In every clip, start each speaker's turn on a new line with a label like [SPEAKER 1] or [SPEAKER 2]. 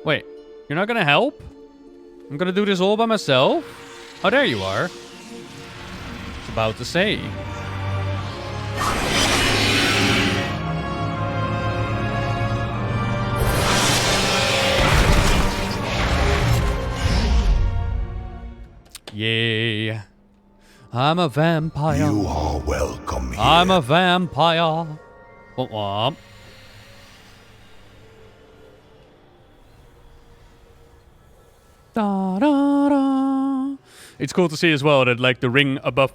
[SPEAKER 1] Wait, you're not gonna help? I'm gonna do this all by myself? Oh, there you are. I was about to say. Yay. I'm a vampire.
[SPEAKER 2] You are welcome here.
[SPEAKER 1] I'm a vampire. Womp womp. Da, da, da. It's cool to see as well that like the ring above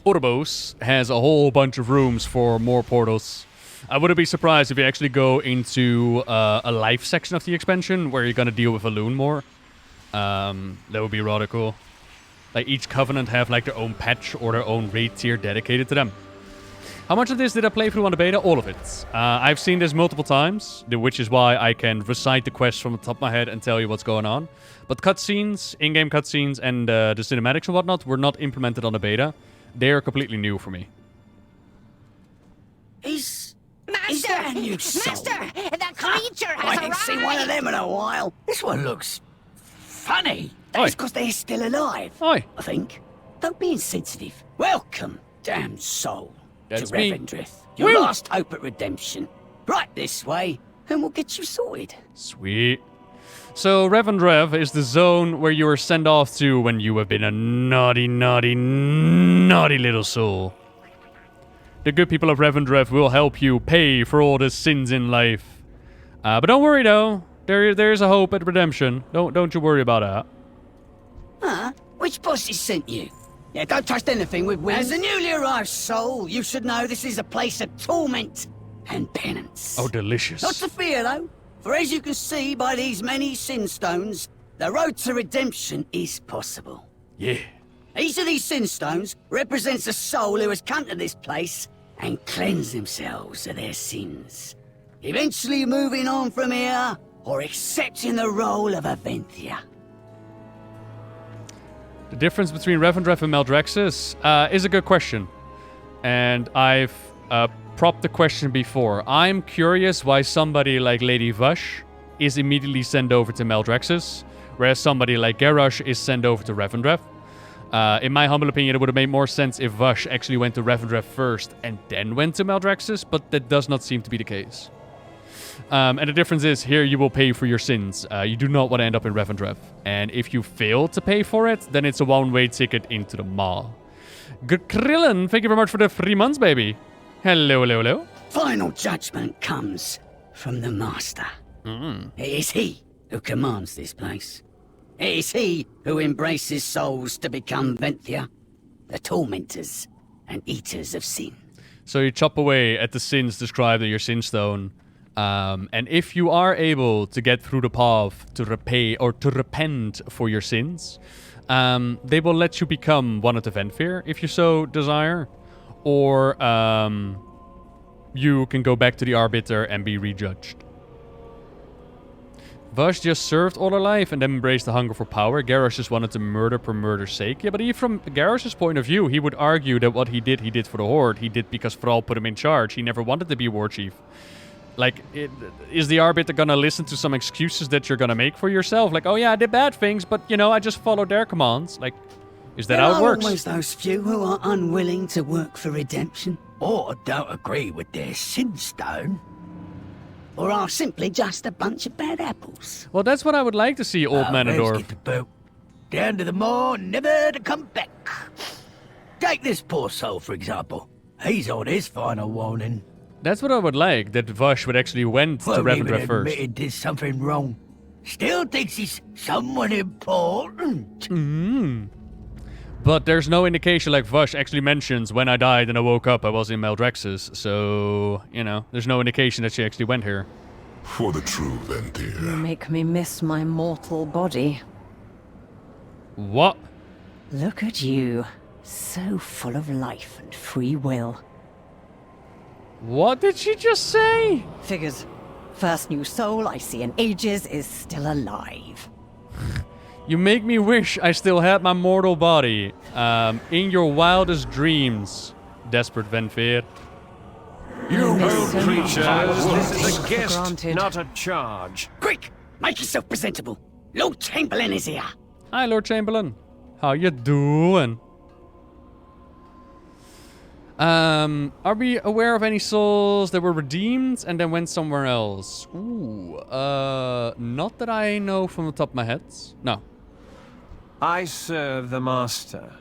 [SPEAKER 1] Orbos has a whole bunch of rooms for more portals. I wouldn't be surprised if you actually go into a life section of the expansion where you're gonna deal with a loon more. That would be rather cool. Like each covenant have like their own patch or their own raid tier dedicated to them. How much of this did I play through on the beta? All of it. I've seen this multiple times, which is why I can recite the quest from the top of my head and tell you what's going on. But cutscenes, in-game cutscenes, and the cinematics and whatnot were not implemented on the beta. They are completely new for me.
[SPEAKER 3] Is there a new soul?
[SPEAKER 4] Master, that creature has
[SPEAKER 3] I
[SPEAKER 4] arrived.
[SPEAKER 3] ain't seen one of them in a while. This one looks funny.
[SPEAKER 1] Oi.
[SPEAKER 3] That's because they're still alive.
[SPEAKER 1] Oi.
[SPEAKER 3] I think. Don't be insensitive. Welcome, damn soul,
[SPEAKER 1] That's
[SPEAKER 3] to
[SPEAKER 1] me.
[SPEAKER 3] Revendreth. Your
[SPEAKER 1] Woo.
[SPEAKER 3] last hope at redemption. Right this way, and we'll get you sorted.
[SPEAKER 1] Sweet. So, Revendreth is the zone where you are sent off to when you have been a naughty, naughty, naughty little soul. The good people of Revendreth will help you pay for all the sins in life. But don't worry though, there's a hope at redemption. Don't you worry about that.
[SPEAKER 3] Huh? Which bosses sent you? Yeah, don't trust anything with wings. As a newly arrived soul, you should know this is a place of torment and penance.
[SPEAKER 1] Oh, delicious.
[SPEAKER 3] Not to fear, though, for as you can see by these many sin stones, the road to redemption is possible.
[SPEAKER 1] Yeah.
[SPEAKER 3] Each of these sin stones represents a soul who has come to this place and cleansed themselves of their sins, eventually moving on from here or accepting the role of a Venthia.
[SPEAKER 1] The difference between Revendreth and Maldraxxus is a good question. And I've propped the question before. I'm curious why somebody like Lady Vush is immediately sent over to Maldraxxus, whereas somebody like Garrosh is sent over to Revendreth. In my humble opinion, it would have made more sense if Vush actually went to Revendreth first and then went to Maldraxxus, but that does not seem to be the case. And the difference is, here you will pay for your sins. You do not want to end up in Revendreth. And if you fail to pay for it, then it's a one-way ticket into the maw. Krillin, thank you very much for the 3 months, baby. Hello, hello, hello.
[SPEAKER 3] Final judgment comes from the Master. It is he who commands this place. It is he who embraces souls to become Venthia, the tormentors and eaters of sin.
[SPEAKER 1] So you chop away at the sins described in your sin stone. And if you are able to get through the path to repay or to repent for your sins, they will let you become one of the Venthir if you so desire. Or you can go back to the Arbiter and be rejudged. Vush just served all her life and then embraced the hunger for power. Garrosh just wanted to murder per murder's sake. Yeah, but even from Garrosh's point of view, he would argue that what he did for the Horde. He did because Thrall put him in charge. He never wanted to be war chief. Like, is the Arbiter gonna listen to some excuses that you're gonna make for yourself? Like, oh yeah, I did bad things, but, you know, I just followed their commands. Like, is that how it works?
[SPEAKER 3] There are always those few who are unwilling to work for redemption,
[SPEAKER 5] Or don't agree with their sin stone.
[SPEAKER 3] or are simply just a bunch of bad apples.
[SPEAKER 1] Well, that's what I would like to see, old
[SPEAKER 5] Let's
[SPEAKER 1] Manador.
[SPEAKER 5] get the boat. Down to the moor, never to come back. Take this poor soul, for example. He's on his final warning.
[SPEAKER 1] That's what I would like, that Vush would actually went to
[SPEAKER 5] Won't even
[SPEAKER 1] Revendreth first.
[SPEAKER 5] admit he did something wrong. Still thinks he's someone important.
[SPEAKER 1] But there's no indication, like Vush actually mentions, when I died and I woke up, I was in Maldraxxus. So, you know, there's no indication that she actually went here.
[SPEAKER 2] For the true
[SPEAKER 6] You
[SPEAKER 2] Venthir.
[SPEAKER 6] make me miss my mortal body.
[SPEAKER 1] What?
[SPEAKER 6] Look at you. So full of life and free will.
[SPEAKER 1] What did she just say?
[SPEAKER 6] Figures. First new soul I see in ages is still alive.
[SPEAKER 1] You make me wish I still had my mortal body. In your wildest dreams, desperate Venthir.
[SPEAKER 7] You
[SPEAKER 6] miss
[SPEAKER 7] bold
[SPEAKER 6] so much.
[SPEAKER 7] creatures, this is
[SPEAKER 6] For
[SPEAKER 7] a guest,
[SPEAKER 6] granted.
[SPEAKER 7] not a charge.
[SPEAKER 5] Quick!
[SPEAKER 3] Make yourself presentable. Lord Chamberlain is here.
[SPEAKER 1] Hi, Lord Chamberlain. How you doing? Are we aware of any souls that were redeemed and then went somewhere else? Ooh, not that I know from the top of my head. No.
[SPEAKER 7] I serve the Master.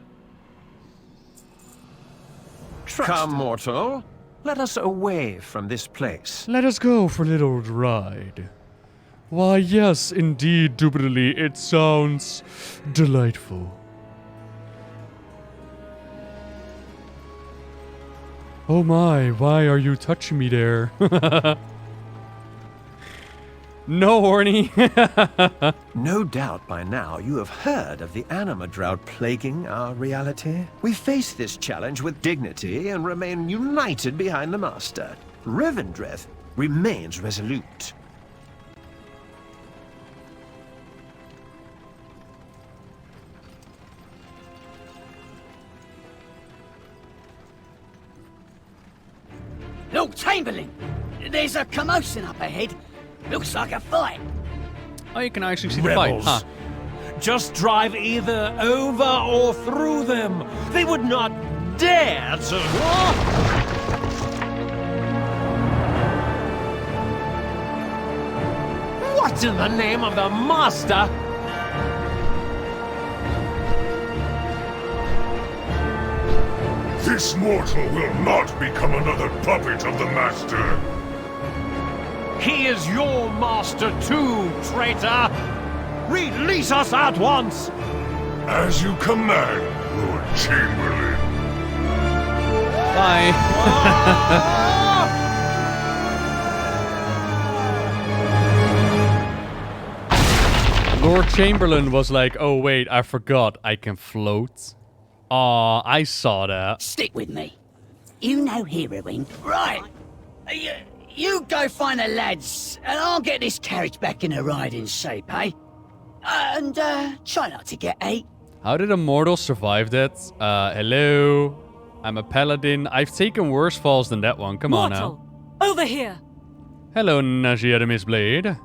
[SPEAKER 7] Come, mortal. Let us away from this place.
[SPEAKER 1] Let us go for a little ride. Why, yes, indeed, Dubitably, it sounds delightful. Oh my, why are you touching me there? No, horny.
[SPEAKER 7] No doubt by now you have heard of the anima drought plaguing our reality. We face this challenge with dignity and remain united behind the Master. Revendreth remains resolute.
[SPEAKER 3] Lord Chamberlain, there's a commotion up ahead. Looks like a fight.
[SPEAKER 1] Oh, you can actually see the
[SPEAKER 5] Rebels.
[SPEAKER 1] fight, huh?
[SPEAKER 5] Just drive either over or through them. They would not dare to... What in the name of the Master?
[SPEAKER 2] This mortal will not become another puppet of the Master.
[SPEAKER 5] He is your master too, traitor! Release us at once!
[SPEAKER 2] As you command, Lord Chamberlain.
[SPEAKER 1] Bye. Lord Chamberlain was like, oh wait, I forgot I can float. Aw, I saw that.
[SPEAKER 3] Stick with me. You know heroing. Right. You go find the lads, and I'll get this carriage back in a riding shape, eh? And try not to get ate.
[SPEAKER 1] How did a mortal survive that? Hello? I'm a paladin. I've taken worse falls than that one. Come on now.
[SPEAKER 6] Over here.
[SPEAKER 1] Hello, Najia the Miss Blade.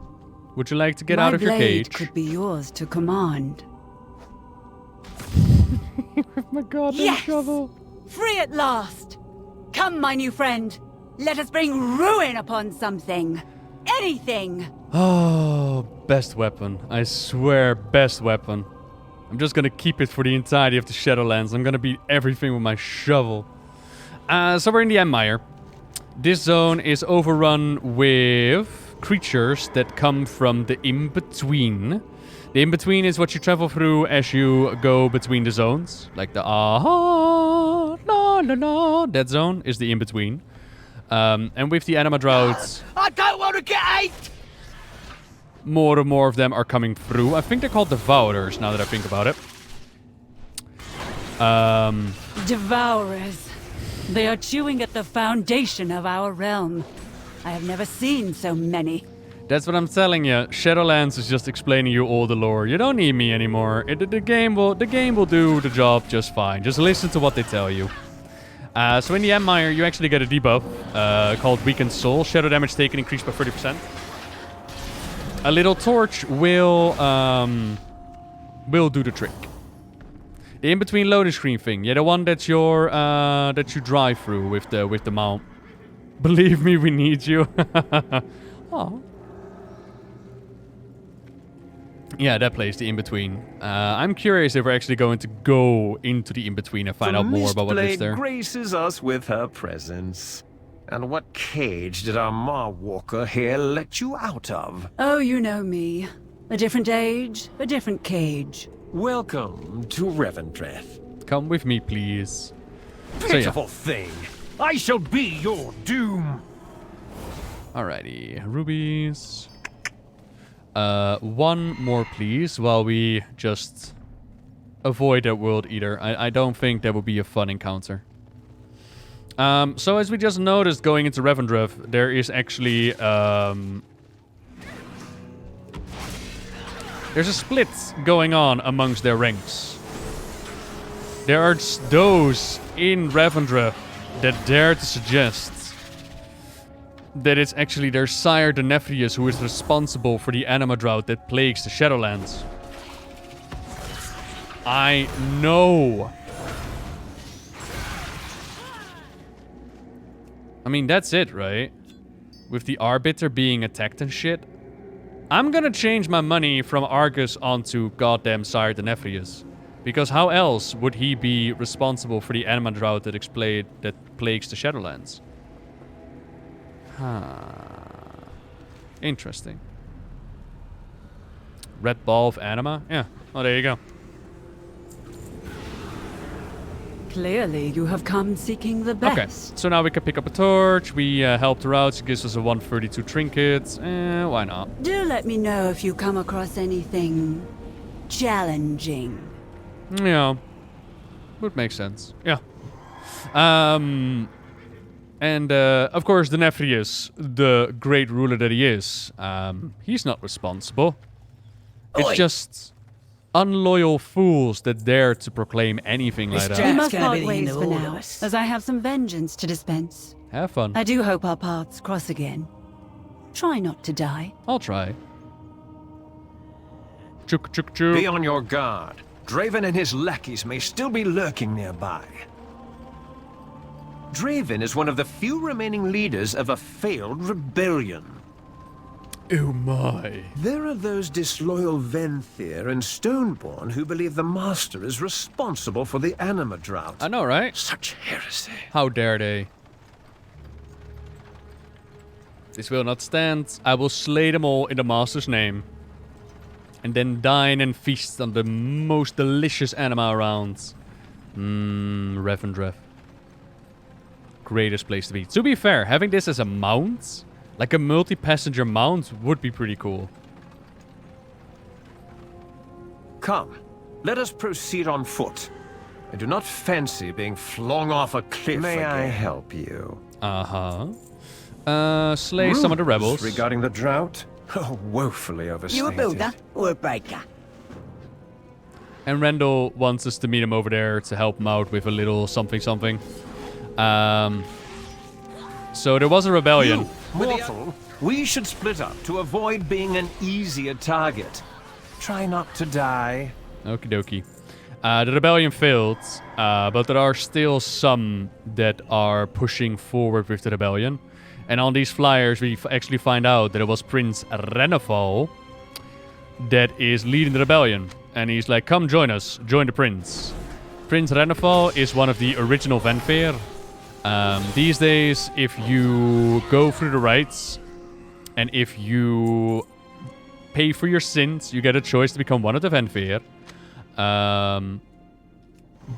[SPEAKER 1] Would you like to get out of your cage?
[SPEAKER 6] Could be yours to command.
[SPEAKER 1] Oh my god,
[SPEAKER 6] Yes!
[SPEAKER 1] shovel.
[SPEAKER 6] Free at last. Come, my new friend. Let us bring ruin upon something. Anything.
[SPEAKER 1] Oh, best weapon. I swear, best weapon. I'm just gonna keep it for the entirety of the Shadowlands. I'm gonna beat everything with my shovel. So we're in the Empire. This zone is overrun with creatures that come from the in-between. The in-between is what you travel through as you go between the zones. Like the ah, la la la. That zone is the in-between. And with the anima droughts,
[SPEAKER 5] I don't want to get ate!
[SPEAKER 1] more and more of them are coming through. I think they're called Devourers, now that I think about it.
[SPEAKER 6] Devourers. They are chewing at the foundation of our realm. I have never seen so many.
[SPEAKER 1] That's what I'm telling you. Shadowlands is just explaining you all the lore. You don't need me anymore. The game will do the job just fine. Just listen to what they tell you. So in the Empire, you actually get a debuff called Weakened Soul. Shadow damage taken increased by 30%. A little torch will do the trick. The in-between loading screen thing. Yeah, the one that you drive through with the mount. Believe me, we need you. Aw. Yeah, that plays the in-between. I'm curious if we're actually going to go into the in-between and find out more about what lives there.
[SPEAKER 7] The Mistblade graces us with her presence. And what cage did our Marwalker here let you out of?
[SPEAKER 6] Oh, you know me. A different age, a different cage.
[SPEAKER 7] Welcome to Revendreth.
[SPEAKER 1] Come with me, please.
[SPEAKER 5] Pitiful thing! I shall be your doom!
[SPEAKER 1] Alrighty, rubies. One more, please, while we just avoid that World Eater. I don't think that would be a fun encounter. So as we just noticed going into Revendreth, there is actually, there's a split going on amongst their ranks. There are those in Revendreth that dare to suggest that it's actually their sire, the Nephrius, who is responsible for the anima drought that plagues the Shadowlands. I know. I mean, that's it, right? With the Arbiter being attacked and shit. I'm gonna change my money from Argus onto goddamn Sire the Nephrius. Because how else would he be responsible for the anima drought that plagues the Shadowlands? Interesting. Red ball of anima? Yeah. Oh, there you go.
[SPEAKER 6] Clearly, you have come seeking the best.
[SPEAKER 1] Okay, so now we can pick up a torch. We helped her out. She gives us a 132 trinket. Why not?
[SPEAKER 6] Do let me know if you come across anything challenging.
[SPEAKER 1] Yeah. Would make sense. Yeah. And, of course, the Nephrius, the great ruler that he is, he's not responsible. It's just unloyal fools that dare to proclaim anything like that.
[SPEAKER 6] We must
[SPEAKER 3] gonna
[SPEAKER 6] part
[SPEAKER 3] be the end
[SPEAKER 6] ways
[SPEAKER 3] of
[SPEAKER 6] for
[SPEAKER 3] all of
[SPEAKER 6] now,
[SPEAKER 3] us.
[SPEAKER 6] as I have some vengeance to dispense.
[SPEAKER 1] Have fun.
[SPEAKER 6] I do hope our paths cross again. Try not to die.
[SPEAKER 1] I'll try. Chuk chuk chuk.
[SPEAKER 7] Be on your guard. Draven and his lackeys may still be lurking nearby. Draven is one of the few remaining leaders of a failed rebellion.
[SPEAKER 1] Oh my.
[SPEAKER 7] There are those disloyal Venthyr and Stoneborn who believe the Master is responsible for the anima drought.
[SPEAKER 1] I know, right?
[SPEAKER 7] Such heresy.
[SPEAKER 1] How dare they? This will not stand. I will slay them all in the Master's name. And then dine and feast on the most delicious anima around. Revendreth. Greatest place to be. To be fair, having this as a mount, like a multi-passenger mount, would be pretty cool.
[SPEAKER 7] Come, let us proceed on foot. I do not fancy being flung off a cliff
[SPEAKER 8] May
[SPEAKER 7] again.
[SPEAKER 8] I help you?
[SPEAKER 1] Slay some of the rebels.
[SPEAKER 8] Regarding the drought? Oh, woefully overstated.
[SPEAKER 3] You a builder or a breaker?
[SPEAKER 1] And Randall wants us to meet him over there to help him out with a little something something. So there was a rebellion.
[SPEAKER 7] Mortal, we should split up to avoid being an easier target. Try not to die.
[SPEAKER 1] Okie dokie. The rebellion failed, but there are still some that are pushing forward with the rebellion. And on these flyers, we actually find out that it was Prince Renefal that is leading the rebellion. And he's like, come join us, join the prince. Prince Renefal is one of the original Venthyr. These days, if you go through the rites, and if you pay for your sins, you get a choice to become one of the Venthyr.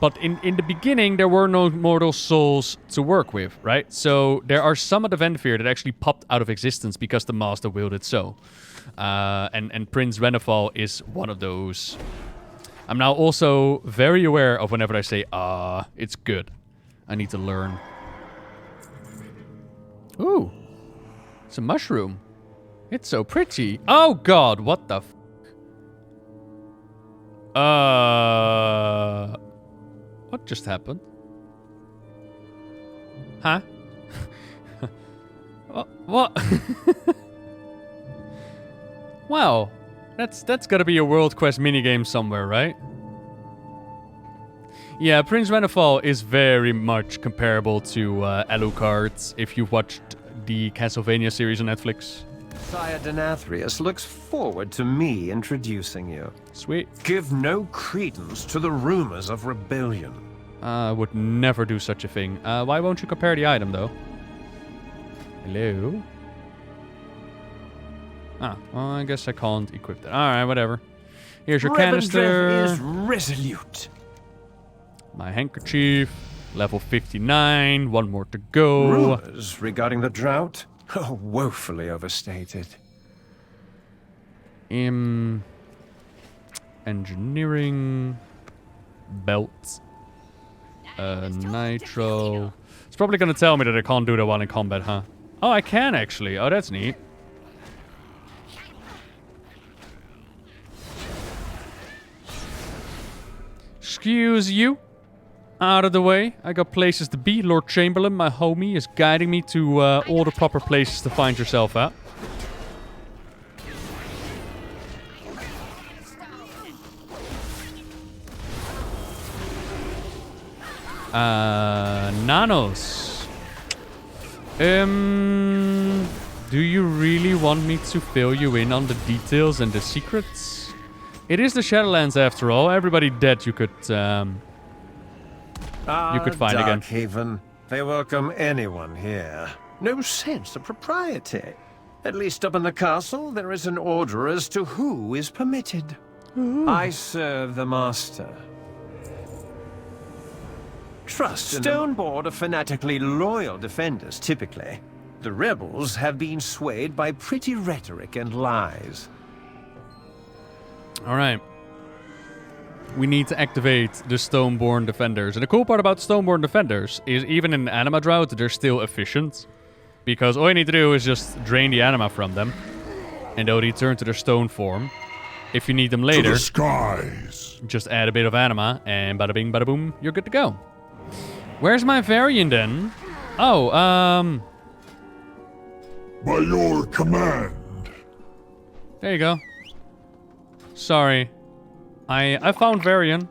[SPEAKER 1] But in the beginning, there were no mortal souls to work with, right? So there are some of the Venthyr that actually popped out of existence because the Master willed it so. And Prince Renefal is one of those. I'm now also very aware of whenever I say, it's good. I need to learn. Ooh. It's a mushroom. It's so pretty. Oh god, what the f... What just happened? Huh? What? Wow. That's gotta be a World Quest minigame somewhere, right? Yeah, Prince Renefal is very much comparable to Alucard, if you've watched the Castlevania series on Netflix.
[SPEAKER 8] Sire Denathrius looks forward to me introducing you.
[SPEAKER 1] Sweet.
[SPEAKER 7] Give no credence to the rumors of rebellion.
[SPEAKER 1] I would never do such a thing. Why won't you compare the item, though? Hello? Well, I guess I can't equip that. Alright, whatever. Here's your canister.
[SPEAKER 7] Revendreth is resolute.
[SPEAKER 1] My handkerchief. Level 59. One more to go.
[SPEAKER 8] Rumors regarding the drought? Oh, woefully overstated.
[SPEAKER 1] Engineering. Belt. Nitro. It's probably gonna tell me that I can't do that while in combat, huh? Oh, I can actually. Oh, that's neat. Excuse you? out of the way. I got places to be. Lord Chamberlain, my homie, is guiding me to all the proper places to find yourself at. Nanos. Do you really want me to fill you in on the details and the secrets? It is the Shadowlands after all. Everybody dead you could find again.
[SPEAKER 7] Darkhaven. They welcome anyone here. No sense of propriety. At least up in the castle, there is an order as to who is permitted. I serve the Master. Trust Stoneboard are fanatically loyal defenders, typically. The rebels have been swayed by pretty rhetoric and lies.
[SPEAKER 1] Alright. We need to activate the Stoneborn Defenders. And the cool part about Stoneborn Defenders is even in Anima Drought, they're still efficient. Because all you need to do is just drain the anima from them. And they'll return to their stone form. If you need them later,
[SPEAKER 2] To the skies.
[SPEAKER 1] just add a bit of anima, and bada bing, bada boom, you're good to go. Where's my variant then? Oh,
[SPEAKER 2] By your command.
[SPEAKER 1] there you go. Sorry. I found Varian.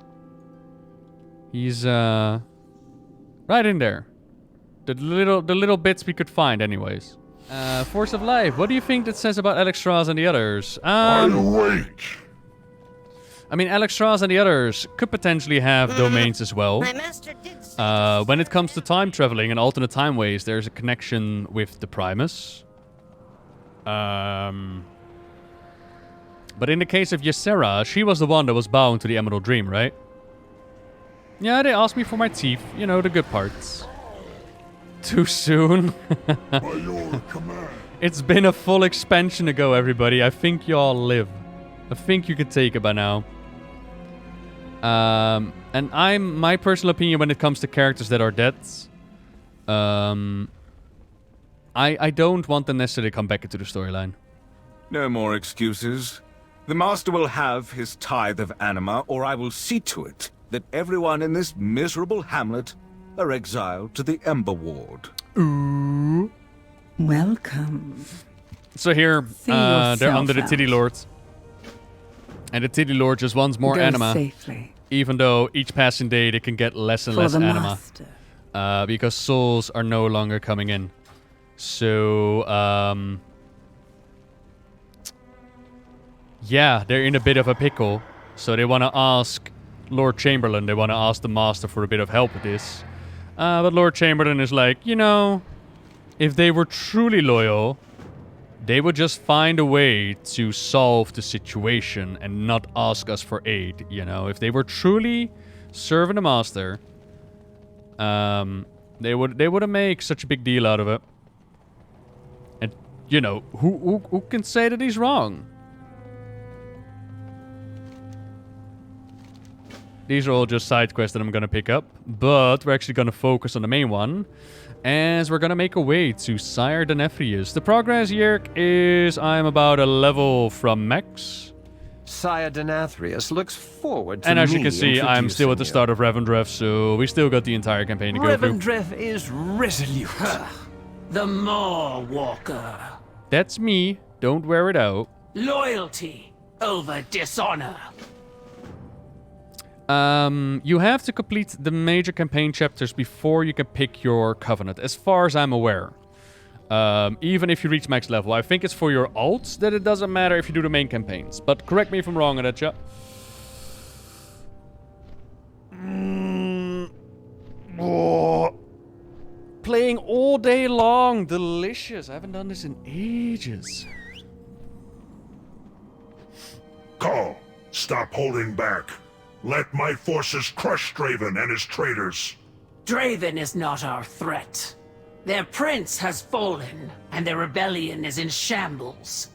[SPEAKER 1] He's right in there. The little bits we could find anyways. Force of Life. What do you think that says about Alex Strauss and the others?
[SPEAKER 2] I wait.
[SPEAKER 1] I mean, Alex Strauss and the others could potentially have domains as well.
[SPEAKER 4] My master did say
[SPEAKER 1] When it comes to time traveling and alternate timeways, there's a connection with the Primus. But in the case of Ysera, she was the one that was bound to the Emerald Dream, right? Yeah, they asked me for my teeth. You know, the good parts. Too soon.
[SPEAKER 2] By your command.
[SPEAKER 1] It's been a full expansion ago, everybody. I think y'all live. I think you could take it by now. And my personal opinion when it comes to characters that are dead, I don't want them necessarily to come back into the storyline.
[SPEAKER 9] No more excuses. The Master will have his tithe of anima, or I will see to it that everyone in this miserable hamlet are exiled to the Ember Ward.
[SPEAKER 1] Ooh.
[SPEAKER 6] Welcome.
[SPEAKER 1] So here,
[SPEAKER 6] See
[SPEAKER 1] they're
[SPEAKER 6] yourself
[SPEAKER 1] under the
[SPEAKER 6] out.
[SPEAKER 1] Titty Lord. And the Titty Lord just wants more
[SPEAKER 6] Go
[SPEAKER 1] anima.
[SPEAKER 6] safely.
[SPEAKER 1] Even though each passing day they can get less and
[SPEAKER 6] For
[SPEAKER 1] less
[SPEAKER 6] the
[SPEAKER 1] anima.
[SPEAKER 6] Master.
[SPEAKER 1] Because souls are no longer coming in. So, yeah, they're in a bit of a pickle. So they want to ask Lord Chamberlain, they want to ask the Master for a bit of help with this. But Lord Chamberlain is like, you know, if they were truly loyal, they would just find a way to solve the situation and not ask us for aid, you know? If they were truly serving the Master, they wouldn't make such a big deal out of it. And, you know, who can say that he's wrong? These are all just side quests that I'm going to pick up, but we're actually going to focus on the main one, as we're going to make our way to Sire Denethrius. The progress here is I'm about a level from max.
[SPEAKER 7] Sire Denathrius looks forward to
[SPEAKER 1] And as you
[SPEAKER 7] me
[SPEAKER 1] can see, I'm still at the
[SPEAKER 7] introducing
[SPEAKER 1] start of Revendreth, so we still got the entire campaign to
[SPEAKER 7] you.
[SPEAKER 1] go through.
[SPEAKER 7] Revendreth is resolute.
[SPEAKER 5] The Maw Walker.
[SPEAKER 1] That's me. Don't wear it out.
[SPEAKER 5] Loyalty over dishonor.
[SPEAKER 1] You have to complete the major campaign chapters before you can pick your covenant, as far as I'm aware. Even if you reach max level. I think it's for your alts that it doesn't matter if you do the main campaigns. But correct me if I'm wrong on that, chat. Playing all day long. Delicious. I haven't done this in ages.
[SPEAKER 2] Call. Stop holding back. Let my forces crush Draven and his traitors.
[SPEAKER 5] Draven is not our threat. Their prince has fallen, and their rebellion is in shambles.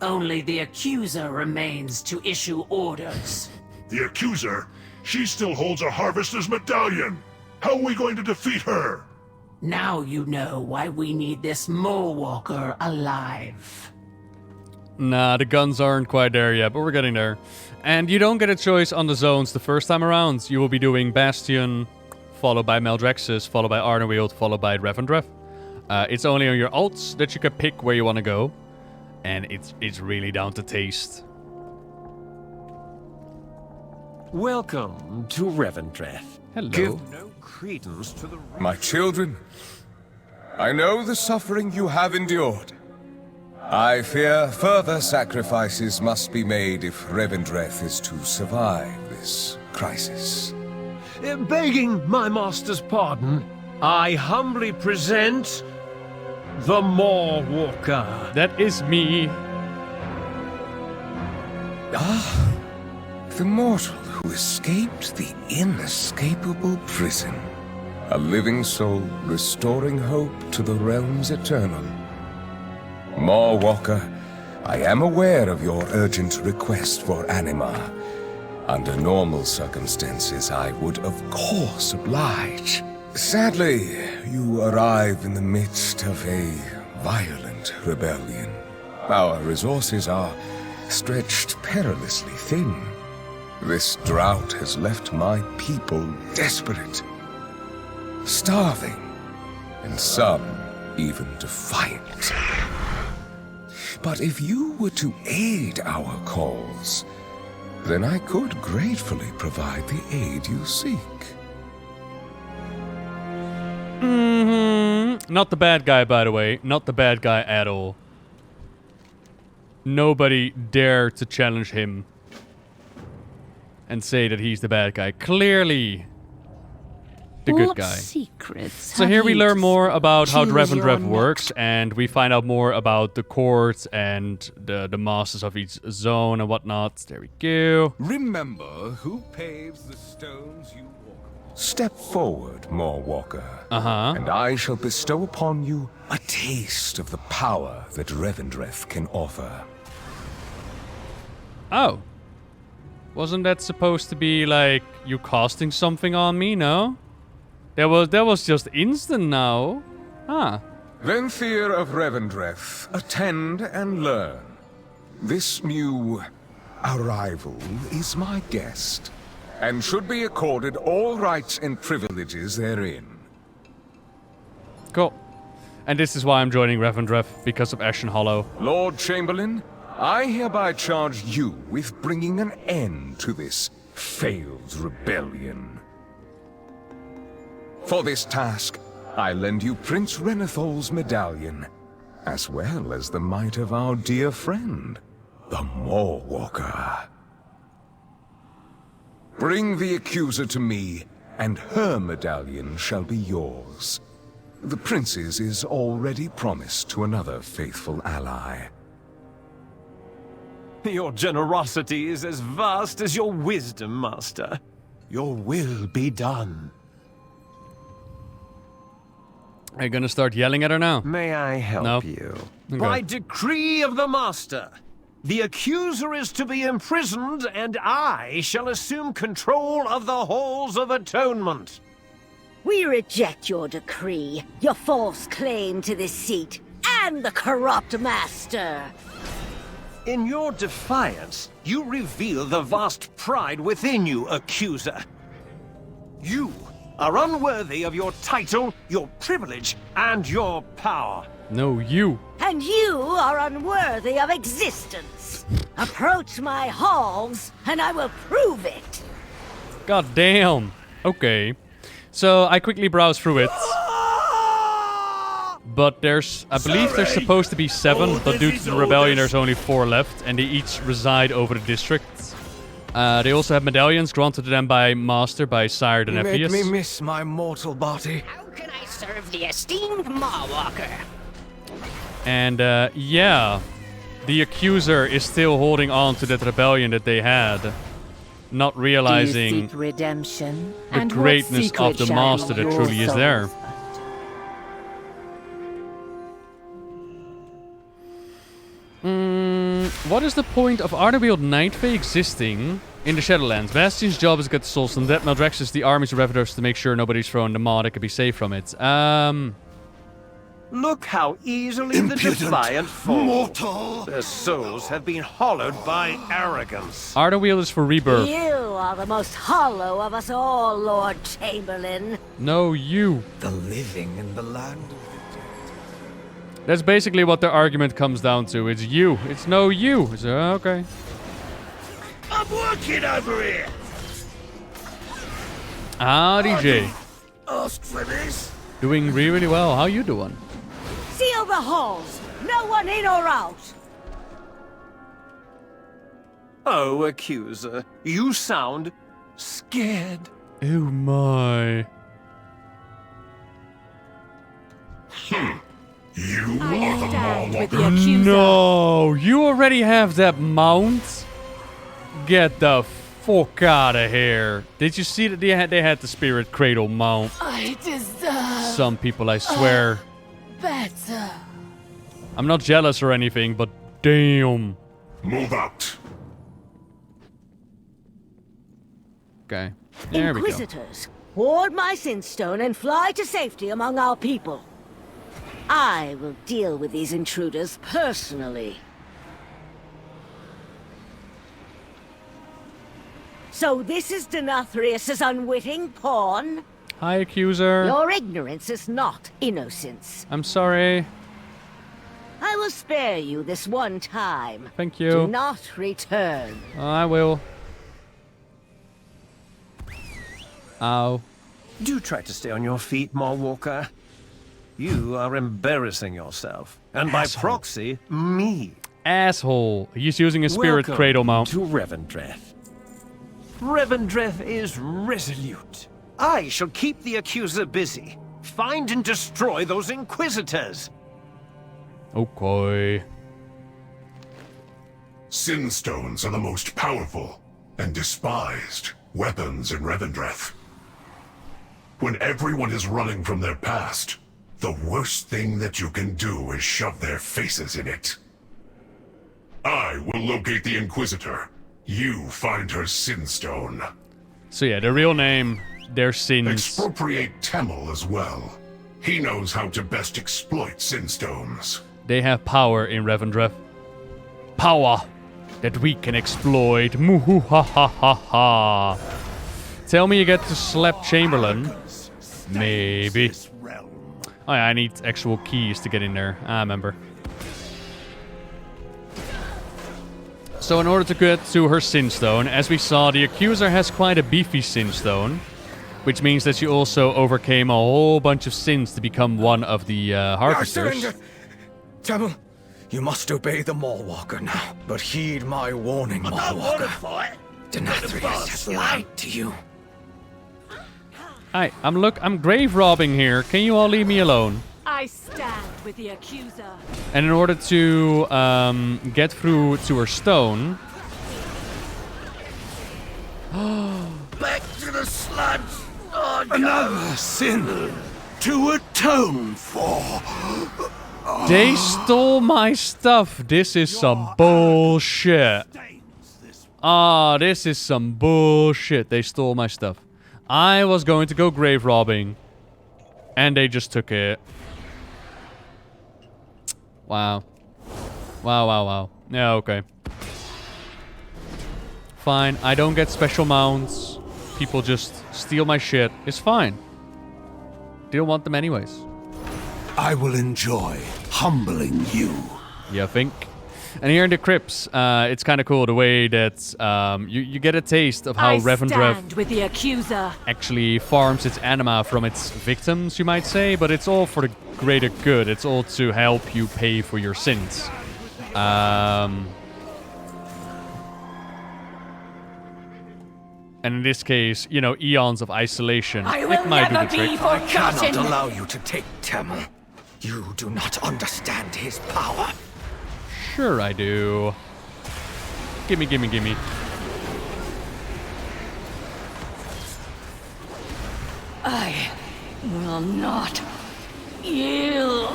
[SPEAKER 5] Only the Accuser remains to issue orders.
[SPEAKER 2] The Accuser? She still holds a Harvester's medallion. How are we going to defeat her?
[SPEAKER 5] Now you know why we need this Maw Walker alive.
[SPEAKER 1] Nah, the guns aren't quite there yet, but we're getting there. And you don't get a choice on the zones the first time around. You will be doing Bastion, followed by Meldrexis, followed by Arnewield, followed by Revendreth. It's only on your ults that you can pick where you want to go, and it's really down to taste.
[SPEAKER 7] Welcome to Revendreth.
[SPEAKER 1] Hello.
[SPEAKER 7] Give no credence to the...
[SPEAKER 10] My children, I know the suffering you have endured. I fear further sacrifices must be made if Revendreth is to survive this crisis.
[SPEAKER 7] Begging my master's pardon, I humbly present the Walker.
[SPEAKER 1] That is me.
[SPEAKER 10] Ah, the mortal who escaped the inescapable prison. A living soul restoring hope to the realms eternal. Walker, I am aware of your urgent request for anima. Under normal circumstances, I would of course oblige. Sadly, you arrive in the midst of a violent rebellion. Our resources are stretched perilously thin. This drought has left my people desperate, starving, and some even defiant. But if you were to aid our cause, then I could gratefully provide the aid you seek.
[SPEAKER 1] Not the bad guy, by the way. Not the bad guy at all. Nobody dare to challenge him and say that he's the bad guy. Clearly, the good guy.
[SPEAKER 6] Secrets
[SPEAKER 1] So here we learn more about how Revendreth works, and we find out more about the court and the masters of each zone and whatnot. There we go.
[SPEAKER 10] Remember who paves the stones you walk on. Step forward, Walker. And I shall bestow upon you a taste of the power that Revendreth can offer.
[SPEAKER 1] Oh. Wasn't that supposed to be like you casting something on me, no? That was just instant now. Ah.
[SPEAKER 10] Venthyr of Revendreth, attend and learn. This new arrival is my guest, and should be accorded all rights and privileges therein.
[SPEAKER 1] Cool. And this is why I'm joining Revendreth, because of Ashen Hollow.
[SPEAKER 10] Lord Chamberlain, I hereby charge you with bringing an end to this failed rebellion. For this task, I lend you Prince Renethol's medallion, as well as the might of our dear friend, the Walker. Bring the accuser to me, and her medallion shall be yours. The prince's is already promised to another faithful ally.
[SPEAKER 7] Your generosity is as vast as your wisdom, Master. Your will be done.
[SPEAKER 1] Are you gonna start yelling at her now?
[SPEAKER 7] May I help you?
[SPEAKER 1] Okay.
[SPEAKER 7] By decree of the Master, the accuser is to be imprisoned, and I shall assume control of the Halls of Atonement.
[SPEAKER 4] We reject your decree, your false claim to this seat, and the corrupt master.
[SPEAKER 7] In your defiance, you reveal the vast pride within you, accuser. You are unworthy of your title, your privilege, and your power.
[SPEAKER 1] No, you.
[SPEAKER 4] And you are unworthy of existence. Approach my halls, and I will prove it.
[SPEAKER 1] God damn. Okay. So I quickly browse through it. But I believe there's supposed to be 7, but due to the rebellion there's only 4 left, and they each reside over the districts. They also have medallions granted to them by Master, by Sire and
[SPEAKER 10] Let me miss my mortal body.
[SPEAKER 4] How can I serve the esteemed Walker?
[SPEAKER 1] And yeah, the accuser is still holding on to that rebellion that they had, not realizing
[SPEAKER 6] redemption
[SPEAKER 1] the greatness of the Master that truly is there. What is the point of Arnewield Nightfey existing in the Shadowlands? Bastion's job is to get the souls from dead. Meldrexis, the armies of Revendreth to make sure nobody's throwing the mod that could be saved from it.
[SPEAKER 7] Look how easily the defiant fall.
[SPEAKER 2] Mortal!
[SPEAKER 7] Their souls have been hollowed by arrogance.
[SPEAKER 1] Are the wheels for rebirth?
[SPEAKER 4] You are the most hollow of us all, Lord Chamberlain.
[SPEAKER 1] No, you.
[SPEAKER 11] The living in the land of the dead.
[SPEAKER 1] That's basically what the argument comes down to. It's you. It's no you. It's okay.
[SPEAKER 2] I'm working over here!
[SPEAKER 1] Ah, DJ.
[SPEAKER 2] Asked for this?
[SPEAKER 1] Doing really well. How you doing?
[SPEAKER 4] Seal the halls. No one in or out.
[SPEAKER 7] Oh, accuser, you sound scared.
[SPEAKER 1] Oh my.
[SPEAKER 2] You
[SPEAKER 6] I
[SPEAKER 2] are the
[SPEAKER 6] stand with the
[SPEAKER 2] Mawwalker.
[SPEAKER 6] accuser.
[SPEAKER 1] No, you already have that mount? Get the fuck out of here. Did you see that they had the spirit cradle mount?
[SPEAKER 6] I deserve
[SPEAKER 1] Some people, I swear.
[SPEAKER 6] better.
[SPEAKER 1] I'm not jealous or anything, but damn.
[SPEAKER 2] Move out.
[SPEAKER 1] Okay, there we go.
[SPEAKER 4] Inquisitors, ward my Sinstone and fly to safety among our people. I will deal with these intruders personally. So this is Denathrius's unwitting pawn?
[SPEAKER 1] Hi, accuser.
[SPEAKER 4] Your ignorance is not innocence.
[SPEAKER 1] I'm sorry.
[SPEAKER 4] I will spare you this one time.
[SPEAKER 1] Thank
[SPEAKER 4] Do
[SPEAKER 1] you.
[SPEAKER 4] not return.
[SPEAKER 1] I will. Ow.
[SPEAKER 7] Do try to stay on your feet, Mawwalker. You are embarrassing yourself. And by proxy, me.
[SPEAKER 1] Asshole. He's using a spirit
[SPEAKER 7] Welcome
[SPEAKER 1] cradle mount.
[SPEAKER 7] to Revendreth. Revendreth is resolute. I shall keep the accuser busy. Find and destroy those inquisitors.
[SPEAKER 1] Okay.
[SPEAKER 2] Sinstones are the most powerful and despised weapons in Revendreth. When everyone is running from their past, the worst thing that you can do is shove their faces in it. I will locate the Inquisitor. You find her Sinstone.
[SPEAKER 1] So yeah, the real name, their sins.
[SPEAKER 2] Expropriate Temel as well. He knows how to best exploit Sinstones.
[SPEAKER 1] They have power in Revendreth. Power that we can exploit. Muhuhahaha. Tell me you get to slap Chamberlain. Maybe. Oh yeah, I need actual keys to get in there. I remember. So in order to get to her Sinstone, as we saw, the accuser has quite a beefy Sinstone, which means that she also overcame a whole bunch of sins to become one of the harvesters.
[SPEAKER 11] Temple, you must obey the Mawwalker now, but heed my warning, Mawwalker. Denathrius has lied to you.
[SPEAKER 1] Hi, I'm grave robbing here. Can you all leave me alone?
[SPEAKER 6] I stand with the accuser.
[SPEAKER 1] And in order to get through to her stone,
[SPEAKER 2] Back to the sludge!
[SPEAKER 11] Another sin to atone for.
[SPEAKER 1] they stole my stuff. This is some bullshit. Ah, this is some bullshit. They stole my stuff. I was going to go grave robbing, and they just took it. Wow. Wow. Yeah, okay. Fine, I don't get special mounts. People just steal my shit. It's fine. Didn't want them anyways.
[SPEAKER 11] I will enjoy humbling you.
[SPEAKER 1] You think? And here in the crypts, it's kind of cool the way that you get a taste of how
[SPEAKER 6] I
[SPEAKER 1] Revendreth
[SPEAKER 6] stand with the accuser.
[SPEAKER 1] actually farms its anima from its victims, you might say, but it's all for the greater good. It's all to help you pay for your sins. And in this case, you know, eons of isolation.
[SPEAKER 5] I
[SPEAKER 1] It
[SPEAKER 5] will
[SPEAKER 1] might do
[SPEAKER 5] never
[SPEAKER 1] the
[SPEAKER 5] be
[SPEAKER 1] trick.
[SPEAKER 11] I cannot
[SPEAKER 5] forgotten.
[SPEAKER 11] allow you to take Temel. You do not understand his power.
[SPEAKER 1] Sure I do. Gimme.
[SPEAKER 5] I will not yield.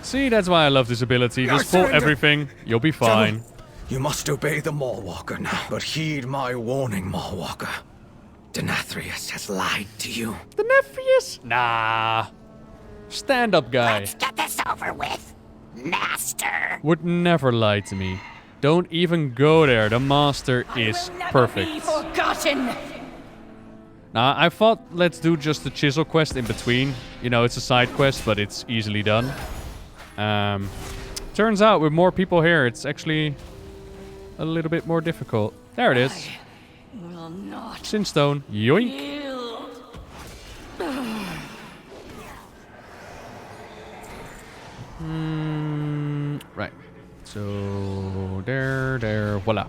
[SPEAKER 1] See, that's why I love this ability. Just pull
[SPEAKER 11] surrender.
[SPEAKER 1] everything. You'll be fine.
[SPEAKER 11] You must obey the Mawwalker now, but heed my warning, Mawwalker. Denathrius has lied to you.
[SPEAKER 1] Denathrius? Nah. Stand-up guy.
[SPEAKER 12] Let's get this over with, Master.
[SPEAKER 1] Would never lie to me. Don't even go there. The Master is perfect.
[SPEAKER 6] Be forgotten.
[SPEAKER 1] Now, I thought let's do just the chisel quest in between. You know, it's a side quest, but it's easily done. Turns out with more people here, it's actually a little bit more difficult. There it is.
[SPEAKER 6] Will not
[SPEAKER 1] Sinstone. Yoink.
[SPEAKER 6] yield.
[SPEAKER 1] Right. So, there, voila.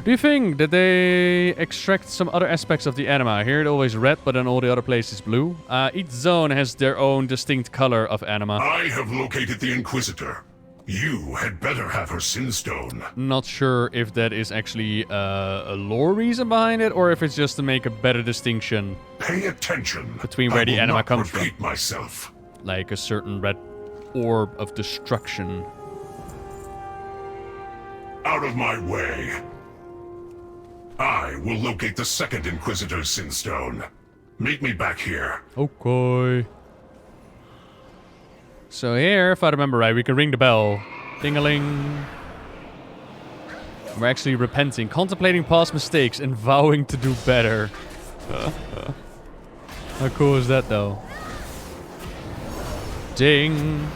[SPEAKER 1] Do you think that they extract some other aspects of the anima? Here it's always red, but in all the other places blue. Each zone has their own distinct color of anima.
[SPEAKER 2] I have located the Inquisitor. You had better have her Sinstone.
[SPEAKER 1] Not sure if that is actually a lore reason behind it, or if it's just to make a better distinction.
[SPEAKER 2] Pay attention.
[SPEAKER 1] Between where the anima comes from.
[SPEAKER 2] Repeat myself.
[SPEAKER 1] Like a certain red orb of destruction.
[SPEAKER 2] Out of my way. I will locate the second Inquisitor's Sinstone. Meet me back here.
[SPEAKER 1] Okay. So here, if I remember right, we can ring the bell. Ding-a-ling. We're actually repenting, contemplating past mistakes, and vowing to do better. How cool is that, though? Ding.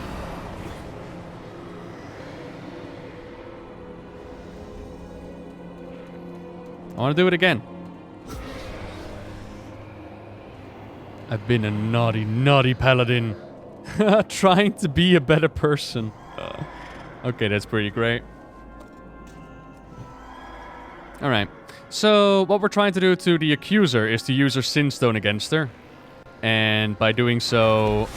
[SPEAKER 1] I want to do it again. I've been a naughty, naughty paladin. Trying to be a better person. Okay, that's pretty great. Alright. So, what we're trying to do to the accuser is to use her Sinstone against her. And by doing so...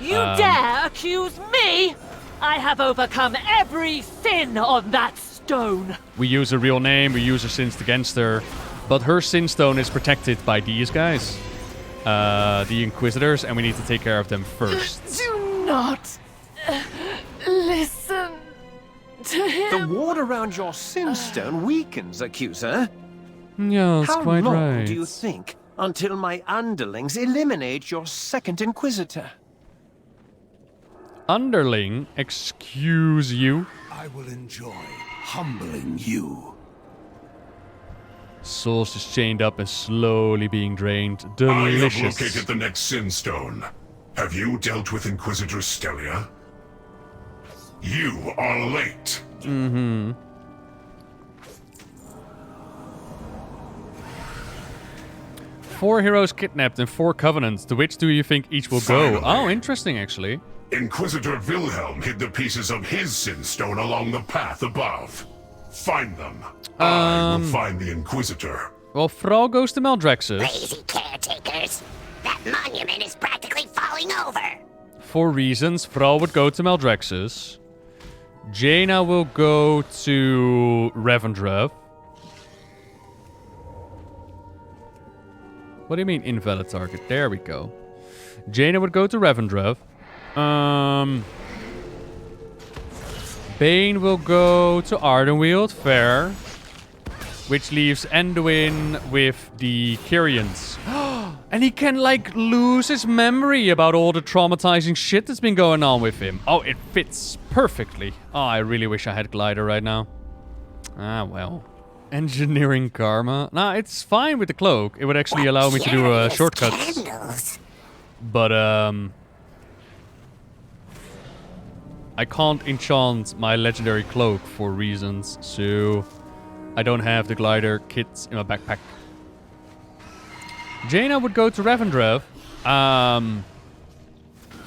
[SPEAKER 13] You dare accuse me? I have overcome every sin on that stone.
[SPEAKER 1] We use her real name, we use her sins against her. But her Sinstone is protected by these guys. The Inquisitors, and we need to take care of them first.
[SPEAKER 13] Do not listen to him.
[SPEAKER 7] The ward around your Sinstone weakens, accuser.
[SPEAKER 1] Yeah, that's quite
[SPEAKER 7] How long
[SPEAKER 1] right.
[SPEAKER 7] do you think until my underlings eliminate your second Inquisitor?
[SPEAKER 1] Underling, excuse you.
[SPEAKER 10] I will enjoy humbling you.
[SPEAKER 1] Souls just chained up and slowly being drained.
[SPEAKER 2] I have
[SPEAKER 1] Delicious.
[SPEAKER 2] located the next Sinstone. Have you dealt with Inquisitor Stelia? You are late.
[SPEAKER 1] Mm-hmm. Four heroes kidnapped and 4 covenants. To which do you think each will go?
[SPEAKER 2] Finally.
[SPEAKER 1] Oh, interesting, actually.
[SPEAKER 2] Inquisitor Wilhelm hid the pieces of his Sinstone along the path above. Find them. I will find the Inquisitor.
[SPEAKER 1] Well, Frau goes to Maldraxxus.
[SPEAKER 12] Lazy caretakers. That monument is practically falling over.
[SPEAKER 1] For reasons, Frau would go to Maldraxxus. Jaina will go to Revendreth. What do you mean invalid target? There we go. Jaina would go to Revendreth. Bane will go to Ardenweald. Fair. Which leaves Anduin with the Kyrians. And he can, like, lose his memory about all the traumatizing shit that's been going on with him. Oh, it fits perfectly. Oh, I really wish I had Glider right now. Ah, well. Engineering Karma. Nah, it's fine with the cloak. It would actually allow me to do shortcuts.
[SPEAKER 12] Candles.
[SPEAKER 1] But, I can't enchant my legendary cloak for reasons, so I don't have the glider kit in my backpack. Jaina would go to Revendreth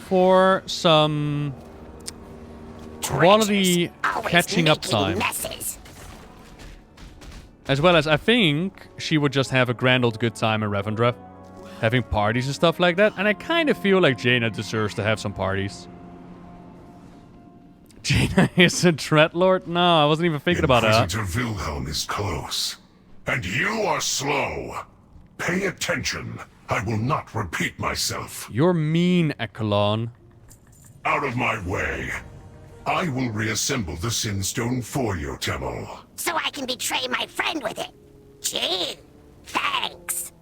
[SPEAKER 1] for some quality catching up time.
[SPEAKER 12] Messes.
[SPEAKER 1] As well as I think she would just have a grand old good time in Revendreth, having parties and stuff like that. And I kind of feel like Jaina deserves to have some parties. Jaina is a Dreadlord? No, I wasn't even thinking about that.
[SPEAKER 2] Inquisitor Wilhelm is close. And you are slow. Pay attention. I will not repeat myself.
[SPEAKER 1] You're mean, Ekalon.
[SPEAKER 2] Out of my way. I will reassemble the Sinstone for you, Temel.
[SPEAKER 12] So I can betray my friend with it. Gee, thanks.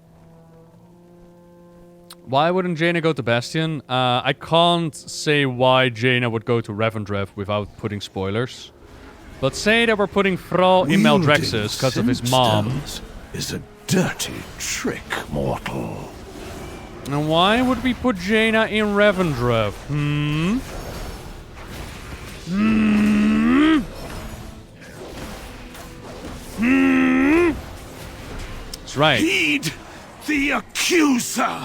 [SPEAKER 1] Why wouldn't Jaina go to Bastion? I can't say why Jaina would go to Revendreth without putting spoilers. But say that we're putting Thrall in Maldraxxus because of his mom.
[SPEAKER 2] Is a dirty trick, mortal.
[SPEAKER 1] And why would we put Jaina in Revendreth? That's right.
[SPEAKER 2] Heed the accuser!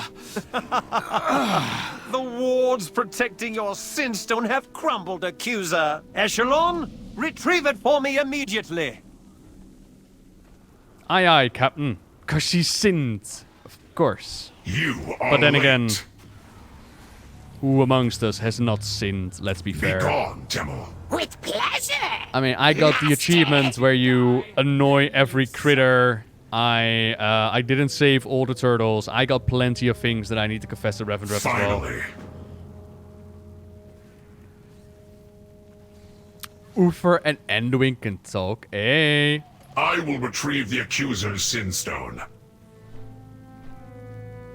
[SPEAKER 7] The wards protecting your Sinstone have crumbled, accuser. Echelon, retrieve it for me immediately.
[SPEAKER 1] Aye, aye, Captain. Because she sinned. Of course.
[SPEAKER 2] You are
[SPEAKER 1] But then
[SPEAKER 2] late.
[SPEAKER 1] again, who amongst us has not sinned? Let's be fair.
[SPEAKER 2] Be gone, Temel.
[SPEAKER 12] With pleasure.
[SPEAKER 1] I mean, I got the achievement where you annoy every critter. I didn't save all the turtles. I got plenty of things that I need to confess to Revendreth as well.
[SPEAKER 2] Finally.
[SPEAKER 1] Uther and Anduin can talk. Hey.
[SPEAKER 2] I will retrieve the accuser's Sinstone.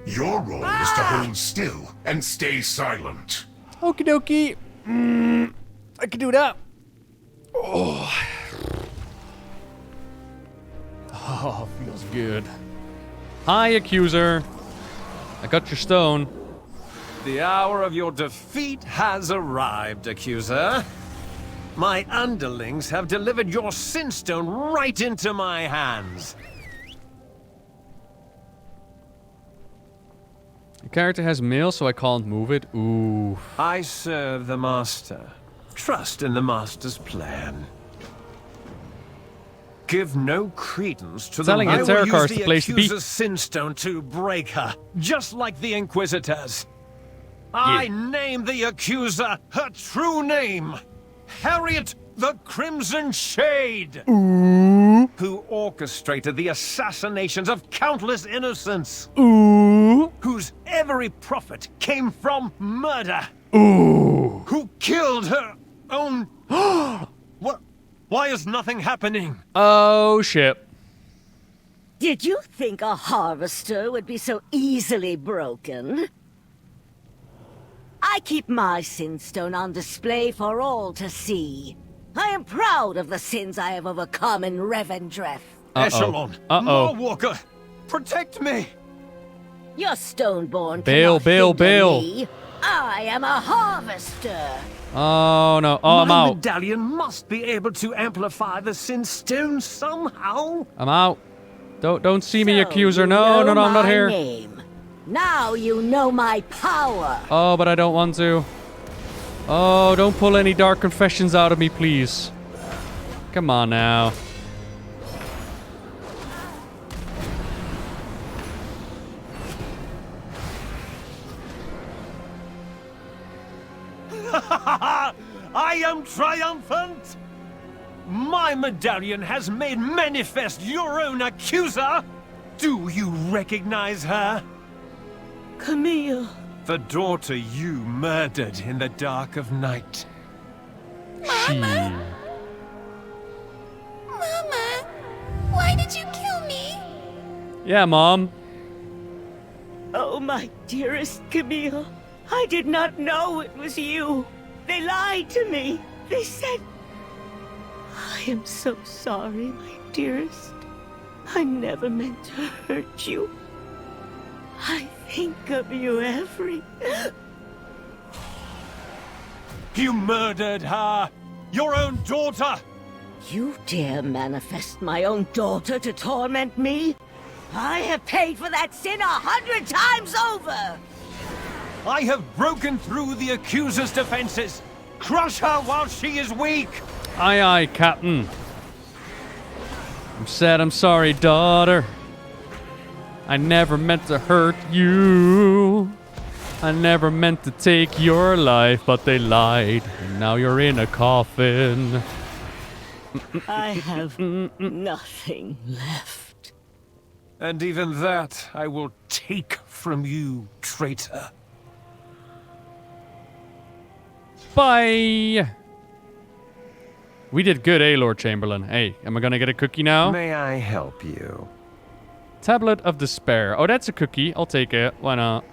[SPEAKER 2] Your role is to hold still and stay silent.
[SPEAKER 1] Okie dokie. I can do that. Oh, feels good. Hi, accuser. I got your stone.
[SPEAKER 7] The hour of your defeat has arrived, accuser. My underlings have delivered your Sinstone right into my hands.
[SPEAKER 1] The character has mail, so I can't move it. Ooh.
[SPEAKER 7] I serve the Master. Trust in the Master's plan. Give no credence to
[SPEAKER 1] Telling
[SPEAKER 7] the
[SPEAKER 1] it Terakar is
[SPEAKER 7] the
[SPEAKER 1] the place to be.
[SPEAKER 7] accuser's Sinstone to break her, just like the Inquisitors. I name the accuser her true name. Harriet the Crimson Shade, who orchestrated the assassinations of countless innocents, whose every profit came from murder, who killed her own... What? Why is nothing happening?
[SPEAKER 1] Oh, shit.
[SPEAKER 4] Did you think a harvester would be so easily broken? I keep my Sinstone on display for all to see. I am proud of the sins I have overcome in Revendreth.
[SPEAKER 7] Echelon, Mawwalker, protect me!
[SPEAKER 4] Your Stoneborn
[SPEAKER 1] Bail,
[SPEAKER 4] cannot
[SPEAKER 1] bail,
[SPEAKER 4] hinder
[SPEAKER 1] bail.
[SPEAKER 4] me. I am a harvester.
[SPEAKER 1] Oh, no. Oh, I'm
[SPEAKER 7] My
[SPEAKER 1] out.
[SPEAKER 7] medallion must be able to amplify the Sinstone somehow.
[SPEAKER 1] I'm out. Don't see me,
[SPEAKER 4] So
[SPEAKER 1] accuser.
[SPEAKER 4] you
[SPEAKER 1] No,
[SPEAKER 4] know
[SPEAKER 1] no, I'm not
[SPEAKER 4] my
[SPEAKER 1] here.
[SPEAKER 4] name. Now you know my power.
[SPEAKER 1] Oh, but I don't want to. Oh, don't pull any dark confessions out of me, please. Come on now.
[SPEAKER 7] I am triumphant! My medallion has made manifest your own accuser! Do you recognize her?
[SPEAKER 4] Camille.
[SPEAKER 7] The daughter you murdered in the dark of night.
[SPEAKER 12] Mama, why did you kill me?
[SPEAKER 1] Yeah, Mom.
[SPEAKER 4] Oh, my dearest Camille. I did not know it was you. They lied to me. They said... I am so sorry, my dearest. I never meant to hurt you. I think of you every...
[SPEAKER 7] You murdered her! Your own daughter!
[SPEAKER 4] You dare manifest my own daughter to torment me? I have paid for that sin 100 times over!
[SPEAKER 7] I have broken through the accuser's defenses! Crush her while she is weak!
[SPEAKER 1] Aye, aye, Captain. I'm sad, I'm sorry, daughter. I never meant to hurt you. I never meant to take your life, but they lied. And now you're in a coffin.
[SPEAKER 4] I have nothing left.
[SPEAKER 7] And even that I will take from you, traitor.
[SPEAKER 1] Bye. We did good, eh, Lord Chamberlain? Hey, am I gonna get a cookie now?
[SPEAKER 7] May I help you?
[SPEAKER 1] Tablet of Despair. Oh, that's a cookie. I'll take it. Why not?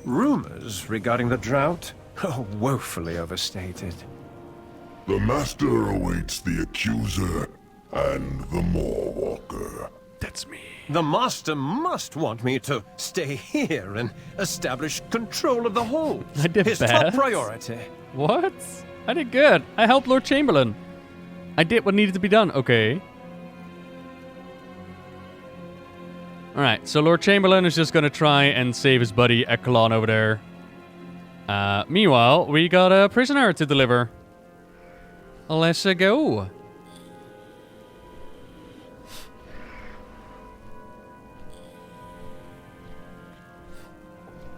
[SPEAKER 7] Rumors regarding the drought are woefully overstated.
[SPEAKER 2] The Master awaits the Accuser and the Mawwalker.
[SPEAKER 1] That's me.
[SPEAKER 7] The Master must want me to stay here and establish control of the hold.
[SPEAKER 1] I did
[SPEAKER 7] His
[SPEAKER 1] bad.
[SPEAKER 7] top priority.
[SPEAKER 1] What? I did good. I helped Lord Chamberlain. I did what needed to be done. Okay. Alright, so Lord Chamberlain is just gonna try and save his buddy Ekkalon over there. Meanwhile, we got a prisoner to deliver. Let's go.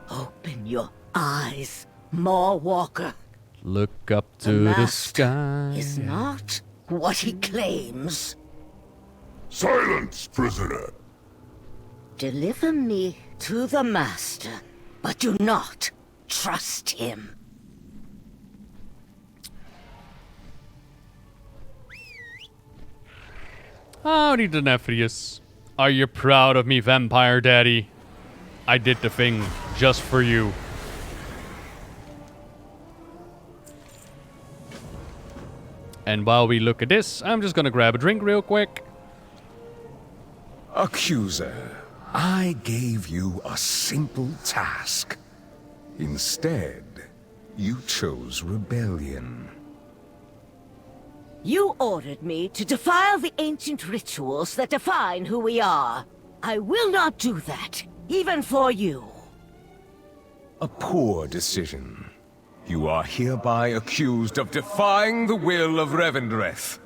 [SPEAKER 4] Open your eyes, Mawwalker.
[SPEAKER 1] Look up to the sky.
[SPEAKER 4] Is not what he claims.
[SPEAKER 2] Silence, prisoner!
[SPEAKER 4] Deliver me to the Master, but do not trust him.
[SPEAKER 1] Howdy, Denethrius. Are you proud of me, Vampire Daddy? I did the thing just for you. And while we look at this, I'm just gonna grab a drink real quick.
[SPEAKER 10] Accuser, I gave you a simple task. Instead, you chose rebellion.
[SPEAKER 4] You ordered me to defile the ancient rituals that define who we are. I will not do that, even for you.
[SPEAKER 10] A poor decision. You are hereby accused of defying the will of Revendreth.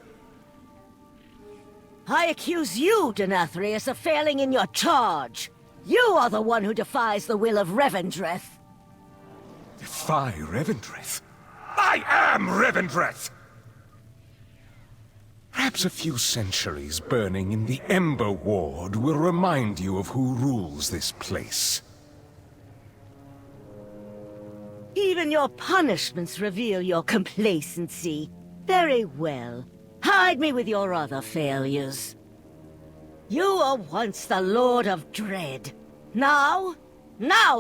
[SPEAKER 4] I accuse you, Denethrius, of failing in your charge. You are the one who defies the will of Revendreth.
[SPEAKER 10] Defy Revendreth? I am Revendreth! Perhaps a few centuries burning in the Ember Ward will remind you of who rules this place.
[SPEAKER 4] Even your punishments reveal your complacency. Very well. Hide me with your other failures. You were once the Lord of Dread. Now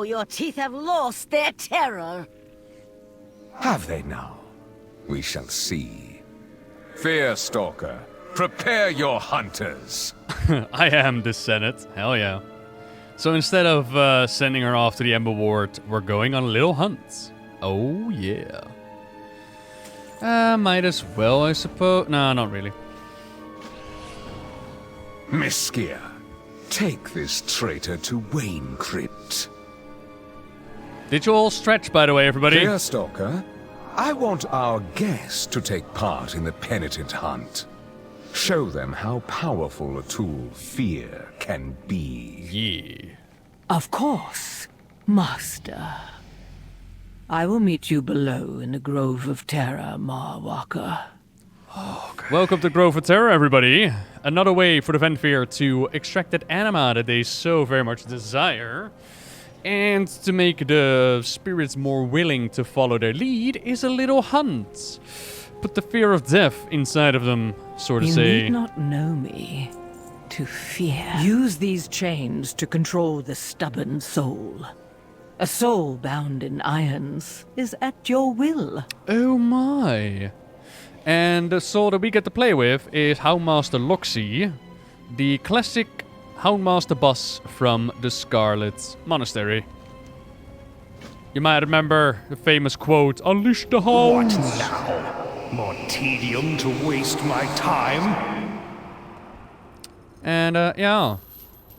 [SPEAKER 4] your teeth have lost their terror.
[SPEAKER 10] Have they now? We shall see. Fearstalker, prepare your hunters.
[SPEAKER 1] I am the Senate. Hell yeah. So instead of sending her off to the Ember Ward, we're going on a little hunt. Oh yeah. Might as well, I suppose. No, not really.
[SPEAKER 10] Miskia, take this traitor to Wayne Crypt.
[SPEAKER 1] Did you all stretch, by the way, everybody?
[SPEAKER 10] Fearstalker, I want our guests to take part in the penitent hunt. Show them how powerful a tool fear can be.
[SPEAKER 1] Yeah.
[SPEAKER 5] Of course, Master. I will meet you below in the Grove of Terror, Mawwalker.
[SPEAKER 1] Okay. Welcome to Grove of Terror, everybody. Another way for the Venthyr to extract that anima that they so very much desire. And to make the spirits more willing to follow their lead is a little hunt. Put the fear of death inside of them, so to say.
[SPEAKER 5] You need not know me to fear. Use these chains to control the stubborn soul. A soul bound in irons is at your will.
[SPEAKER 1] Oh my. And the soul that we get to play with is Houndmaster Loxy, the classic Houndmaster boss from the Scarlet Monastery. You might remember the famous quote, "Unleash the hounds!"
[SPEAKER 14] What now? More tedium to waste my time?
[SPEAKER 1] And yeah.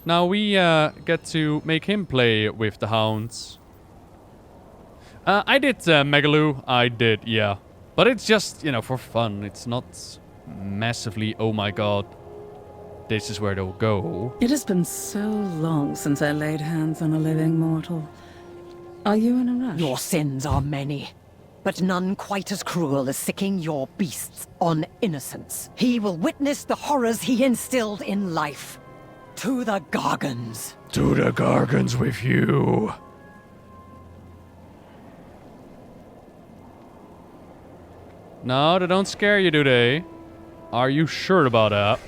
[SPEAKER 1] Now we get to make him play with the hounds. I did Megaloo, I did, yeah. But it's just, you know, for fun. It's not massively, oh my god, this is where they'll go.
[SPEAKER 6] It has been so long since I laid hands on a living mortal. Are you in a rush?
[SPEAKER 5] Your sins are many, but none quite as cruel as sicking your beasts on innocents. He will witness the horrors he instilled in life. To the Gargans.
[SPEAKER 1] To the Gargans with you. No, they don't scare you, do they? Are you sure about that?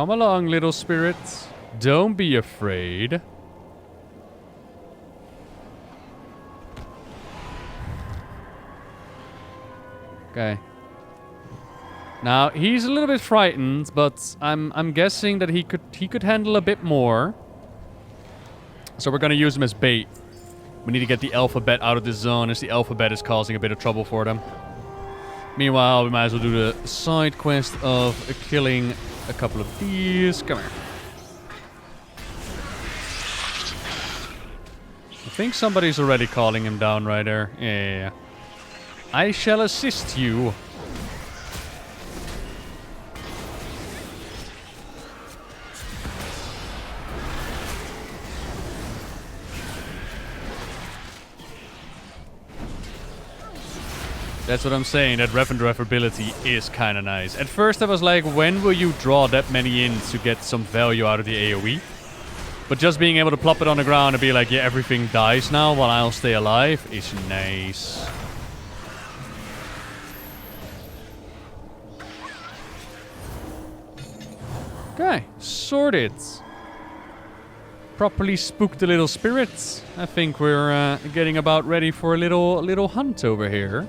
[SPEAKER 1] Come along, little spirits. Don't be afraid. Okay. Now he's a little bit frightened, but I'm guessing that he could handle a bit more. So we're gonna use him as bait. We need to get the alphabet out of this zone, as the alphabet is causing a bit of trouble for them. Meanwhile, we might as well do the side quest of killing a couple of these. Come here. I think somebody's already calling him down right there. Yeah. I shall assist you. That's what I'm saying, that Revendreth ability is kind of nice. At first I was like, when will you draw that many in to get some value out of the AoE? But just being able to plop it on the ground and be like, yeah, everything dies now while I'll stay alive is nice. Okay, sorted. Properly spooked the little spirits. I think we're getting about ready for a little hunt over here.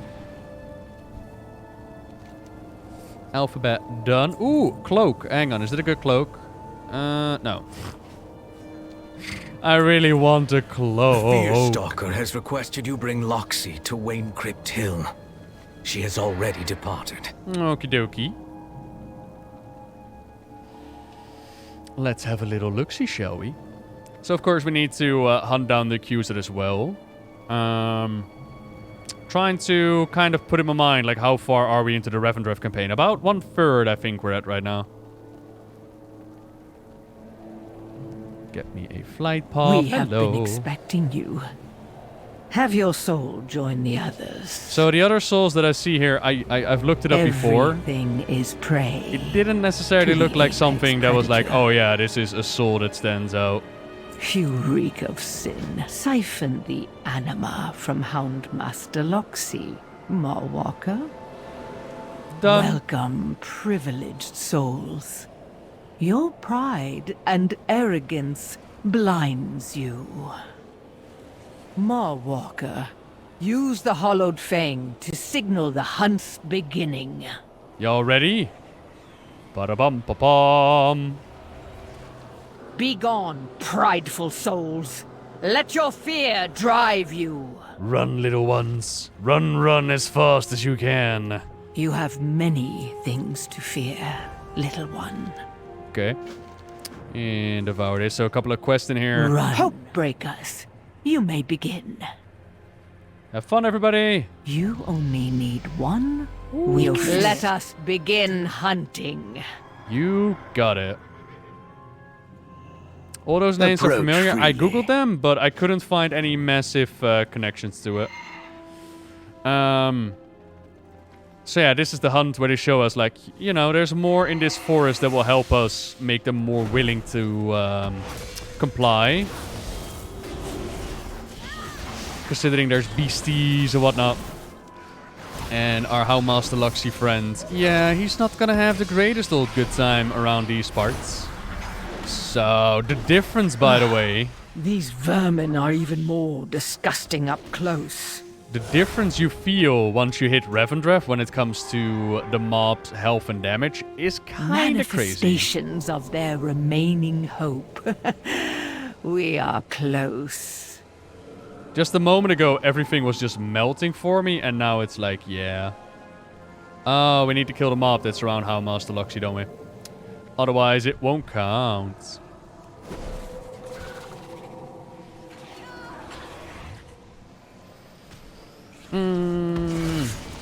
[SPEAKER 1] Alphabet done. Ooh, cloak. Hang on, is it a good cloak? No. I really want a cloak.
[SPEAKER 11] The Fearstalker has requested you bring Loxy to Waincript Hill. She has already departed.
[SPEAKER 1] Okie dokie. Let's have a little look-see, shall we? So, of course, we need to hunt down the accuser as well. Trying to kind of put in my mind, like, how far are we into the Revendreth campaign? About 1/3, I think we're at right now. Get me a flight pod.
[SPEAKER 4] We have been expecting you. Have your soul join the others.
[SPEAKER 1] So the other souls that I see here, I've looked it up before.
[SPEAKER 4] Everything is prey.
[SPEAKER 1] It didn't necessarily look like something that was like, oh yeah, this is a soul that stands out.
[SPEAKER 4] You reek of sin. Siphon the anima from Houndmaster Loxy, Mawwalker.
[SPEAKER 1] Done.
[SPEAKER 4] Welcome, privileged souls. Your pride and arrogance blinds you. Mawwalker, use the hollowed fang to signal the hunt's beginning.
[SPEAKER 1] Y'all ready? Ba-da-bum-ba-bum.
[SPEAKER 4] Be gone, prideful souls. Let your fear drive you.
[SPEAKER 1] Run, little ones. Run, run as fast as you can.
[SPEAKER 4] You have many things to fear, little one.
[SPEAKER 1] Okay. And devour this. So a couple of quests in here.
[SPEAKER 4] Run. Hope breakers. You may begin.
[SPEAKER 1] Have fun, everybody.
[SPEAKER 4] You only need one. We'll let us begin hunting.
[SPEAKER 1] You got it. All those names are familiar. I googled them, but I couldn't find any massive connections to it. So yeah, this is the hunt where they show us, like, you know, there's more in this forest that will help us make them more willing to comply. Considering there's beasties and whatnot. And our Houndmaster Loxy friend, yeah, he's not gonna have the greatest old good time around these parts. So, the difference, by the way...
[SPEAKER 4] These vermin are even more disgusting up close.
[SPEAKER 1] The difference you feel once you hit Revendreth when it comes to the mob's health and damage is kind of crazy.
[SPEAKER 4] Manifestations of their remaining hope. We are close.
[SPEAKER 1] Just a moment ago, everything was just melting for me, and now it's like, yeah. Oh, we need to kill the mob that's around Houndmaster Loxy, don't we? Otherwise, it won't count.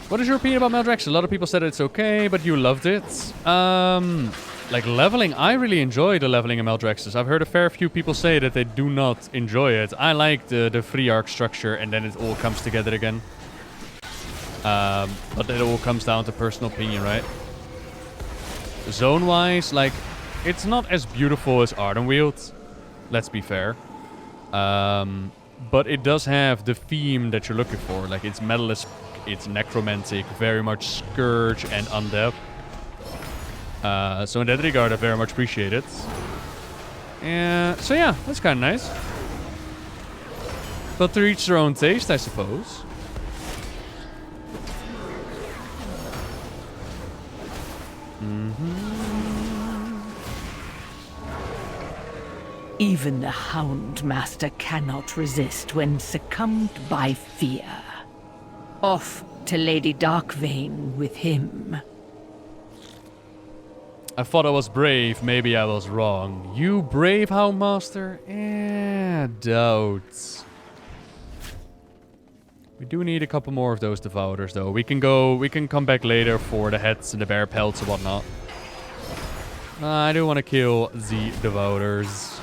[SPEAKER 1] What is your opinion about Meldrex? A lot of people said it's okay, but you loved it. Like leveling, I really enjoy the leveling in Meldrexes. I've heard a fair few people say that they do not enjoy it. I like the free arc structure, and then it all comes together again. But it all comes down to personal opinion, right? Zone-wise, like, it's not as beautiful as Ardenweald. Let's be fair. But it does have the theme that you're looking for. Like, it's metal as it's necromantic, very much Scourge and Undead. So in that regard, I very much appreciate it. So yeah, that's kind of nice. But to each their own taste, I suppose.
[SPEAKER 13] Even the Houndmaster cannot resist when succumbed by fear. Off to Lady Darkvein with him.
[SPEAKER 1] I thought I was brave, maybe I was wrong. You brave Houndmaster? Doubts. We do need a couple more of those Devourers though. We can come back later for the heads and the bear pelts and whatnot. I do want to kill the Devourers.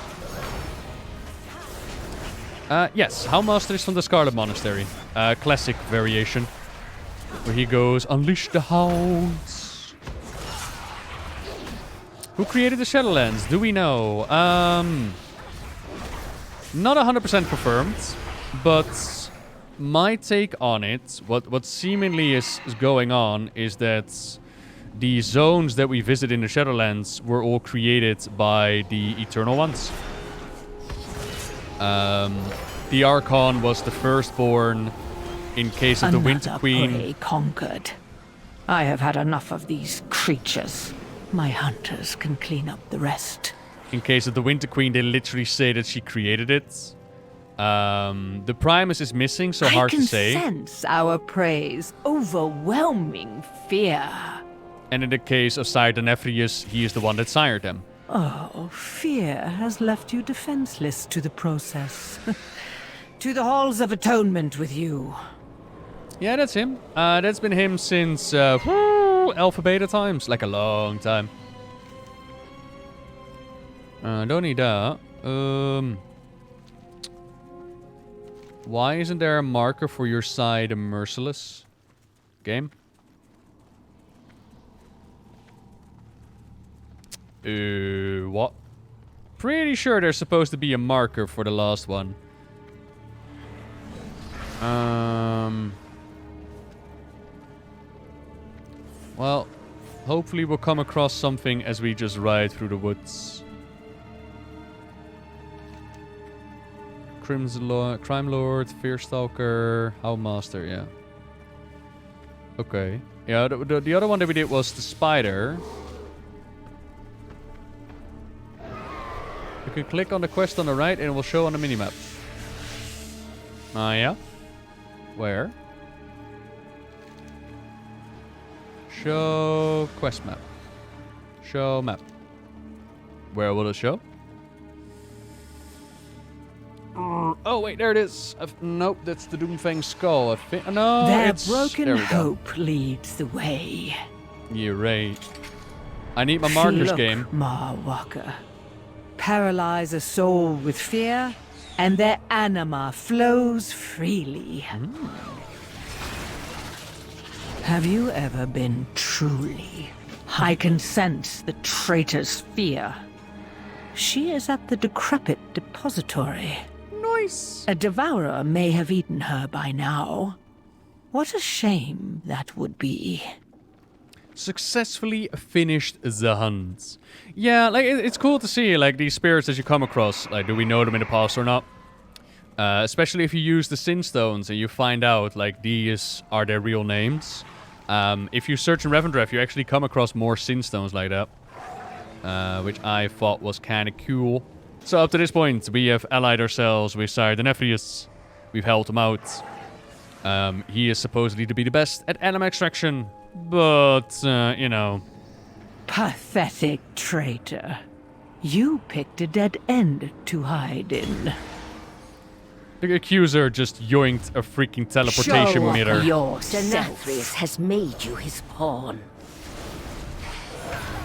[SPEAKER 1] Yes, Houndmaster is from the Scarlet Monastery. Classic variation. Where he goes, unleash the hounds. Who created the Shadowlands? Do we know? Not 100% confirmed, but my take on it, what seemingly is going on, is that the zones that we visit in the Shadowlands were all created by the Eternal Ones. The Archon was the firstborn in case of the Winter Queen.
[SPEAKER 13] Prey conquered. I have had enough of these creatures. My hunters can clean up the rest.
[SPEAKER 1] In case of the Winter Queen, they literally say that she created it. The Primus is missing, so hard to say.
[SPEAKER 13] I can sense our prey's overwhelming fear.
[SPEAKER 1] And in the case of Sire Denethrius, he is the one that sired them.
[SPEAKER 13] Oh, fear has left you defenseless to the process. To the Halls of Atonement with you.
[SPEAKER 1] Yeah, that's him. That's been him since Alpha Beta times. Like a long time. Don't need that. Why isn't there a marker for your side, Merciless? Game? What? Pretty sure there's supposed to be a marker for the last one. Well, hopefully we'll come across something as we just ride through the woods. Crime Lord, Fearstalker, Houndmaster, yeah. Okay. Yeah, the other one that we did was the Spider. You can click on the quest on the right and it will show on the minimap. Yeah? Where? Show quest map. Show map. Where will it show? Oh wait, there it is. Nope, that's the Doomfang skull. I think. No,
[SPEAKER 13] Their
[SPEAKER 1] it's
[SPEAKER 13] broken hope leads the way.
[SPEAKER 1] You're right. I need my markers,
[SPEAKER 13] Look,
[SPEAKER 1] game.
[SPEAKER 13] Marwalker. Paralyze a soul with fear, and their anima flows freely. Have you ever been truly? I can sense the traitor's fear. She is at the decrepit depository.
[SPEAKER 1] Nice.
[SPEAKER 13] A devourer may have eaten her by now. What a shame that would be.
[SPEAKER 1] Successfully finished the hunt. Yeah, like it's cool to see like these spirits as you come across. Like, do we know them in the past or not? Especially if you use the Sin Stones and you find out like these are their real names. If you search in Revendreth, you actually come across more Sin Stones like that, which I thought was kind of cool. So up to this point, we have allied ourselves with Sire Denethrius. We've helped him out. He is supposedly to be the best at anima extraction. But, you know.
[SPEAKER 13] Pathetic traitor. You picked a dead end to hide in.
[SPEAKER 1] The accuser just yoinked a freaking teleportation mirror.
[SPEAKER 12] Denethrius has made you his pawn.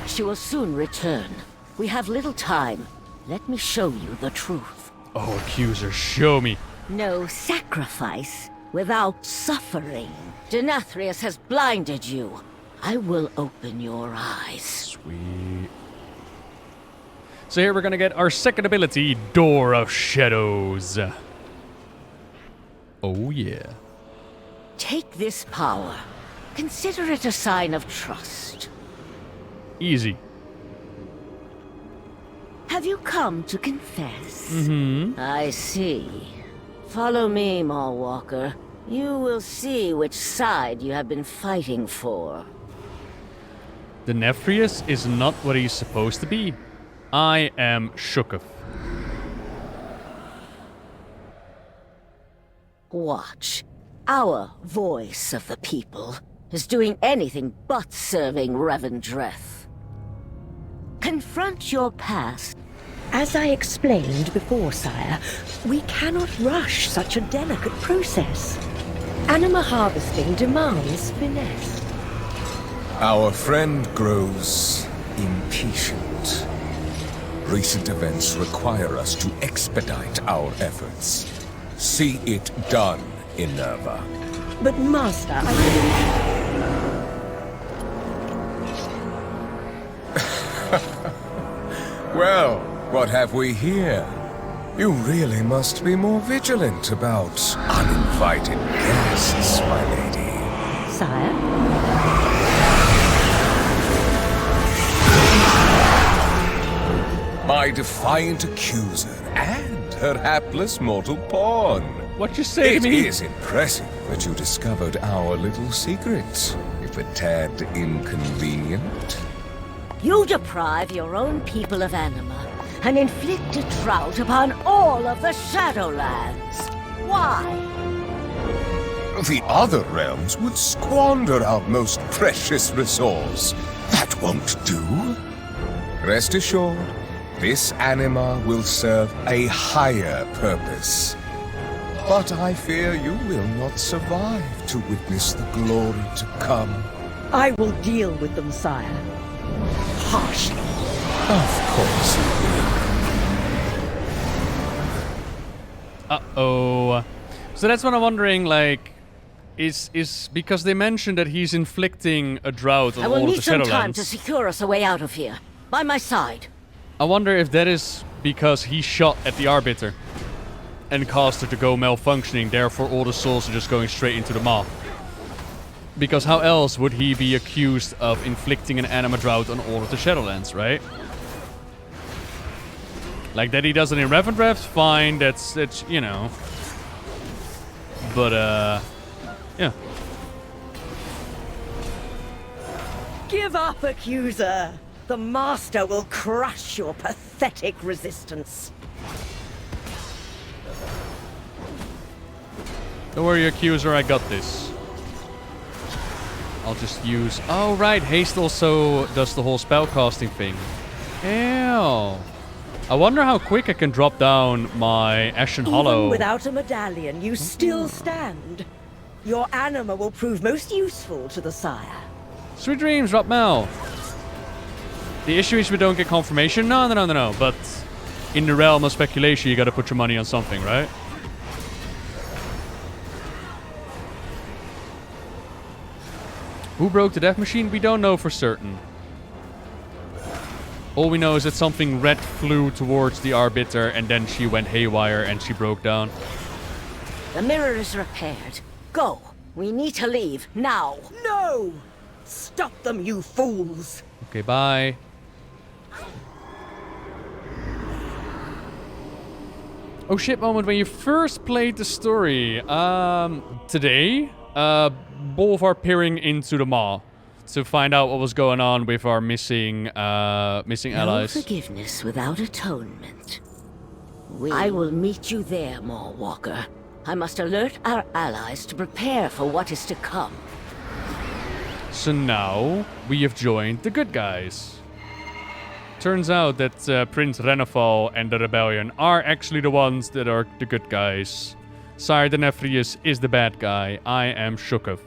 [SPEAKER 12] She will soon return. We have little time. Let me show you the truth.
[SPEAKER 1] Oh, accuser, show me.
[SPEAKER 12] No sacrifice without suffering. Denethrius has blinded you. I will open your eyes.
[SPEAKER 1] Sweet. So here we're gonna get our second ability, Door of Shadows. Oh yeah.
[SPEAKER 12] Take this power. Consider it a sign of trust.
[SPEAKER 1] Easy.
[SPEAKER 12] Have you come to confess?
[SPEAKER 1] Mm-hmm.
[SPEAKER 12] I see. Follow me, Mallwalker. You will see which side you have been fighting for.
[SPEAKER 1] The Nefrius is not what he's supposed to be. I am shooketh.
[SPEAKER 12] Watch. Our voice of the people is doing anything but serving Revendreth. Confront your past.
[SPEAKER 15] As I explained before, sire, we cannot rush such a delicate process. Anima harvesting demands finesse.
[SPEAKER 10] Our friend grows impatient. Recent events require us to expedite our efforts. See it done, Inerva.
[SPEAKER 15] But Master,
[SPEAKER 10] Well, what have we here? You really must be more vigilant about uninvited guests, my lady.
[SPEAKER 15] Sire?
[SPEAKER 10] My defiant accuser and her hapless mortal pawn.
[SPEAKER 1] What you say to me?
[SPEAKER 10] It is impressive that you discovered our little secret, if a tad inconvenient.
[SPEAKER 12] You deprive your own people of Anima and inflict a drought upon all of the Shadowlands. Why?
[SPEAKER 10] The other realms would squander our most precious resource. That won't do. Rest assured, this Anima will serve a higher purpose. But I fear you will not survive to witness the glory to come.
[SPEAKER 15] I will deal with them, sire. Harshly.
[SPEAKER 10] Of course you will.
[SPEAKER 1] Uh-oh. So that's what I'm wondering, like, is because they mentioned that he's inflicting a drought on
[SPEAKER 12] I will
[SPEAKER 1] all of
[SPEAKER 12] need
[SPEAKER 1] the
[SPEAKER 12] some
[SPEAKER 1] Shadowlands.
[SPEAKER 12] time to secure us a way out of here. By my side.
[SPEAKER 1] I wonder if that is because he shot at the Arbiter and caused her to go malfunctioning, therefore all the souls are just going straight into the maw. Because how else would he be accused of inflicting an anima drought on all of the Shadowlands, right? Like that he does it in Revendreth, fine, that's you know. But yeah.
[SPEAKER 15] Give up, accuser! The Master will crush your pathetic resistance.
[SPEAKER 1] Don't worry, accuser, I got this. I'll just use... Oh, right, haste also does the whole spellcasting thing. Ew. I wonder how quick I can drop down my Ashen Hollow.
[SPEAKER 15] Even without a medallion, you still stand. Your anima will prove most useful to the sire.
[SPEAKER 1] Sweet dreams, Rotmel. The issue is we don't get confirmation. No. But in the realm of speculation, you gotta put your money on something, right? Who broke the death machine? We don't know for certain. All we know is that something red flew towards the Arbiter and then she went haywire and she broke down.
[SPEAKER 12] The mirror is repaired. Go. We need to leave now.
[SPEAKER 15] No! Stop them, you fools!
[SPEAKER 1] Okay, bye. Oh shit moment, when you first played the story, today, both are peering into the maw to find out what was going on with our missing allies.
[SPEAKER 12] No forgiveness without atonement. I will meet you there, Mallwalker. I must alert our allies to prepare for what is to come.
[SPEAKER 1] So now, we have joined the good guys. Turns out that Prince Renafal and the Rebellion are actually the ones that are the good guys. Sire Denethrius is the bad guy. I am Shooketh.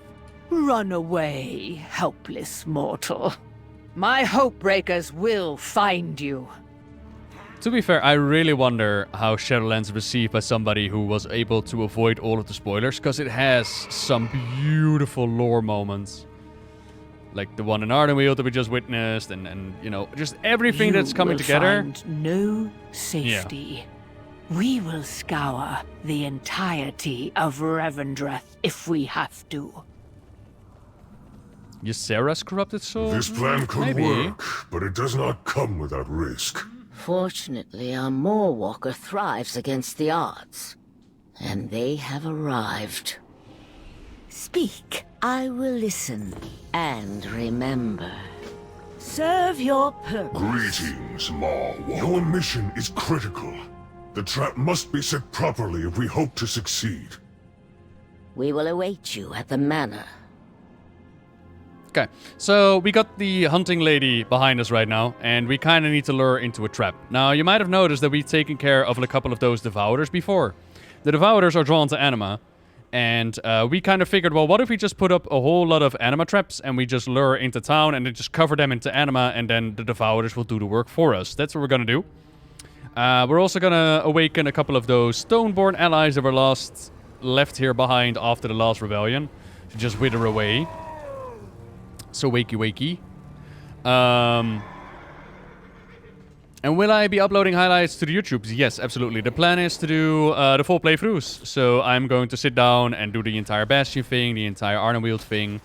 [SPEAKER 13] Run away, helpless mortal. My Hopebreakers will find you.
[SPEAKER 1] To be fair, I really wonder how Shadowlands is received by somebody who was able to avoid all of the spoilers, because it has some beautiful lore moments. Like the one in Ardenweald that we just witnessed, and you know, just everything that's coming together.
[SPEAKER 13] Find no safety. Yeah. We will scour the entirety of Revendreth if we have to.
[SPEAKER 1] Ysera's corrupted soul?
[SPEAKER 2] This plan could
[SPEAKER 1] Maybe.
[SPEAKER 2] work, but it does not come without risk.
[SPEAKER 12] Fortunately, our Moorwalker thrives against the odds. And they have arrived. Speak. I will listen. And remember. Serve your purpose.
[SPEAKER 2] Greetings, Maw. Your mission is critical. The trap must be set properly if we hope to succeed.
[SPEAKER 12] We will await you at the manor.
[SPEAKER 1] Okay, so we got the hunting lady behind us right now, and we kind of need to lure her into a trap. Now, you might have noticed that we've taken care of a couple of those Devourers before. The Devourers are drawn to Anima, and we kind of figured, well, what if we just put up a whole lot of Anima traps, and we just lure her into town, and then just cover them into Anima, and then the Devourers will do the work for us. That's what we're gonna do. We're also gonna awaken a couple of those Stoneborn allies that were left here behind after the last rebellion, to just wither away. So wakey. And will I be uploading highlights to the YouTubes? Yes, absolutely. The plan is to do the full playthroughs. So I'm going to sit down and do the entire Bastion thing, the entire Arnweald thing.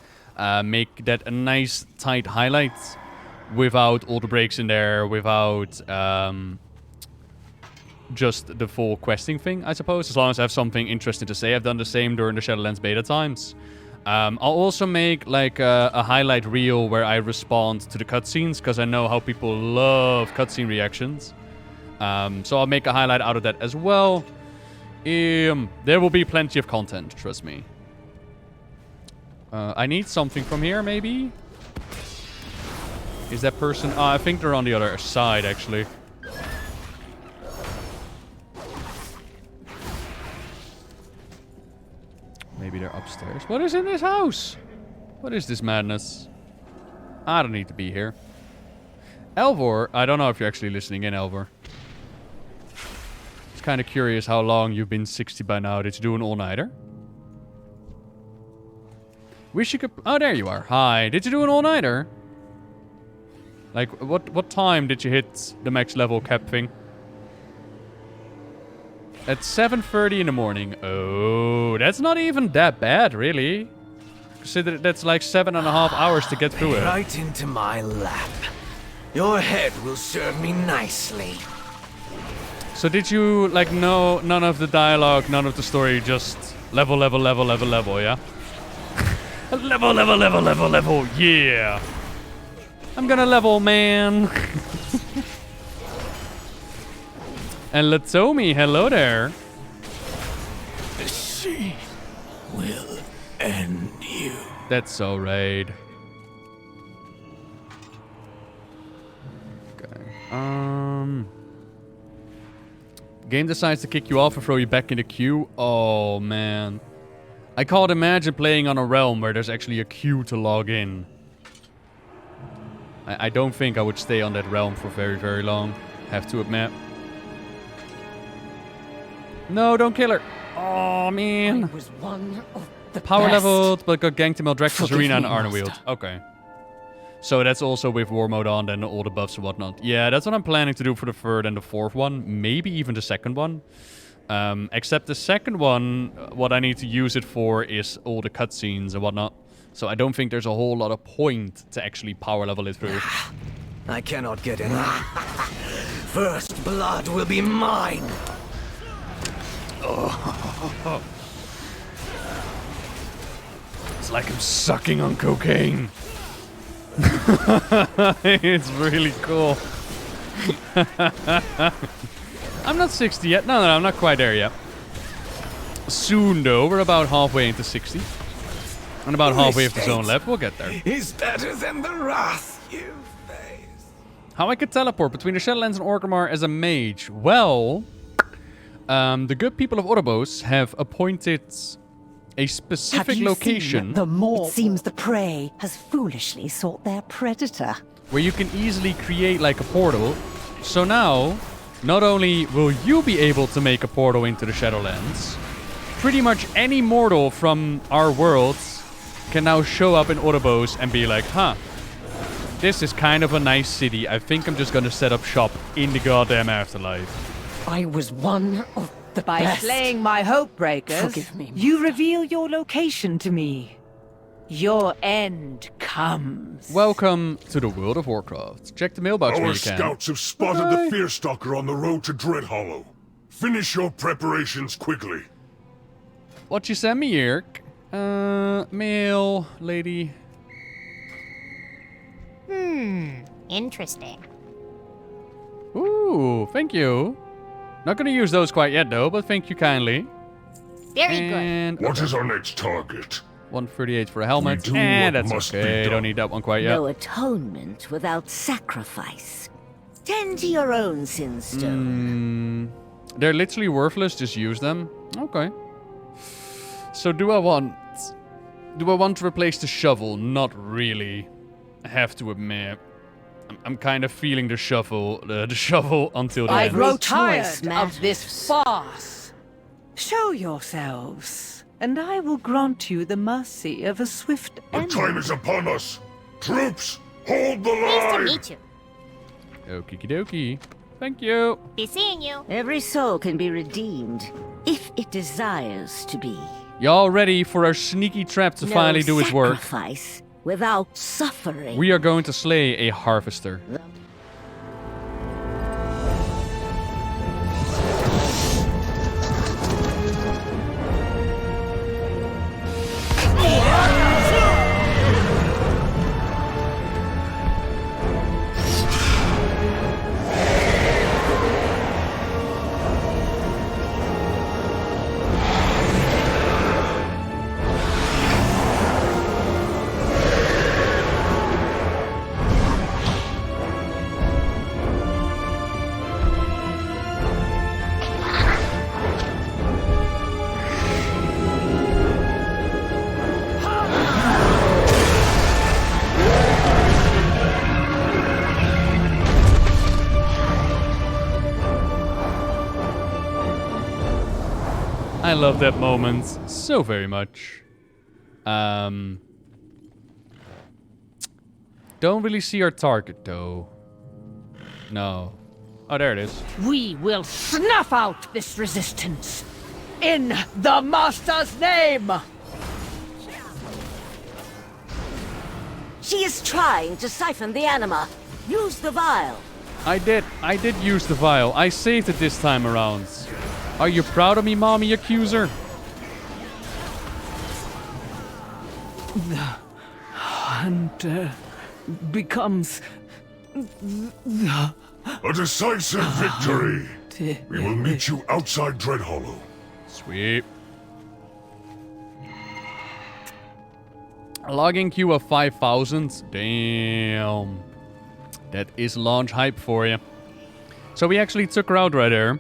[SPEAKER 1] Make that a nice, tight highlight. Without all the breaks in there, without just the full questing thing, I suppose. As long as I have something interesting to say. I've done the same during the Shadowlands beta times. I'll also make like a highlight reel where I respond to the cutscenes, because I know how people love cutscene reactions. So I'll make a highlight out of that as well. There will be plenty of content, trust me. I need something from here, maybe? Is that person... I think they're on the other side, actually. Maybe they're upstairs. What is in this house? What is this madness? I don't need to be here. Elvor, I don't know if you're actually listening in, Elvor. It's kind of curious how long you've been 60 by now. Did you do an all-nighter? Wish you could... Oh, there you are. Hi. Did you do an all-nighter? Like, what time did you hit the max level cap thing? At 7:30 in the morning. Oh, that's not even that bad, really. Consider that's like 7.5 hours to get through it.
[SPEAKER 11] Right into my lap. Your head will serve me nicely.
[SPEAKER 1] So did you, like, know none of the dialogue, none of the story, just level, yeah? level, yeah. I'm gonna level, man. And Latomi, hello there.
[SPEAKER 11] She will end you.
[SPEAKER 1] That's so right. Okay. Game decides to kick you off and throw you back in the queue. Oh man. I can't imagine playing on a realm where there's actually a queue to log in. I don't think I would stay on that realm for very, very long. Have to admit. No, don't kill her. Oh, man.
[SPEAKER 15] I was one of the
[SPEAKER 1] Power
[SPEAKER 15] best.
[SPEAKER 1] leveled, but got ganked in Meldrex's
[SPEAKER 15] Forgive
[SPEAKER 1] arena and
[SPEAKER 15] me,
[SPEAKER 1] Arnweald.
[SPEAKER 15] Master.
[SPEAKER 1] Okay. So that's also with War Mode on and all the buffs and whatnot. Yeah, that's what I'm planning to do for the third and the fourth one. Maybe even the second one. Except the second one, what I need to use it for is all the cutscenes and whatnot. So I don't think there's a whole lot of point to actually power level it through.
[SPEAKER 11] I cannot get any. First blood will be mine.
[SPEAKER 1] Oh. It's like I'm sucking on cocaine. It's really cool. I'm not 60 yet. No, I'm not quite there yet. Soon, though. We're about halfway into 60. And about halfway of the zone left. We'll get there.
[SPEAKER 11] Is better than the wrath you face.
[SPEAKER 1] How I could teleport between the Shadowlands and Orgrimmar as a mage? Well... the good people of Oribos have appointed a specific location
[SPEAKER 15] It seems the prey has foolishly sought their predator.
[SPEAKER 1] where you can easily create like a portal. So now, not only will you be able to make a portal into the Shadowlands, pretty much any mortal from our worlds can now show up in Oribos and be like, huh, this is kind of a nice city. I think I'm just gonna set up shop in the goddamn afterlife.
[SPEAKER 15] I was one of the
[SPEAKER 13] By
[SPEAKER 15] best.
[SPEAKER 13] slaying my hope breakers,
[SPEAKER 15] Forgive me,
[SPEAKER 13] you reveal your location to me. Your end comes.
[SPEAKER 1] Welcome to the world of Warcraft. Check the mailbox where
[SPEAKER 2] Our
[SPEAKER 1] you can.
[SPEAKER 2] scouts have spotted the Fearstalker on the road to Dreadhollow. Finish your preparations quickly.
[SPEAKER 1] What you send me, Eric? Mail, lady.
[SPEAKER 16] Interesting.
[SPEAKER 1] Ooh, thank you. Not gonna use those quite yet, though, but thank you kindly.
[SPEAKER 16] Very
[SPEAKER 1] and
[SPEAKER 16] good.
[SPEAKER 2] What is our next target?
[SPEAKER 1] 138 for a helmet.
[SPEAKER 2] We do what
[SPEAKER 1] That's
[SPEAKER 2] must be
[SPEAKER 1] okay.
[SPEAKER 2] done.
[SPEAKER 1] Don't need that one quite yet.
[SPEAKER 12] No atonement without sacrifice. Tend to your own sin stone.
[SPEAKER 1] They're literally worthless. Just use them. Okay. So do I want to replace the shovel? Not really. I have to admit. I'm kind of feeling the shovel until the
[SPEAKER 13] I
[SPEAKER 1] end.
[SPEAKER 13] grow tired of this farce. Show yourselves, and I will grant you the mercy of a swift
[SPEAKER 2] The
[SPEAKER 13] end.
[SPEAKER 2] time is upon us. Troops, hold the
[SPEAKER 16] Nice to
[SPEAKER 2] line.
[SPEAKER 16] meet you.
[SPEAKER 1] Okie dokie. Thank you.
[SPEAKER 16] Be seeing you.
[SPEAKER 12] Every soul can be redeemed, if it desires to be.
[SPEAKER 1] Y'all ready for our sneaky trap to finally do its work?
[SPEAKER 12] Sacrifice without suffering.
[SPEAKER 1] We are going to slay a harvester. I love that moment so very much. Don't really see our target though. No. Oh, there it is.
[SPEAKER 13] We will snuff out this resistance. In the Master's name!
[SPEAKER 12] She is trying to siphon the anima. Use the vial.
[SPEAKER 1] I did use the vial. I saved it this time around. Are you proud of me, mommy accuser?
[SPEAKER 13] The hunter becomes the
[SPEAKER 2] A decisive victory. We will meet you outside Dreadhollow.
[SPEAKER 1] Sweet. Logging queue of 5,000. Damn. That is launch hype for you. So we actually took her out right there.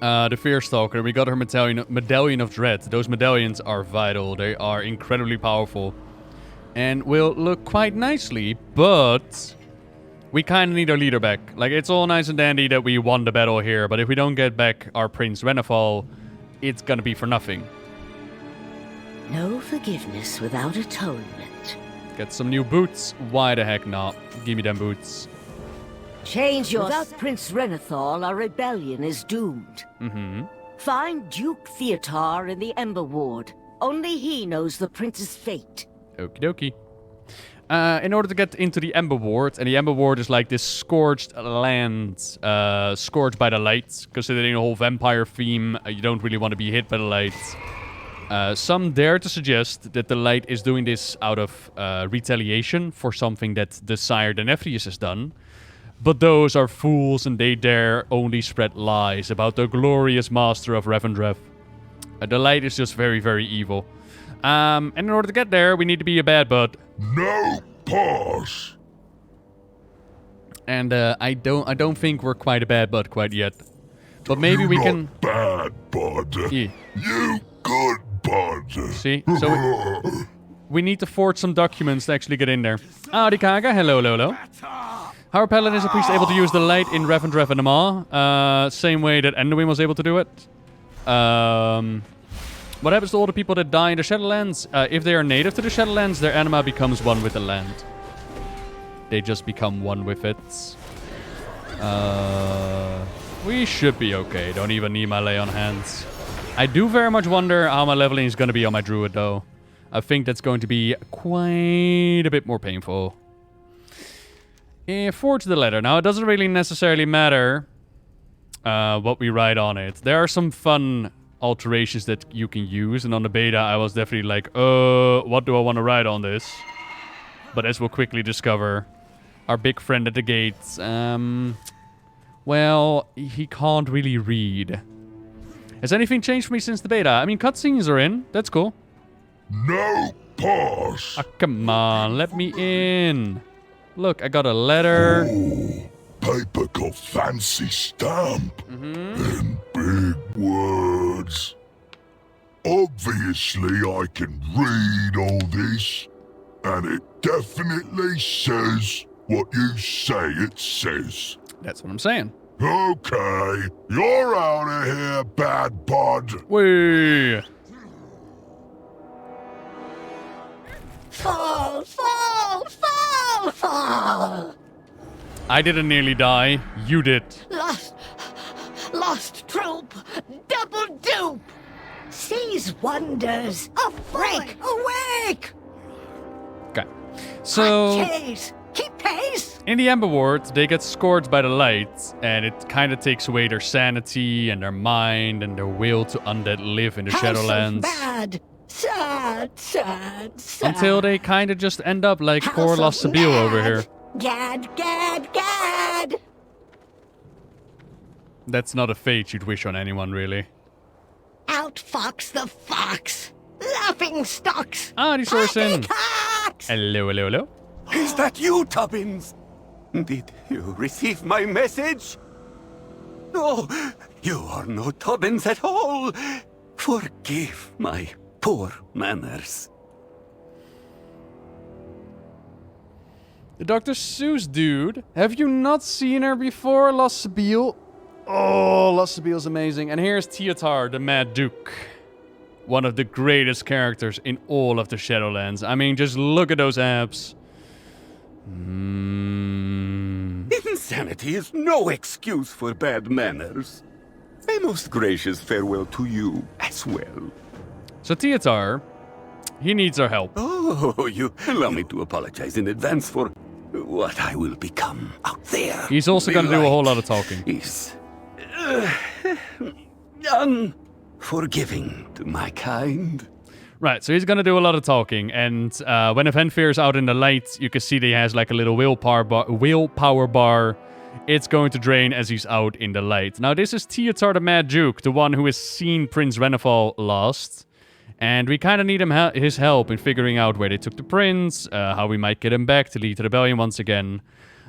[SPEAKER 1] The Fearstalker. We got her medallion of Dread. Those medallions are vital. They are incredibly powerful. And will look quite nicely, but we kind of need our leader back. Like, it's all nice and dandy that we won the battle here, but if we don't get back our Prince Renethal, it's gonna be for nothing.
[SPEAKER 12] No forgiveness without atonement.
[SPEAKER 1] Get some new boots. Why the heck not? Give me them boots.
[SPEAKER 12] Change your... Without Prince Renethal, our rebellion is doomed. Find Duke Theotar in the Ember Ward. Only he knows the prince's fate.
[SPEAKER 1] Okie dokie. In order to get into the Ember Ward, and the Ember Ward is like this scorched land, scorched by the light. Considering the whole vampire theme, you don't really want to be hit by the light. Some dare to suggest that the light is doing this out of retaliation for something that the Sire Denethrius has done. But those are fools, and they dare only spread lies about the glorious master of Revendreth. The light is just very, very evil. And in order to get there, we need to be a bad bud.
[SPEAKER 2] No pause.
[SPEAKER 1] And I don't think we're quite a bad bud quite yet. But maybe we can.
[SPEAKER 2] Bad bud.
[SPEAKER 1] Yeah.
[SPEAKER 2] You good bud.
[SPEAKER 1] See, so we need to forge some documents to actually get in there. Howdy, Kaga. Hello, Lolo. Our paladin is a priest able to use the light in Revendreth and Amar. Same way that Enderwin was able to do it. What happens to all the people that die in the Shadowlands? If they are native to the Shadowlands, their anima becomes one with the land. They just become one with it. We should be okay. Don't even need my lay on hands. I do very much wonder how my leveling is going to be on my druid, though. I think that's going to be quite a bit more painful. Forge the letter. Now, it doesn't really necessarily matter what we write on it. There are some fun alterations that you can use, and on the beta I was definitely like, what do I want to write on this? But as we'll quickly discover, our big friend at the gates, well, he can't really read. Has anything changed for me since the beta? I mean, cutscenes are in. That's cool.
[SPEAKER 2] No pass.
[SPEAKER 1] Ah, come on, let me in. Look, I got a letter.
[SPEAKER 2] Oh, paper got fancy stamp and big words. Obviously, I can read all this, and it definitely says what you say it says.
[SPEAKER 1] That's what I'm saying.
[SPEAKER 2] Okay, you're out of here, bad bud.
[SPEAKER 1] Whee!
[SPEAKER 12] Fall, fall, fall, fall!
[SPEAKER 1] I didn't nearly die. You did.
[SPEAKER 12] Lost troop, double dupe! Seize wonders, awake, awake!
[SPEAKER 1] Okay. So,
[SPEAKER 12] Chase, keep pace!
[SPEAKER 1] in the Ember Ward, they get scored by the light, and it kind of takes away their sanity and their mind and their will to undead live in the Shadowlands.
[SPEAKER 12] Bad. Sad, sad, sad.
[SPEAKER 1] Until they kind of just end up like poor Lost Sabille over here.
[SPEAKER 12] Gad, gad, gad!
[SPEAKER 1] That's not a fate you'd wish on anyone, really.
[SPEAKER 12] Outfox the fox! Laughing stocks!
[SPEAKER 1] Ah, die Sorsen!
[SPEAKER 12] Poppycocks!
[SPEAKER 1] Hello, hello, hello.
[SPEAKER 17] Is that you, Tubbins? Did you receive my message? No, you are no Tubbins at all. Forgive my poor manners.
[SPEAKER 1] The Dr. Seuss dude. Have you not seen her before, Lost Sabille? Oh, Lost Sabille's amazing. And here's Theotar, the Mad Duke. One of the greatest characters in all of the Shadowlands. I mean, just look at those abs.
[SPEAKER 17] Insanity is no excuse for bad manners. A most gracious farewell to you as well.
[SPEAKER 1] So Theotar, he needs our help.
[SPEAKER 17] Oh, you allow me to apologize in advance for what I will become out there.
[SPEAKER 1] He's also going to do a whole lot of talking.
[SPEAKER 17] He's unforgiving to my kind.
[SPEAKER 1] Right, so he's going to do a lot of talking, and when Revendreth is out in the light, you can see that he has like a little willpower bar. It's going to drain as he's out in the light. Now, this is Theotar the Mad Duke, the one who has seen Prince Renethal last, and we kind of need his help in figuring out where they took the prince, how we might get him back to lead the rebellion once again.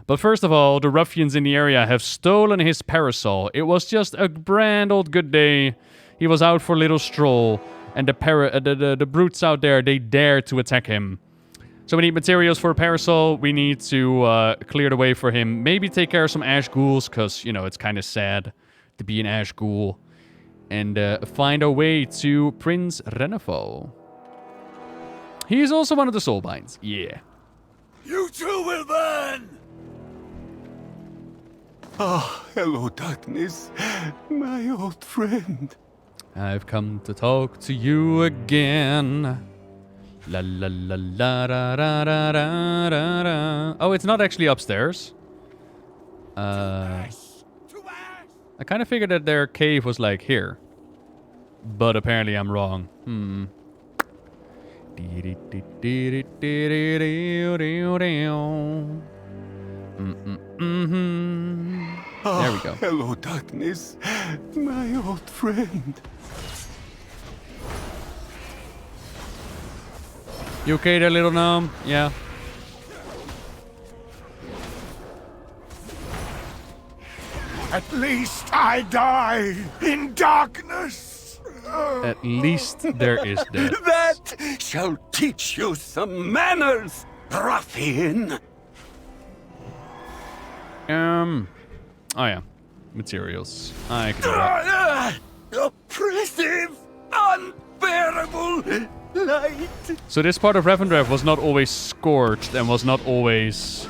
[SPEAKER 1] But first of all, the ruffians in the area have stolen his parasol. It was just a grand old good day. He was out for a little stroll, and the brutes out there, they dare to attack him. So we need materials for a parasol. We need to clear the way for him. Maybe take care of some ash ghouls, because, you know, it's kind of sad to be an ash ghoul. And find our way to Prince Renethal. He's also one of the Soulbinds. Yeah.
[SPEAKER 17] You too will burn! Ah, hello, darkness, my old friend.
[SPEAKER 1] I've come to talk to you again. La la la la ra ra ra ra ra ra. Oh, it's not actually upstairs. I kind of figured that their cave was like here. But apparently I'm wrong. There we go.
[SPEAKER 17] Hello, darkness, my old friend.
[SPEAKER 1] You okay there, little gnome? Yeah.
[SPEAKER 14] At least I die in darkness.
[SPEAKER 1] At least there is death.
[SPEAKER 17] That shall teach you some manners, ruffian.
[SPEAKER 1] Oh yeah. Materials. I can do that.
[SPEAKER 17] Oppressive, unbearable light.
[SPEAKER 1] So this part of Revendreth was not always scorched and was not always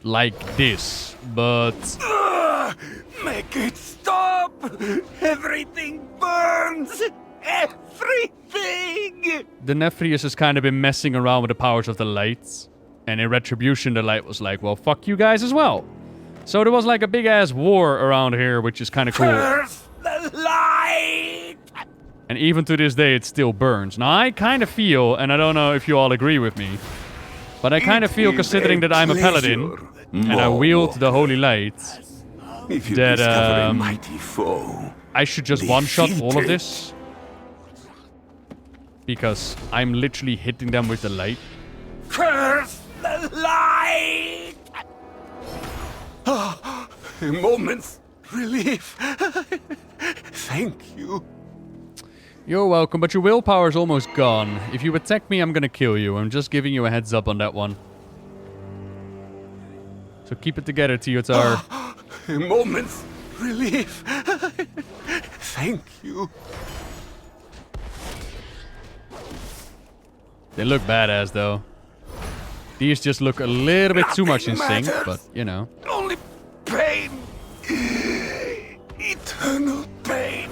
[SPEAKER 1] like this, but...
[SPEAKER 17] Make it stop! Everything burns! everything!
[SPEAKER 1] The Nephrius has kind of been messing around with the powers of the lights. And in retribution, the light was like, well, fuck you guys as well. So there was like a big-ass war around here, which is kind of cool.
[SPEAKER 17] Curse the light!
[SPEAKER 1] And even to this day, it still burns. Now, I kind of feel, and I don't know if you all agree with me, but I kind of feel, considering that I'm a paladin, and I wield the holy light, that
[SPEAKER 17] a mighty foe,
[SPEAKER 1] I should just one-shot all of this. Because I'm literally hitting them with the light.
[SPEAKER 17] Curse the light! Oh, a moment's relief. Thank you.
[SPEAKER 1] You're welcome, but your willpower is almost gone. If you attack me, I'm gonna kill you. I'm just giving you a heads up on that one. So keep it together, Teotar.
[SPEAKER 17] A moment's relief. Thank you.
[SPEAKER 1] They look badass, though. These just look a little bit too much in sync, but, you know.
[SPEAKER 17] Only pain. Eternal pain.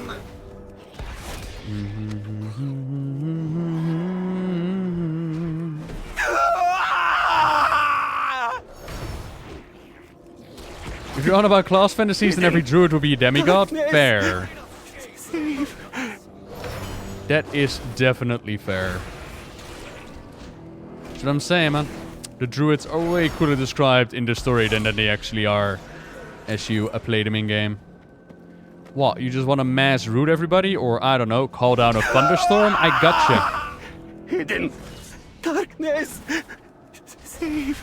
[SPEAKER 1] If you're on about class fantasies, then every druid will be a demigod. Fair. That is definitely fair. That's what I'm saying, man. The druids are way cooler described in the story than they actually are as you play them in-game. What, you just want to mass root everybody? Or, I don't know, call down a thunderstorm? I gotcha.
[SPEAKER 17] Hidden darkness. Save.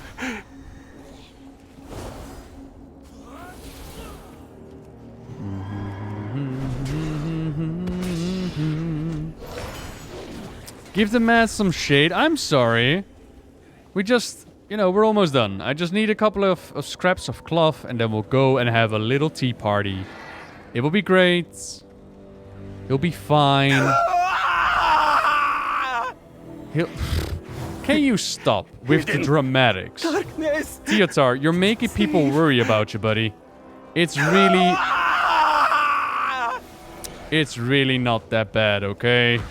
[SPEAKER 1] Give the man some shade. I'm sorry. We just, you know, we're almost done. I just need a couple of scraps of cloth and then we'll go and have a little tea party. It will be great. He'll be fine. Can you stop with the dramatics? Teotar, you're making people worry about you, buddy. It's really not that bad, okay?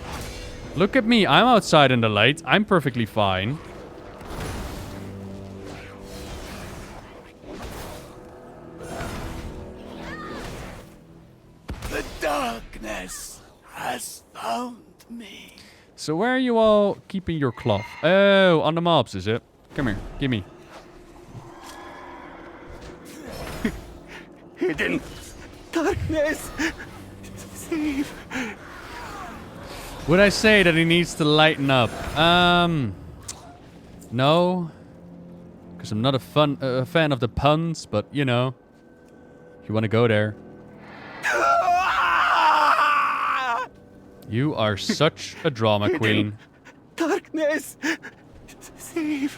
[SPEAKER 1] Look at me. I'm outside in the light. I'm perfectly fine.
[SPEAKER 17] The darkness has found me.
[SPEAKER 1] So where are you all keeping your cloth? Oh, on the mobs, is it? Come here. Gimme.
[SPEAKER 17] Hidden darkness. Save.
[SPEAKER 1] Would I say that he needs to lighten up? No. Because I'm not a fan of the puns, but, you know. If you want to go there. You are such a drama queen.
[SPEAKER 17] Darkness. Save.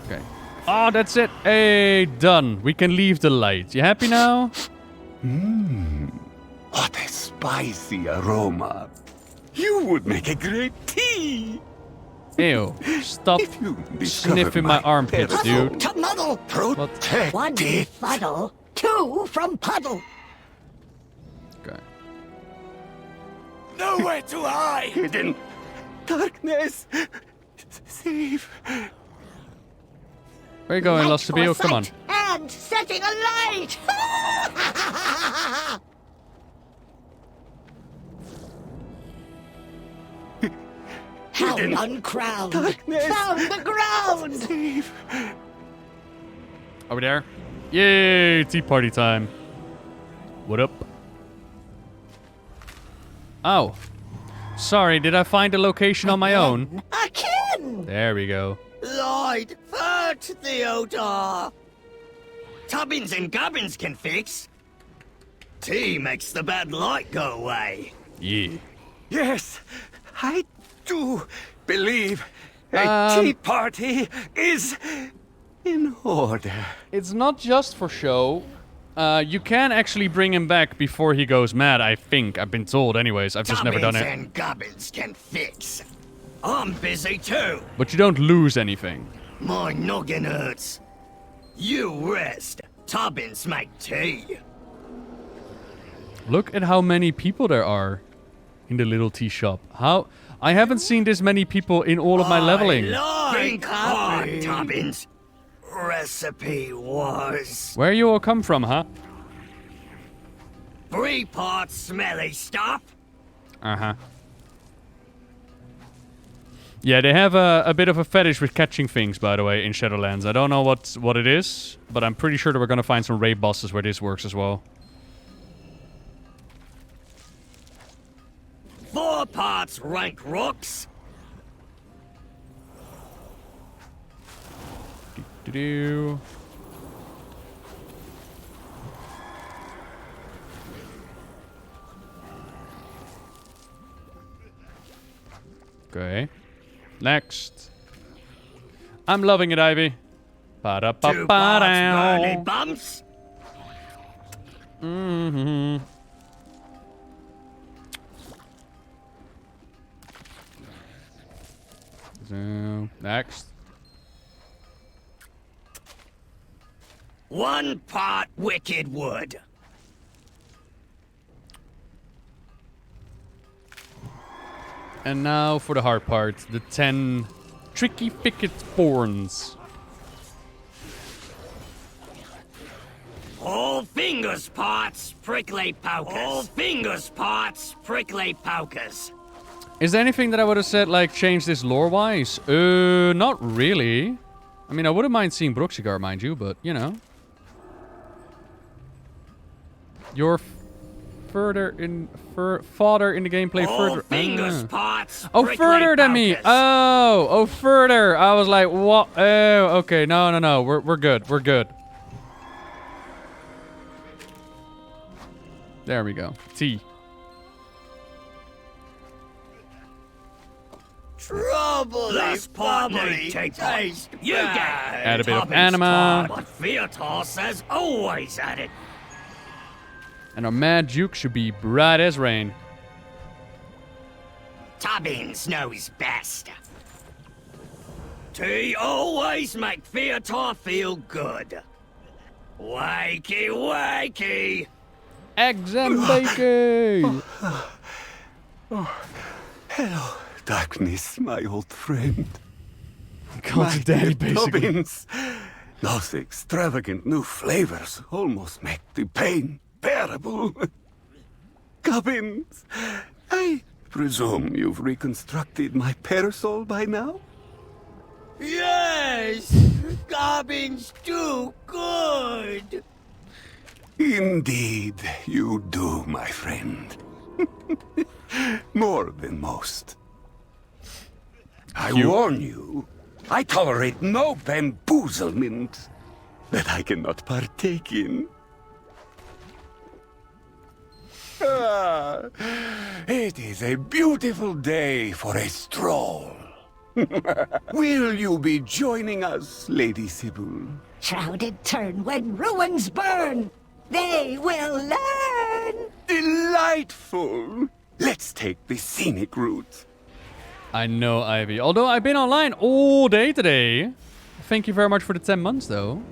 [SPEAKER 1] Okay. Oh, that's it. Hey, done. We can leave the light. You happy now?
[SPEAKER 17] What a spicy aroma. You would make a great tea.
[SPEAKER 1] Ew. Stop sniffing my armpits, dude.
[SPEAKER 3] To muddle.
[SPEAKER 17] Protect
[SPEAKER 3] One
[SPEAKER 17] it.
[SPEAKER 3] fuddle, two from puddle.
[SPEAKER 1] Okay.
[SPEAKER 17] Nowhere to hide. Hidden darkness. Save.
[SPEAKER 1] Where you going, Lost Sabio? Come on.
[SPEAKER 3] And setting a light. How uncrowned.
[SPEAKER 17] Darkness.
[SPEAKER 3] Found the ground.
[SPEAKER 17] Save.
[SPEAKER 1] Are we there? Yay, tea party time. What up? Oh. Sorry, did I find a location on my own?
[SPEAKER 3] Akin.
[SPEAKER 1] There we go.
[SPEAKER 3] Lloyd, hurt Theodore. Tubbins and gubbins can fix. Tea makes the bad light go away.
[SPEAKER 1] Yeah.
[SPEAKER 17] Yes, I do believe a tea party is in order.
[SPEAKER 1] It's not just for show. You can actually bring him back before he goes mad, I think. I've been told anyways. I've just never done
[SPEAKER 3] Tubbins
[SPEAKER 1] it.
[SPEAKER 3] and gubbins can fix. I'm busy too.
[SPEAKER 1] But you don't lose anything.
[SPEAKER 3] My noggin hurts. You rest. Tubbins make tea.
[SPEAKER 1] Look at how many people there are. in the little tea shop. How? I haven't seen this many people in all of my leveling.
[SPEAKER 3] Think hard, Tubbins. Recipe was...
[SPEAKER 1] Where you all come from, huh?
[SPEAKER 3] 3 parts smelly stuff.
[SPEAKER 1] Uh-huh. Yeah, they have a bit of a fetish with catching things, by the way, in Shadowlands. I don't know what it is, but I'm pretty sure that we're gonna find some raid bosses where this works as well.
[SPEAKER 3] 4 parts rank rooks.
[SPEAKER 1] Do-do-do. Okay. Next. I'm loving it, Ivy.
[SPEAKER 3] 2 parts burly bumps.
[SPEAKER 1] Mm-hmm. So, next.
[SPEAKER 3] 1 part wicked wood.
[SPEAKER 1] And now for the hard part, the 10 tricky picket thorns.
[SPEAKER 3] All fingers parts prickly pokers. All fingers parts prickly pokers.
[SPEAKER 1] Is there anything that I would have said, like, change this lore-wise? Not really. I mean, I wouldn't mind seeing Broxigar, mind you, but, you know. You're further in... farther in the gameplay, further...
[SPEAKER 3] fingers parts
[SPEAKER 1] oh, further than me! Oh, further! I was like, what? Oh, okay, no. We're good, we're good. There we go. T.
[SPEAKER 3] This partly take taste. You get
[SPEAKER 1] add a bit of anima.
[SPEAKER 3] But Feotar says always at it.
[SPEAKER 1] And our Mad Duke should be bright as rain.
[SPEAKER 3] Tubbins knows best. Tea always make Feotar feel good. Wakey, wakey.
[SPEAKER 1] Eggs and bacon.
[SPEAKER 17] Hello, darkness, my old friend.
[SPEAKER 1] God's daddy, basically.
[SPEAKER 17] Tubbins. Those extravagant new flavors almost make the pain bearable. Gubbins, I presume you've reconstructed my parasol by now?
[SPEAKER 3] Yes! Gubbins do good!
[SPEAKER 17] Indeed, you do, my friend. More than most. I warn you, I tolerate no bamboozlement that I cannot partake in. It is a beautiful day for a stroll. Will you be joining us, Lady Sybil?
[SPEAKER 12] Shrouded turn when ruins burn. They will learn.
[SPEAKER 17] Delightful. Let's take the scenic route.
[SPEAKER 1] I know, Ivy. Although I've been online all day today. Thank you very much for the 10 months, though.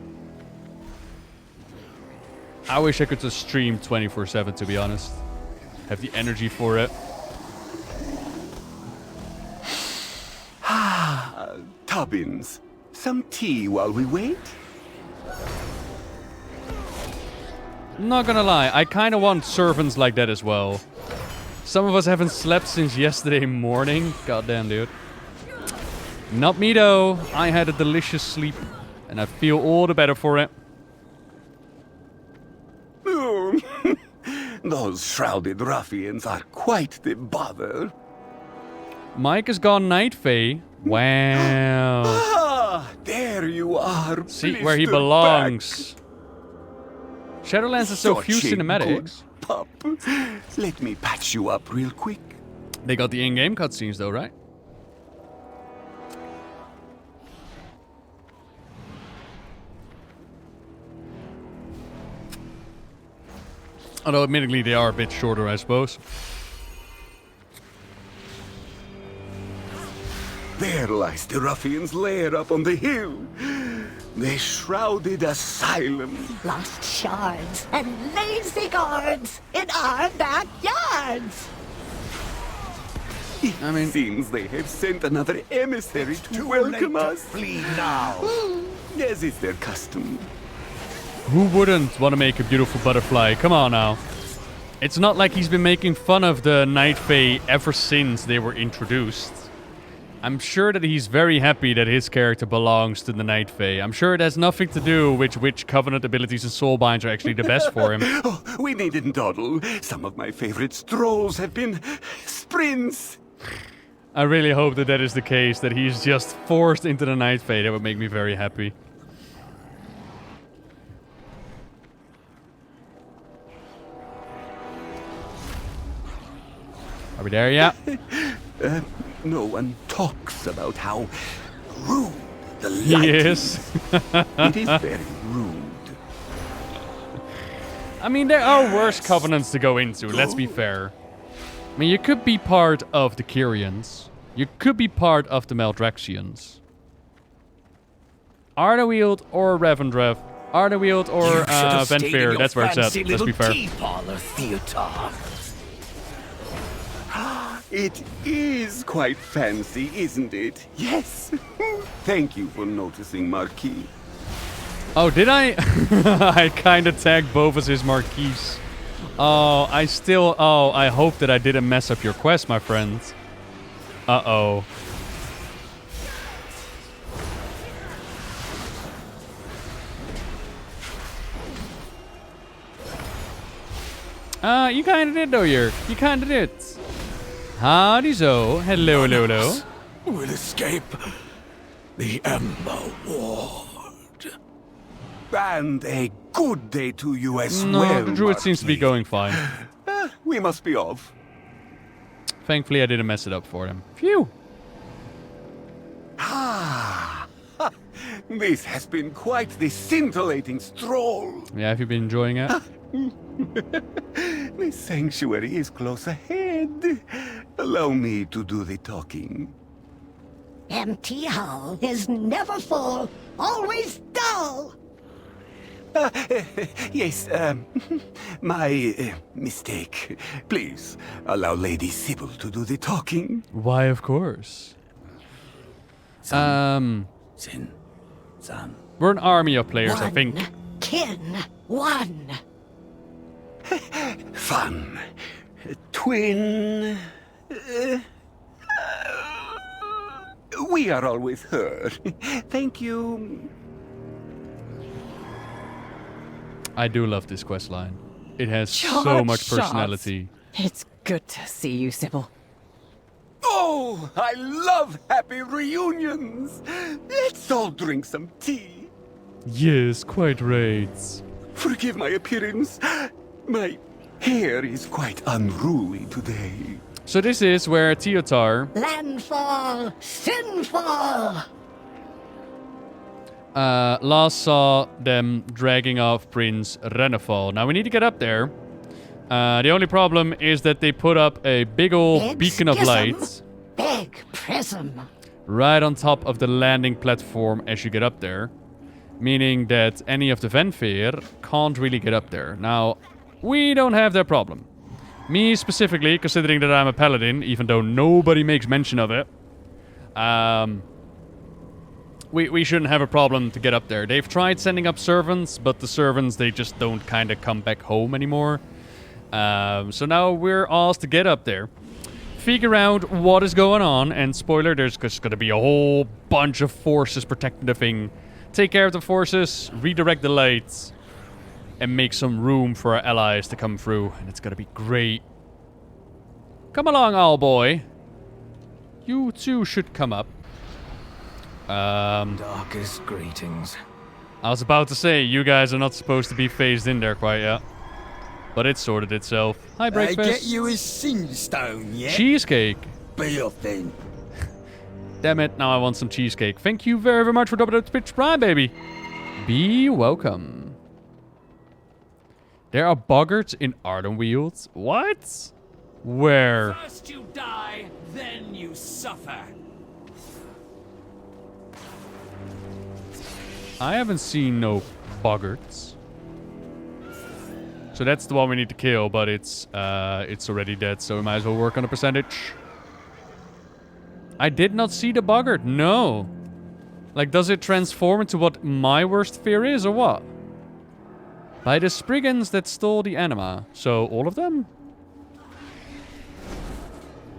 [SPEAKER 1] I wish I could just stream 24/7, to be honest. Have the energy for it.
[SPEAKER 17] Tubbins, some tea while we wait?
[SPEAKER 1] Not gonna lie, I kind of want servants like that as well. Some of us haven't slept since yesterday morning. Goddamn, dude. Not me, though. I had a delicious sleep, and I feel all the better for it.
[SPEAKER 17] Those shrouded ruffians are quite the bother.
[SPEAKER 1] Mike has gone Night Fae. Wow.
[SPEAKER 17] There you are.
[SPEAKER 1] See where he belongs. Shadowlands has so few cinematics.
[SPEAKER 17] Pup. Let me patch you up real quick.
[SPEAKER 1] They got the in-game cutscenes though, right? Although admittedly they are a bit shorter, I suppose.
[SPEAKER 17] There lies the ruffians' lair up on the hill. The shrouded asylum.
[SPEAKER 12] Lost shards and lazy guards in our backyards.
[SPEAKER 17] It seems they have sent another emissary to welcome us.
[SPEAKER 14] Flee now.
[SPEAKER 17] As is their custom.
[SPEAKER 1] Who wouldn't want to make a beautiful butterfly? Come on now. It's not like he's been making fun of the Night Fae ever since they were introduced. I'm sure that he's very happy that his character belongs to the Night Fae. I'm sure it has nothing to do with which Covenant abilities and Soulbinds are actually the best for him.
[SPEAKER 17] Oh, we needn't dawdle. Some of my favorite strolls have been sprints.
[SPEAKER 1] I really hope that that is the case, that he's just forced into the Night Fae. That would make me very happy. Are we there yet?
[SPEAKER 17] No one talks about how rude the light
[SPEAKER 1] Yes.
[SPEAKER 17] It is very rude.
[SPEAKER 1] I mean, there are worse covenants to go into, let's be fair. I mean, you could be part of the Kyrians. You could be part of the Maldraxians. Ardaweald or Revendreth. Ardaweald or Venthyr, that's where it's at, let's be fair.
[SPEAKER 14] Parlor theater.
[SPEAKER 17] It is quite fancy, isn't it? Yes. Thank you for noticing, Marquis.
[SPEAKER 1] Oh, did I? I kind of tagged both as his marquise. Oh, I hope that I didn't mess up your quest, my friends. Uh-oh. You kind of did, though, Yerk. You kind of did. Howdy zo. Hello, hello, hello.
[SPEAKER 14] Will escape the Ember Ward.
[SPEAKER 17] And a good day to you as
[SPEAKER 1] No,
[SPEAKER 17] well,
[SPEAKER 1] the druid seems to be going fine.
[SPEAKER 17] We must be off.
[SPEAKER 1] Thankfully, I didn't mess it up for him. Phew.
[SPEAKER 17] Ah, this has been quite the scintillating stroll.
[SPEAKER 1] Yeah, have you been enjoying it?
[SPEAKER 17] The sanctuary is close ahead. Allow me to do the talking.
[SPEAKER 12] Empty hull is never full, always dull.
[SPEAKER 17] Yes, my mistake. Please allow Lady Sybil to do the talking.
[SPEAKER 1] Why, of course.
[SPEAKER 14] Sin.
[SPEAKER 1] We're an army of players, I think.
[SPEAKER 12] Kin, one.
[SPEAKER 17] Fun. Twin. We are always heard. Thank you.
[SPEAKER 1] I do love this quest line. It has so much personality.
[SPEAKER 18] It's good to see you, Sybil.
[SPEAKER 17] Oh, I love happy reunions. Let's all drink some tea.
[SPEAKER 1] Yes, quite right.
[SPEAKER 17] Forgive my appearance. My hair is quite unruly today.
[SPEAKER 1] So this is where Teotar
[SPEAKER 12] Landfall, sinful.
[SPEAKER 1] last saw them dragging off Prince Renethal. Now we need to get up there. The only problem is that they put up a big old beacon of light.
[SPEAKER 12] Big prism.
[SPEAKER 1] Right on top of the landing platform as you get up there. Meaning that any of the Venthyr can't really get up there. Now, we don't have that problem. Me specifically, considering that I'm a paladin, even though nobody makes mention of it. We shouldn't have a problem to get up there. They've tried sending up servants, but the servants, they just don't kind of come back home anymore. So now we're asked to get up there, figure out what is going on, and spoiler, there's just going to be a whole bunch of forces protecting the thing. Take care of the forces, redirect the lights, and make some room for our allies to come through, and it's going to be great. Come along, owl boy. You too should come up.
[SPEAKER 11] Darkest greetings.
[SPEAKER 1] I was about to say, you guys are not supposed to be phased in there quite yet. But it sorted itself. Hi, breakfast.
[SPEAKER 14] I get you a Sinstone, yeah?
[SPEAKER 1] Cheesecake.
[SPEAKER 14] Be off then.
[SPEAKER 1] Damn it, now I want some cheesecake. Thank you very, very much for dropping out Twitch Prime, baby. Be welcome. There are boggarts in Ardenweald. What? Where?
[SPEAKER 5] First you die, then you suffer.
[SPEAKER 1] I haven't seen no boggarts. So that's the one we need to kill, but it's already dead, so we might as well work on a percentage. I did not see the boggart, no. Like, does it transform into what my worst fear is, or what? By the Spriggans that stole the anima. So, all of them?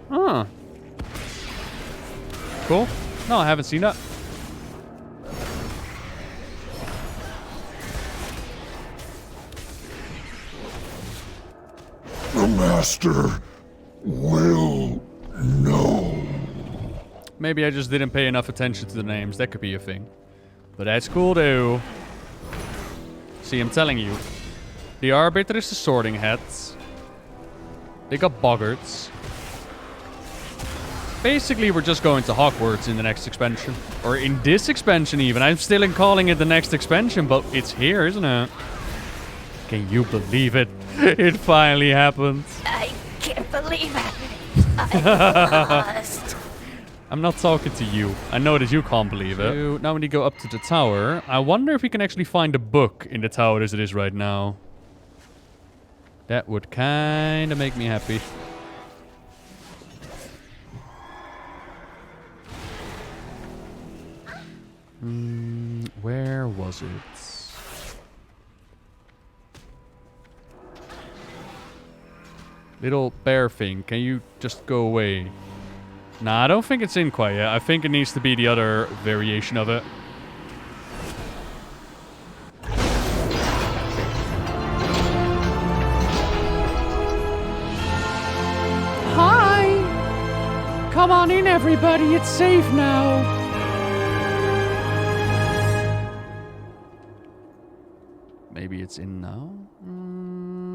[SPEAKER 1] Huh. Cool. No, I haven't seen that.
[SPEAKER 2] The Master will know.
[SPEAKER 1] Maybe I just didn't pay enough attention to the names. That could be a thing. But that's cool, though. See, I'm telling you. The Arbiter is the Sorting Hats. They got boggarts. Basically, we're just going to Hogwarts in the next expansion. Or in this expansion, even. I'm still calling it the next expansion, but it's here, isn't it? Can you believe it? It finally happened.
[SPEAKER 12] I can't believe it. I lost.
[SPEAKER 1] I'm not talking to you. I know that you can't believe it. So, now when you go up to the tower, I wonder if we can actually find a book in the tower as it is right now. That would kind of make me happy. Where was it? Little bear thing, can you just go away? Nah, I don't think it's in quite yet. I think it needs to be the other variation of it.
[SPEAKER 6] Hi! Come on in, everybody. It's safe now.
[SPEAKER 1] Maybe it's in now?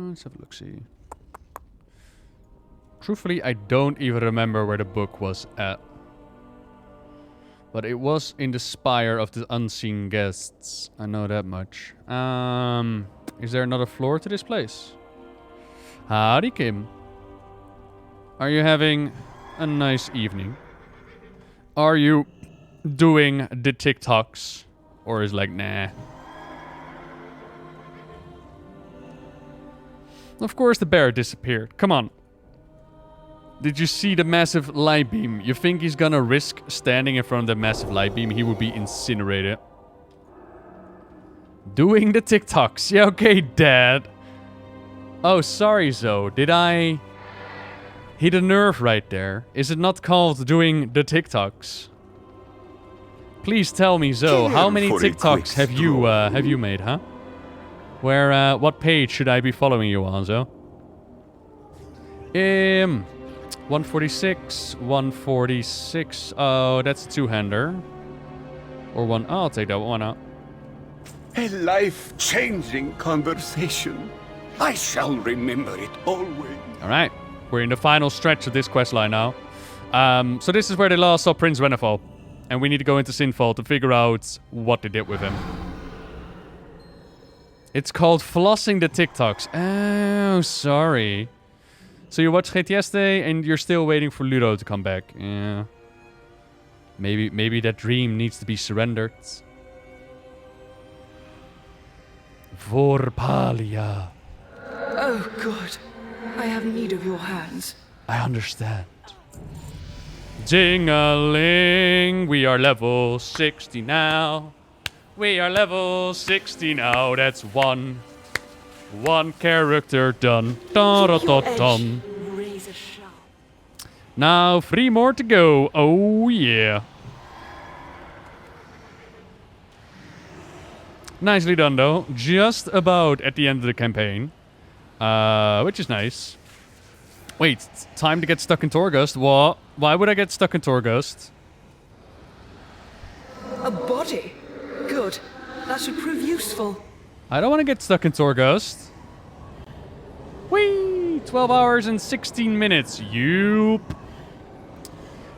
[SPEAKER 1] Let's have a look-see. Truthfully, I don't even remember where the book was at. But it was in the Spire of the Unseen Guests. I know that much. Is there another floor to this place? Howdy, Kim. Are you having a nice evening? Are you doing the TikToks? Or is like, nah. Of course the bear disappeared. Come on. Did you see the massive light beam? You think he's gonna risk standing in front of the massive light beam? He would be incinerated. Doing the TikToks. Yeah, okay, Dad. Oh, sorry, Zoe. Did I hit a nerve right there? Is it not called doing the TikToks? Please tell me, Zoe, how many TikToks have you made, huh? Where, what page should I be following you on, Zoe? 146, 146. Oh, that's a two-hander. Or one. Oh, I'll take that one out.
[SPEAKER 17] A life-changing conversation. I shall remember it always.
[SPEAKER 1] All right. We're in the final stretch of this questline now. So this is where they last saw Prince Revendreth. And we need to go into Sinfall to figure out what they did with him. It's called flossing the TikToks. Oh, sorry. So you watched it yesterday and you're still waiting for Ludo to come back. Yeah. Maybe that dream needs to be surrendered. Vorpalia.
[SPEAKER 19] Oh, God. I have need of your hands.
[SPEAKER 1] I understand. Ding-a-ling. We are level 60 now. We are level 60 now. That's one character done. Dun-dun-dun-dun. Now 3 more to go. Oh yeah. Nicely done though. Just about at the end of the campaign. Which is nice. Wait, time to get stuck in Torghast. What? Why would I get stuck in Torghast?
[SPEAKER 19] A body? Good. That should prove useful.
[SPEAKER 1] I don't want to get stuck in Torghast. Whee! 12 hours and 16 minutes. Yup.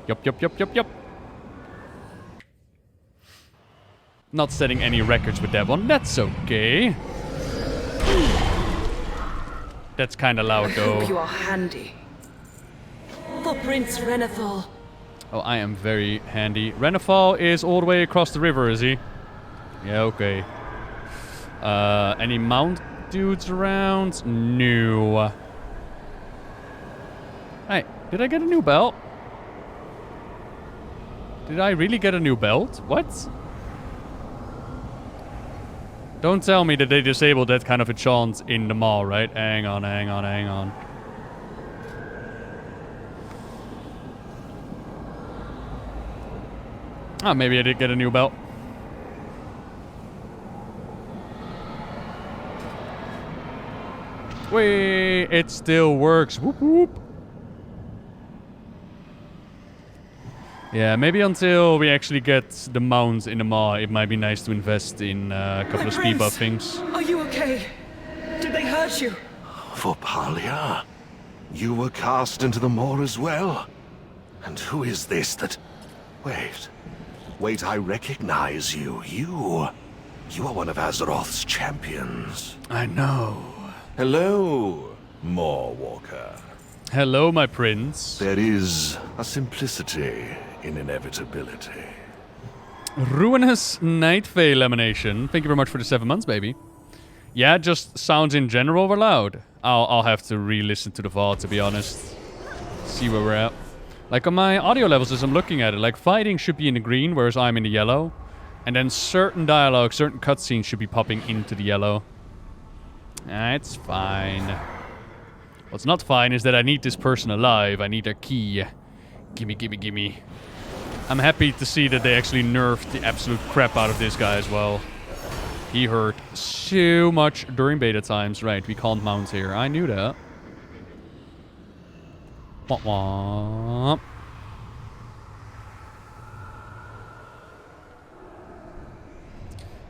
[SPEAKER 1] Yup. Not setting any records with that one. That's okay. That's kind of loud, though.
[SPEAKER 19] I hope you are handy. For Prince Revendreth.
[SPEAKER 1] Oh, I am very handy. Revendreth is all the way across the river, is he? Yeah, okay. Any mount dudes around? No. Hey, did I get a new belt? Did I really get a new belt? What? Don't tell me that they disabled that kind of a chant in the mall, right? Hang on. Ah, maybe I did get a new belt. Wait, it still works. Whoop whoop. Yeah, maybe until we actually get the mounts in the maw, it might be nice to invest in a couple of speed buff things.
[SPEAKER 19] Are you okay? Did they hurt you?
[SPEAKER 20] Vorpalia? You were cast into the maw as well? And who is this that... Wait, I recognize you. You are one of Azeroth's champions.
[SPEAKER 1] I know.
[SPEAKER 20] Hello, Maw Walker.
[SPEAKER 1] Hello, my prince.
[SPEAKER 20] There is a simplicity in inevitability.
[SPEAKER 1] Ruinous Night Veil Emanation. Thank you very much for the 7 months, baby. Yeah, just sounds in general were loud. I'll have to re-listen to the VOD, to be honest. See where we're at. Like on my audio levels as I'm looking at it, like fighting should be in the green, whereas I'm in the yellow. And then certain dialogue, certain cutscenes should be popping into the yellow. It's fine. What's not fine is that I need this person alive. I need their key. Gimme. I'm happy to see that they actually nerfed the absolute crap out of this guy as well. He hurt so much during beta times. Right, we can't mount here. I knew that. Womp womp.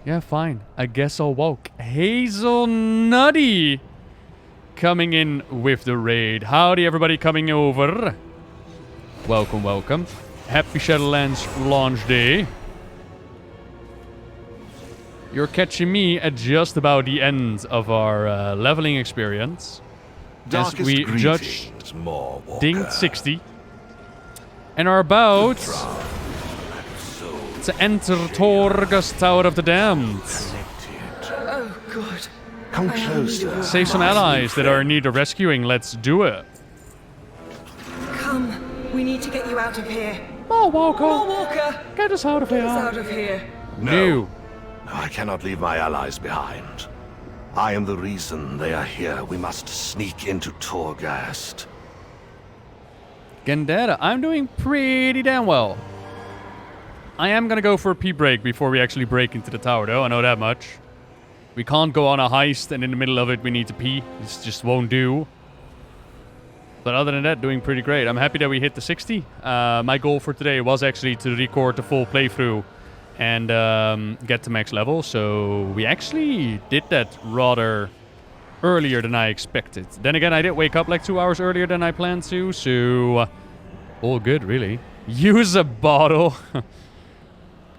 [SPEAKER 1] Yeah, fine. I guess I'll walk. Hazel Nutty coming in with the raid. Howdy, everybody coming over. Welcome. Happy Shadowlands launch day. You're catching me at just about the end of our leveling experience. As we judge dinged 60 and are about to enter Torghast Tower of the Damned.
[SPEAKER 19] Oh, God.
[SPEAKER 20] Come closer.
[SPEAKER 1] Save some allies that are in need of rescuing. Let's do it.
[SPEAKER 19] Come. We need to get you out of here.
[SPEAKER 1] Maw Walker.
[SPEAKER 19] Maw Walker.
[SPEAKER 1] Get us out of here.
[SPEAKER 19] Get us out of here.
[SPEAKER 1] No.
[SPEAKER 20] I cannot leave my allies behind. I am the reason they are here. We must sneak into Torghast.
[SPEAKER 1] Gendera, I'm doing pretty damn well. I am gonna go for a pee break before we actually break into the tower, though. I know that much. We can't go on a heist and in the middle of it we need to pee. This just won't do. But other than that, doing pretty great. I'm happy that we hit the 60. My goal for today was actually to record the full playthrough and get to max level. So we actually did that rather earlier than I expected. Then again, I did wake up like 2 hours earlier than I planned to. So all good, really. Use a bottle.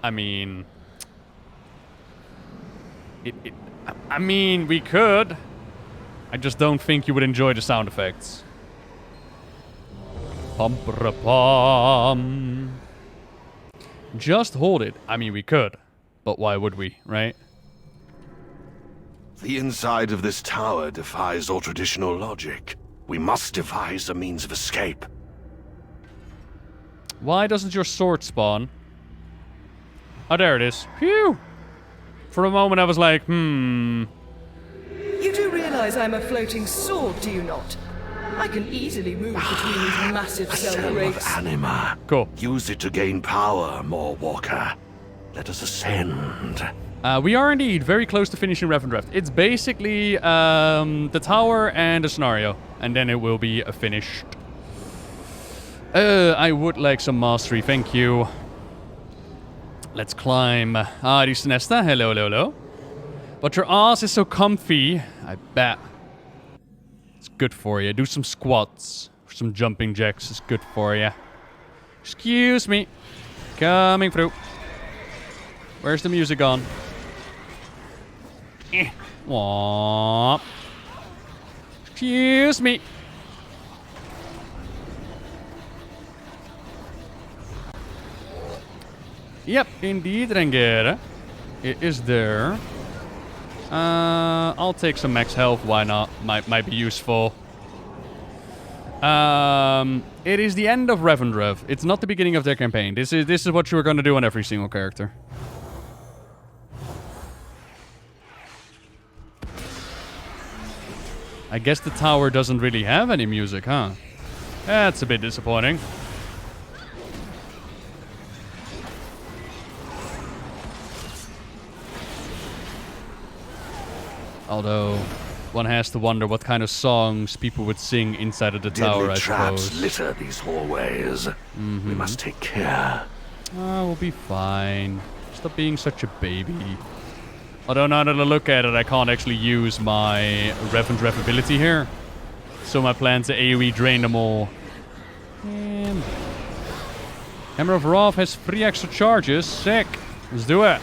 [SPEAKER 1] I mean... I mean, we could. I just don't think you would enjoy the sound effects. Pum-pa-pum. Just hold it. I mean, we could. But why would we, right?
[SPEAKER 20] The inside of this tower defies all traditional logic. We must devise a means of escape.
[SPEAKER 1] Why doesn't your sword spawn? Oh, there it is. Phew! For a moment I was like,
[SPEAKER 19] You do realize I'm a floating sword, do you not? I can easily move between these massive cell
[SPEAKER 20] Of
[SPEAKER 19] rakes.
[SPEAKER 20] anima.
[SPEAKER 1] Cool.
[SPEAKER 20] Use it to gain power, Maw Walker. Let us ascend.
[SPEAKER 1] We are indeed very close to finishing Revendreth. It's basically the tower and the scenario. And then it will be finished. I would like some mastery, thank you. Let's climb. Ah, Nesta. Hello. But your ass is so comfy. I bet. It's good for you. Do some squats. Some jumping jacks is good for you. Excuse me. Coming through. Where's the music on? Womp. Excuse me. Yep, indeed, Rengere. It is there. I'll take some max health, why not? Might be useful. It is the end of Revendreth. It's not the beginning of their campaign. This is what you were going to do on every single character. I guess the tower doesn't really have any music, huh? That's a bit disappointing. Although, one has to wonder what kind of songs people would sing inside of the tower, I
[SPEAKER 20] traps
[SPEAKER 1] suppose.
[SPEAKER 20] litter these hallways. We must take care.
[SPEAKER 1] Oh, we'll be fine. Stop being such a baby. Although now that I look at it, I can't actually use my Revendreth ability here. So my plan to AoE drain them all. Hammer of Wrath has 3 extra charges. Sick. Let's do it.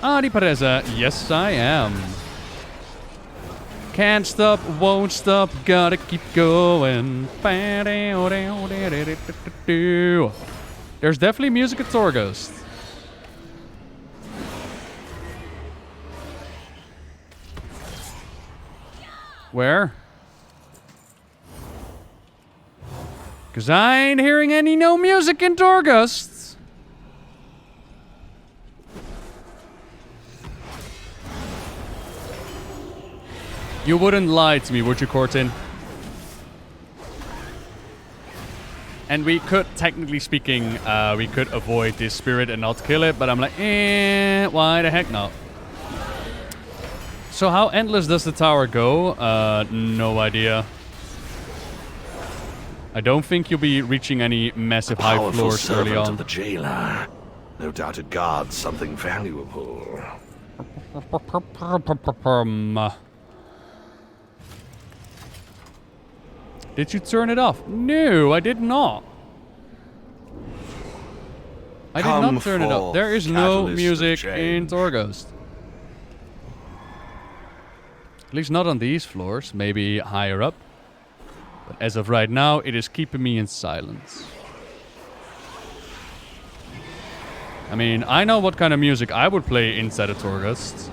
[SPEAKER 1] Adi Pereza, yes I am. Can't stop, won't stop, gotta keep going. There's definitely music at Torghast. Where? Cause I ain't hearing any no music in Torghast. You wouldn't lie to me, would you, Cortin? And we could, technically speaking, we could avoid this spirit and not kill it, but I'm like, why the heck not? So how endless does the tower go? No idea. I don't think you'll be reaching any massive high floors early on.
[SPEAKER 20] Of the jailer. No doubt it guards something valuable.
[SPEAKER 1] Did you turn it off? No, I did not. I did not turn it off. There is no music in Torghast. At least not on these floors. Maybe higher up. But as of right now, it is keeping me in silence. I mean, I know what kind of music I would play inside of Torghast.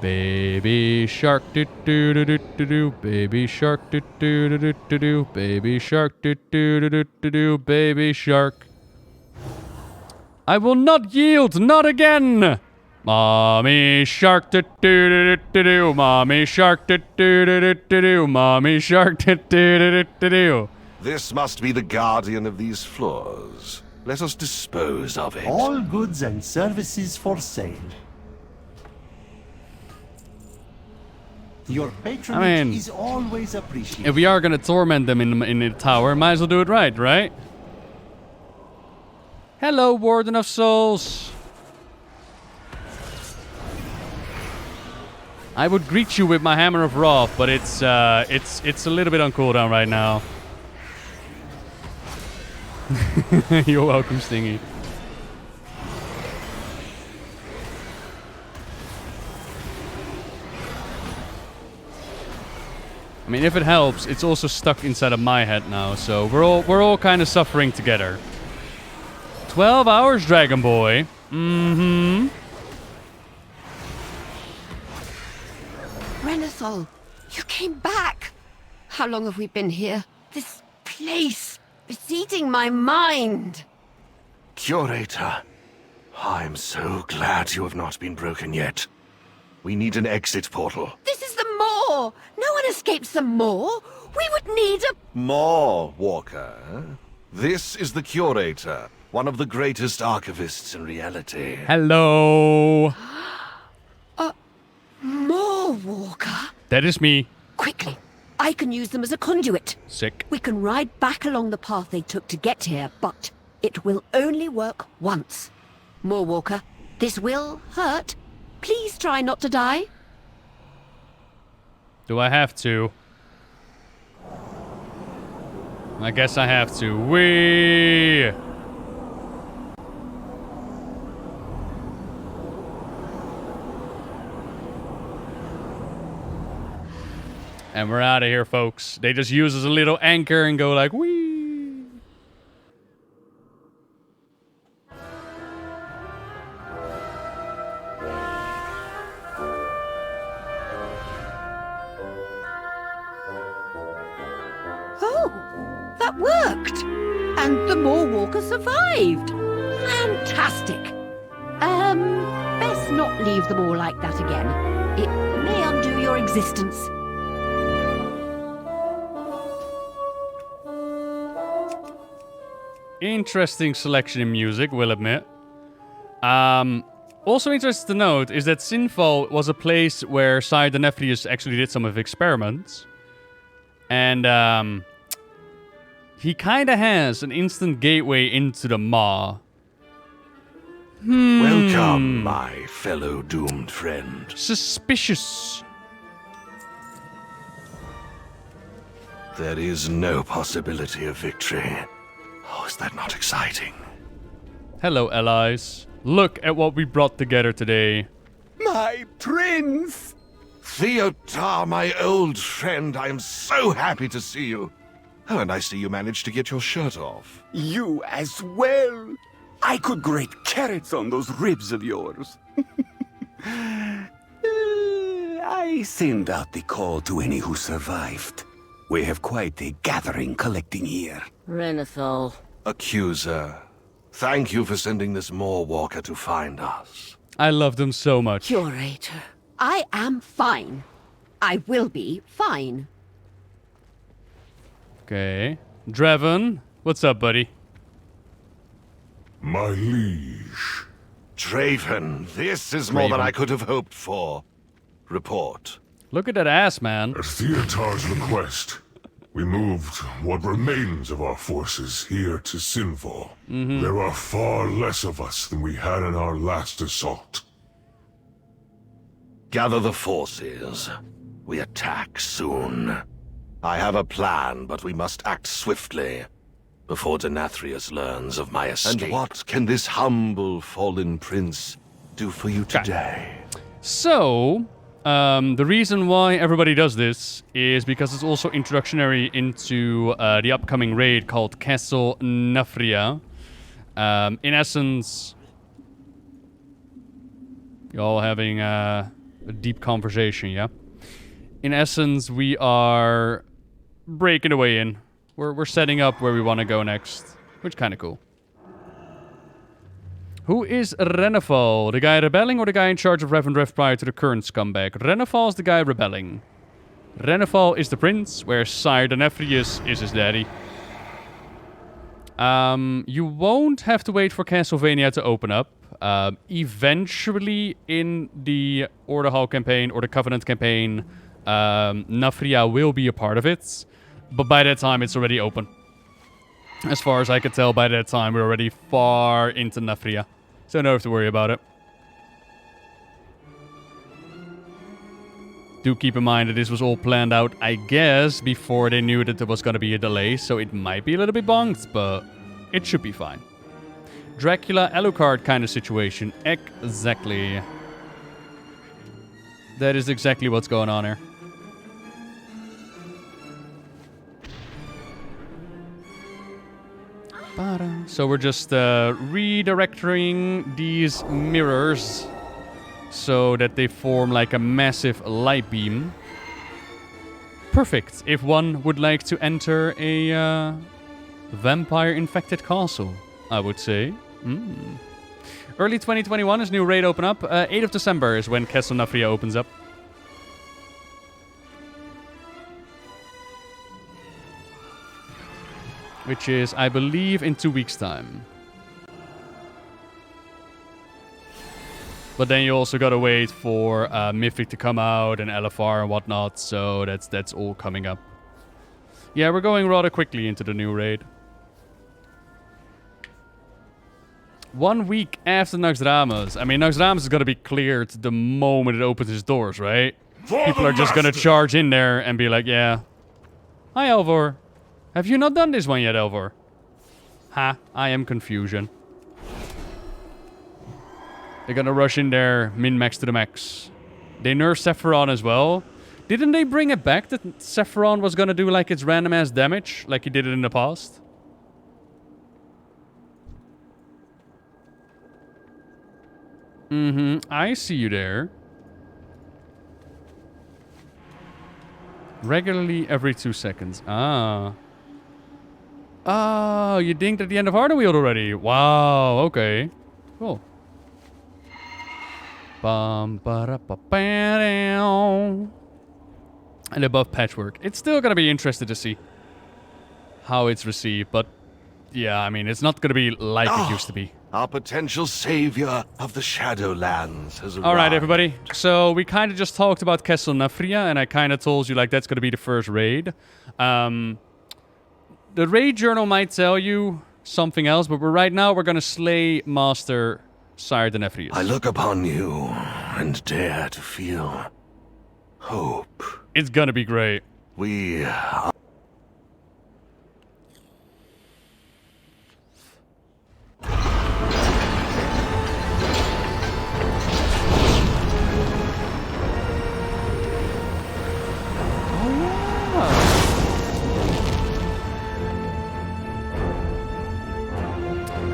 [SPEAKER 1] Baby shark do do do do do do, baby shark do do do do do do, baby shark do do do do do do, baby shark. I will not yield, not again. Mommy shark do do do do do, mommy shark do do do do do, mommy shark do do do do do.
[SPEAKER 20] This must be the guardian of these floors. Let us dispose of it.
[SPEAKER 21] All goods and services for sale. Your patronage is always appreciated.
[SPEAKER 1] If we are gonna torment them in the tower, might as well do it right? Hello, Warden of Souls. I would greet you with my Hammer of Wrath, but it's a little bit on cooldown right now. You're welcome, Stingy. I mean, if it helps, it's also stuck inside of my head now, so we're all kind of suffering together. 12 hours, Dragon Boy. Mm-hmm.
[SPEAKER 22] Revendreth, you came back. How long have we been here? This place, it's eating my mind.
[SPEAKER 20] Curator, I'm so glad you have not been broken yet. We need an exit portal.
[SPEAKER 22] This is the Maw. No one escapes the Maw. We would need a...
[SPEAKER 20] More, Walker. This is the Curator, one of the greatest archivists in reality.
[SPEAKER 1] Hello.
[SPEAKER 22] Maw Walker?
[SPEAKER 1] That is me.
[SPEAKER 22] Quickly. I can use them as a conduit.
[SPEAKER 1] Sick.
[SPEAKER 22] We can ride back along the path they took to get here, but it will only work once. Maw Walker, this will hurt. Please try not to die.
[SPEAKER 1] Do I have to? I guess I have to. Whee! And we're out of here, folks. They just use as a little anchor and go like, whee!
[SPEAKER 22] Moorwalker survived. Fantastic. Best not leave them all like that again. It may undo your existence.
[SPEAKER 1] Interesting selection in music, will admit. Also interesting to note is that Sinful was a place where Sire Denethrius actually did some of his experiments. And he kind of has an instant gateway into the Maw.
[SPEAKER 20] Welcome, my fellow doomed friend.
[SPEAKER 1] Suspicious.
[SPEAKER 20] There is no possibility of victory. Oh, is that not exciting?
[SPEAKER 1] Hello, allies. Look at what we brought together today.
[SPEAKER 20] My prince! Theodar, my old friend, I am so happy to see you. Oh, and I see you managed to get your shirt off.
[SPEAKER 17] You as well. I could grate carrots on those ribs of yours. I send out the call to any who survived. We have quite a gathering collecting here.
[SPEAKER 12] Renathal.
[SPEAKER 20] Accuser, thank you for sending this Moorwalker to find us.
[SPEAKER 1] I love them so much.
[SPEAKER 22] Curator. I am fine. I will be fine.
[SPEAKER 1] Okay. Draven, what's up, buddy?
[SPEAKER 2] My liege.
[SPEAKER 20] Draven, this is more than I could have hoped for. Report.
[SPEAKER 1] Look at that ass, man.
[SPEAKER 2] At Theotar's request, we moved what remains of our forces here to Sinful. There are far less of us than we had in our last assault.
[SPEAKER 20] Gather the forces. We attack soon. I have a plan, but we must act swiftly before Denathrius learns of my escape. And what can this humble fallen prince do for you today?
[SPEAKER 1] So, the reason why everybody does this is because it's also introductory into the upcoming raid called Castle Nafria. In essence, you're all having a deep conversation, yeah? In essence, we are breaking the way in. We're setting up where we want to go next, which is kind of cool. Who is Renefal? The guy rebelling or the guy in charge of Revendreth prior to the current scumbag? Renefal is the guy rebelling. Renefal is the prince, where Sire Denethrius is his daddy. You won't have to wait for Castlevania to open up. Eventually, in the Order Hall campaign or the Covenant campaign, Nafria will be a part of it. But by that time, it's already open. As far as I could tell, by that time, we're already far into Nafria. So no have to worry about it. Do keep in mind that this was all planned out, I guess, before they knew that there was going to be a delay. So it might be a little bit bonked, but it should be fine. Dracula, Alucard kind of situation. Exactly. That is exactly what's going on here. So we're just redirecting these mirrors so that they form like a massive light beam. Perfect if one would like to enter a vampire-infected castle, I would say. Early 2021 is new raid open up. 8th of December is when Castle Nafria opens up. Which is, I believe, in 2 weeks' time. But then you also gotta wait for Mythic to come out and LFR and whatnot, so that's all coming up. Yeah, we're going rather quickly into the new raid. 1 week after Naxxramas. I mean, Naxxramas is gonna be cleared the moment it opens its doors, right? People are just gonna charge in there and be like, yeah. Hi, Elvor. Have you not done this one yet, Elvor? Ha, I am confusion. They're gonna rush in there, min-max to the max. They nerfed Sephiron as well. Didn't they bring it back that Sephiron was gonna do like its random ass damage, like he did it in the past? I see you there. Regularly every 2 seconds. Ah. Oh, you dinked at the end of Hardenweald already. Wow, okay. Cool. And above Patchwork. It's still gonna be interesting to see how it's received, but yeah, I mean, it's not gonna be like it used to be.
[SPEAKER 20] Our potential savior of the Shadowlands has arrived.
[SPEAKER 1] Alright, everybody. So, we kind of just talked about Castle Nafria, and I kind of told you, like, that's gonna be the first raid. The raid journal might tell you something else, but right now we're gonna slay Master Sire Denethrius.
[SPEAKER 20] I look upon you and dare to feel hope.
[SPEAKER 1] It's gonna be great.
[SPEAKER 20] We are...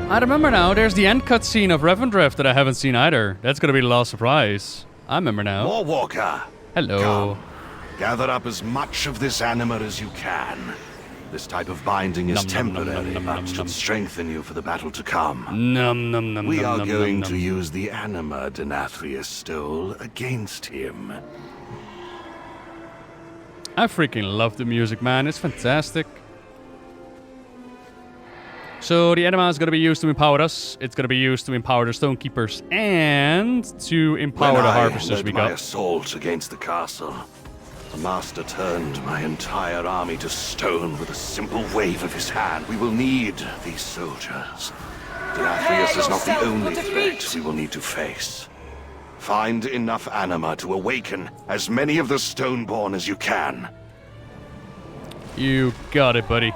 [SPEAKER 1] I remember now, there's the end cutscene of Revendreth that I haven't seen either. That's gonna be the last surprise. I remember now.
[SPEAKER 20] Warwalker!
[SPEAKER 1] Hello.
[SPEAKER 20] Come. Gather up as much of this anima as you can. This type of binding is temporary, but should strengthen you for the battle to come. We are going to use the anima Denathrius stole against him.
[SPEAKER 1] I freaking love the music, man. It's fantastic. So the anima is going to be used to empower us. It's going to be used to empower the Stonekeepers and to empower the harvesters we got.
[SPEAKER 20] When I led my assault against the castle, the Master turned my entire army to stone with a simple wave of his hand. We will need these soldiers. Denathrius is not the only threat we will need to face. Find enough anima to awaken as many of the Stoneborn as you can.
[SPEAKER 1] You got it, buddy.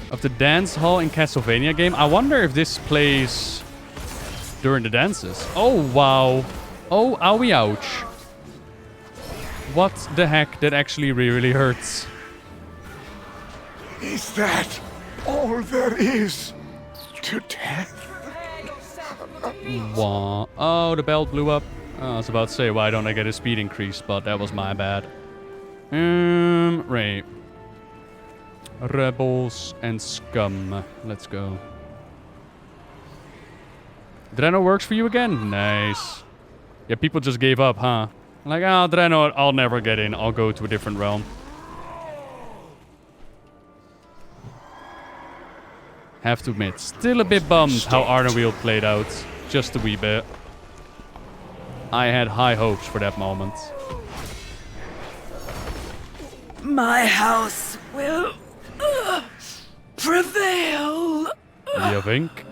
[SPEAKER 1] Of the dance hall in Castlevania game, I wonder if this plays during the dances. Oh, wow. Oh, owie, ouch. What the heck? That actually really hurts.
[SPEAKER 2] Is that all there is to death?
[SPEAKER 1] Wah. Oh, the belt blew up. I was about to say, why don't I get a speed increase? But that was my bad. Right. Rebels and scum. Let's go. Dreno works for you again? Nice. Yeah, people just gave up, huh? Like, oh, Dreno, I'll never get in. I'll go to a different realm. Have to admit, still a bit bummed how Ardenweald played out. Just a wee bit. I had high hopes for that moment.
[SPEAKER 19] My house will prevail.
[SPEAKER 1] You think?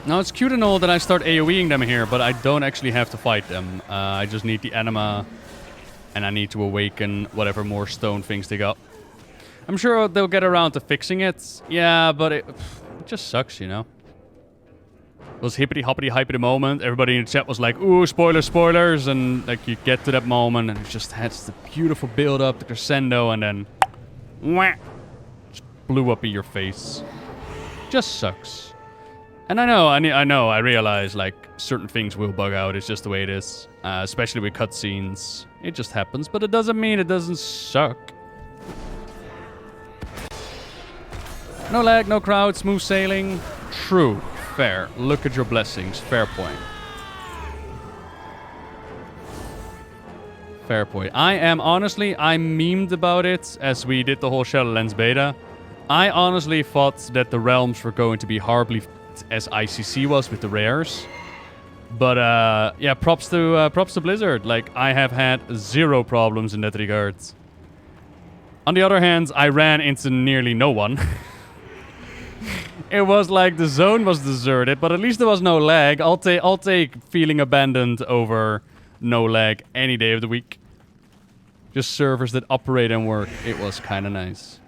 [SPEAKER 1] Now it's cute and all that I start AoEing them here, but I don't actually have to fight them. I just need the anima, and I need to awaken whatever more stone things they got. I'm sure they'll get around to fixing it. Yeah, but it just sucks, you know? It was hippity hoppity hype at the moment. Everybody in the chat was like, ooh, spoilers, spoilers. And like you get to that moment and it just has the beautiful build up, the crescendo, and then wah, just blew up in your face. Just sucks. And I realize like certain things will bug out. It's just the way it is. Especially with cutscenes. It just happens, but it doesn't mean it doesn't suck. No lag, no crowd, smooth sailing. True. Fair. Look at your blessings. Fair point. Fair point. I memed about it as we did the whole Shadowlands beta. I honestly thought that the realms were going to be horribly as ICC was with the rares. But yeah, props to Blizzard. Like, I have had zero problems in that regard. On the other hand, I ran into nearly no one. It was like the zone was deserted, but at least there was no lag. I'll take feeling abandoned over no lag any day of the week. Just servers that operate and work. It was kind of nice.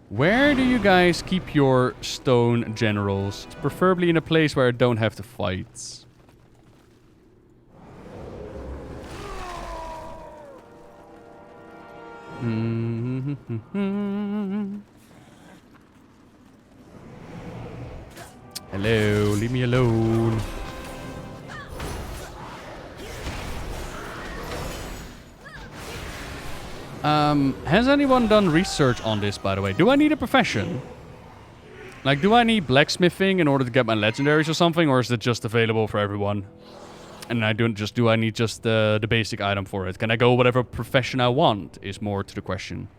[SPEAKER 1] Where do you guys keep your stone generals? Preferably in a place where I don't have to fight. Hello, leave me alone. Has anyone done research on this, by the way? Do I need a profession? Like, do I need blacksmithing in order to get my legendaries or something? Or is it just available for everyone? And do I need just the basic item for it? Can I go whatever profession I want? Is more to the question.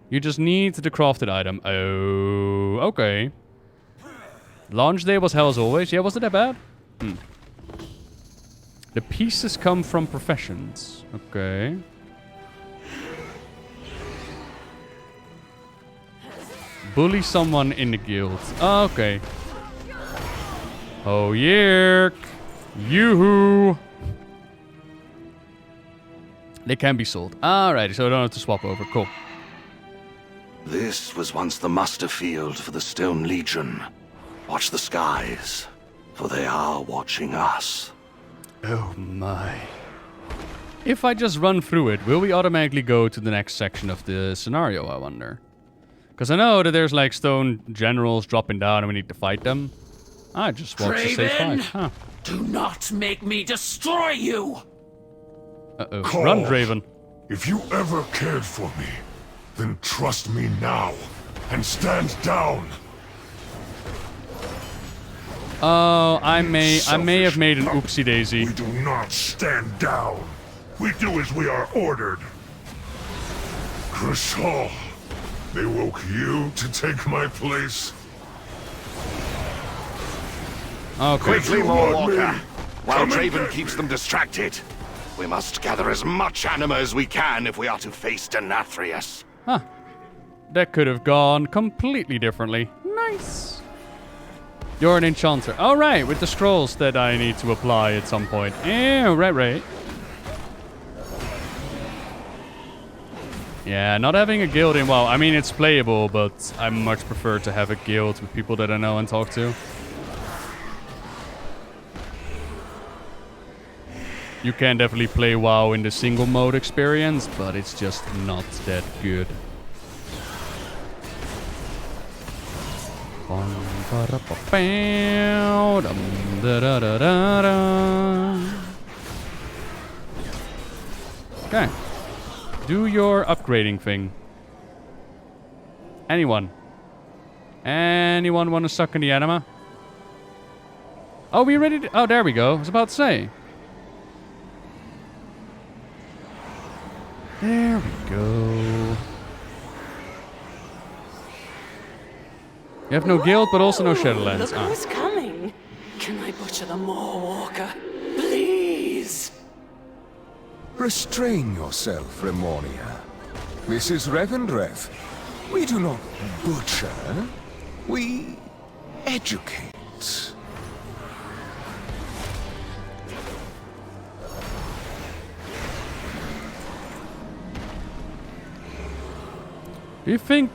[SPEAKER 1] You just need the crafted item. Oh, okay. Launch day was hell as always. Yeah, wasn't that bad? The pieces come from professions. Okay. Bully someone in the guild. Okay. Oh, yerk. Yoo-hoo. They can be sold. Alrighty, so I don't have to swap over. Cool.
[SPEAKER 20] This was once the muster field for the Stone Legion. Watch the skies, for they are watching us.
[SPEAKER 1] Oh my. If I just run through it, will we automatically go to the next section of the scenario, I wonder? Because I know that there's like stone generals dropping down and we need to fight them. I just want to say fight. Huh.
[SPEAKER 5] Do not make me destroy you!
[SPEAKER 1] Uh-oh.
[SPEAKER 2] Call.
[SPEAKER 1] Run, Draven.
[SPEAKER 2] If you ever cared for me, then trust me now and stand down.
[SPEAKER 1] Oh, I may have made an oopsie daisy.
[SPEAKER 2] We do not stand down. We do as we are ordered. Crystal, they woke you to take my place.
[SPEAKER 1] Okay.
[SPEAKER 20] Quickly, Warwalker.
[SPEAKER 2] me,
[SPEAKER 20] While
[SPEAKER 2] come and
[SPEAKER 20] Draven
[SPEAKER 2] get
[SPEAKER 20] keeps
[SPEAKER 2] me.
[SPEAKER 20] them distracted, we must gather as much anima as we can if we are to face Denathrius.
[SPEAKER 1] Huh. That could have gone completely differently. Nice. You're an enchanter. Oh, right, with the scrolls that I need to apply at some point. Yeah, right. Yeah, not having a guild in WoW. I mean, it's playable, but I much prefer to have a guild with people that I know and talk to. You can definitely play WoW in the single mode experience, but it's just not that good. Okay. Do your upgrading thing. Anyone? Anyone want to suck in the anima? Oh, we ready to... Oh, there we go. I was about to say. There we go. You have no guild, but also no Shadowlands.
[SPEAKER 5] Look who's coming. Can I butcher the Warwalker? Please!
[SPEAKER 10] Restrain yourself, Remoria. This is Revendreth. We do not butcher. We educate.
[SPEAKER 1] Do you think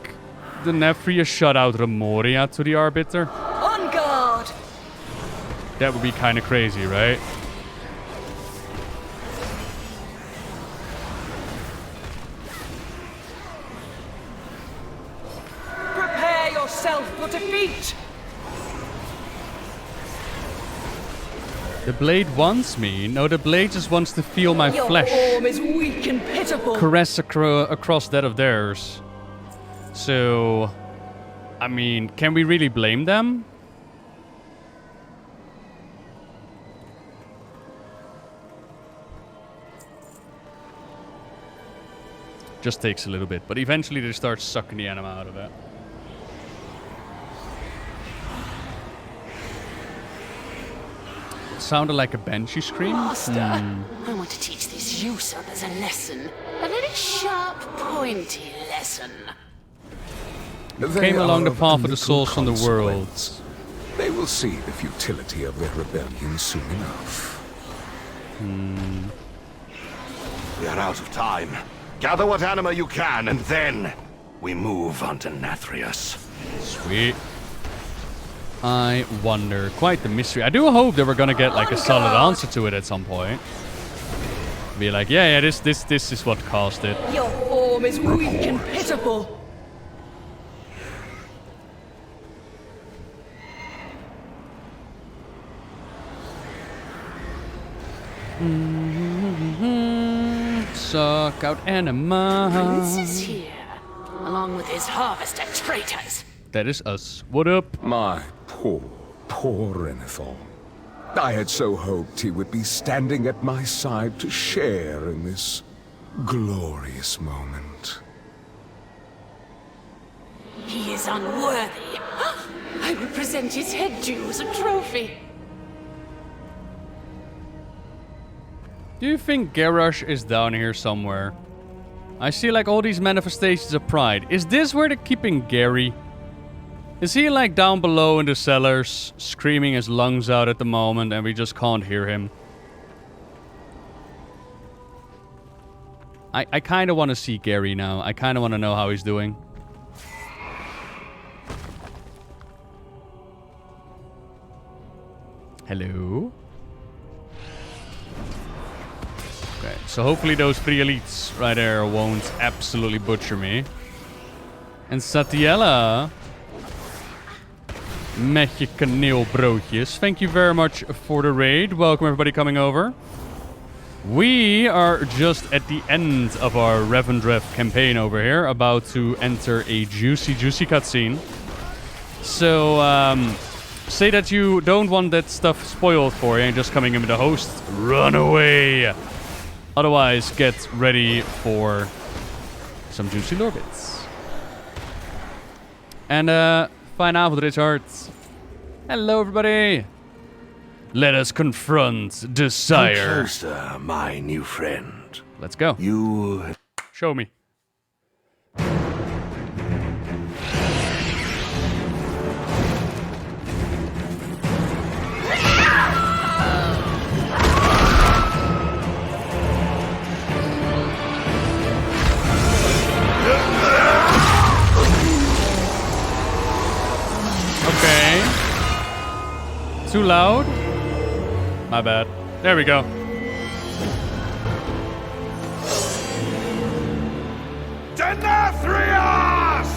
[SPEAKER 1] the Denathrius shut out Remoria to the Arbiter?
[SPEAKER 19] On guard!
[SPEAKER 1] That would be kind of crazy, right?
[SPEAKER 19] Prepare yourself for defeat!
[SPEAKER 1] The blade wants me. No, the blade just wants to feel my flesh.
[SPEAKER 19] Your form is weak and pitiful.
[SPEAKER 1] Caress across that of theirs. So, I mean, can we really blame them? Just takes a little bit, but eventually they start sucking the anima out of it. It sounded like a banshee scream.
[SPEAKER 5] Master, I want to teach these usurpers a lesson. A very sharp, pointy lesson.
[SPEAKER 1] Came along the path of the souls from the worlds.
[SPEAKER 10] They will see the futility of their rebellion soon enough.
[SPEAKER 20] We are out of time. Gather what anima you can, and then we move on to Denathrius.
[SPEAKER 1] Sweet. I wonder. Quite the mystery. I do hope that we're gonna get like a solid answer to it at some point. Be like, yeah, this is what caused it.
[SPEAKER 19] Your form is weak and pitiful.
[SPEAKER 1] suck out Anima.
[SPEAKER 5] Prince is here, along with his harvest of traitors.
[SPEAKER 1] That is us. What up?
[SPEAKER 10] My poor Revendreth. I had so hoped he would be standing at my side to share in this glorious moment.
[SPEAKER 5] He is unworthy. I will present his head to you as a trophy.
[SPEAKER 1] Do you think Garrosh is down here somewhere? I see like all these manifestations of pride. Is this where they're keeping Gary? Is he like down below in the cellars, screaming his lungs out at the moment and we just can't hear him? I kind of want to see Gary now. I kind of want to know how he's doing. Hello? Okay, so hopefully those 3 elites right there won't absolutely butcher me. En Satiella, met je kaneelbroodjes. Thank you very much for the raid. Welcome everybody coming over. We are just at the end of our Revendreth campaign over here, about to enter a juicy cutscene. So, say that you don't want that stuff spoiled for you and just coming in with a host. Run away! Otherwise, get ready for some juicy lore bits. And, fine avond, Richard. Hello, everybody! Let us confront desire.
[SPEAKER 20] Come closer, my new friend.
[SPEAKER 1] Let's go.
[SPEAKER 20] You...
[SPEAKER 1] Show me. Okay. Too loud? My bad. There we go.
[SPEAKER 14] Denathrius!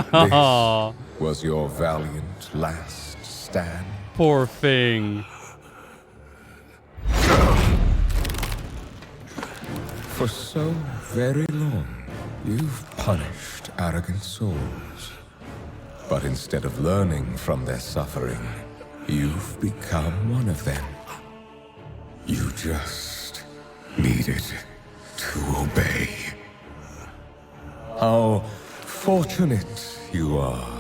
[SPEAKER 10] This was your valiant last stand.
[SPEAKER 1] Poor thing.
[SPEAKER 10] For so very long, you've punished arrogant souls. But instead of learning from their suffering, you've become one of them. You just needed to obey. How fortunate you are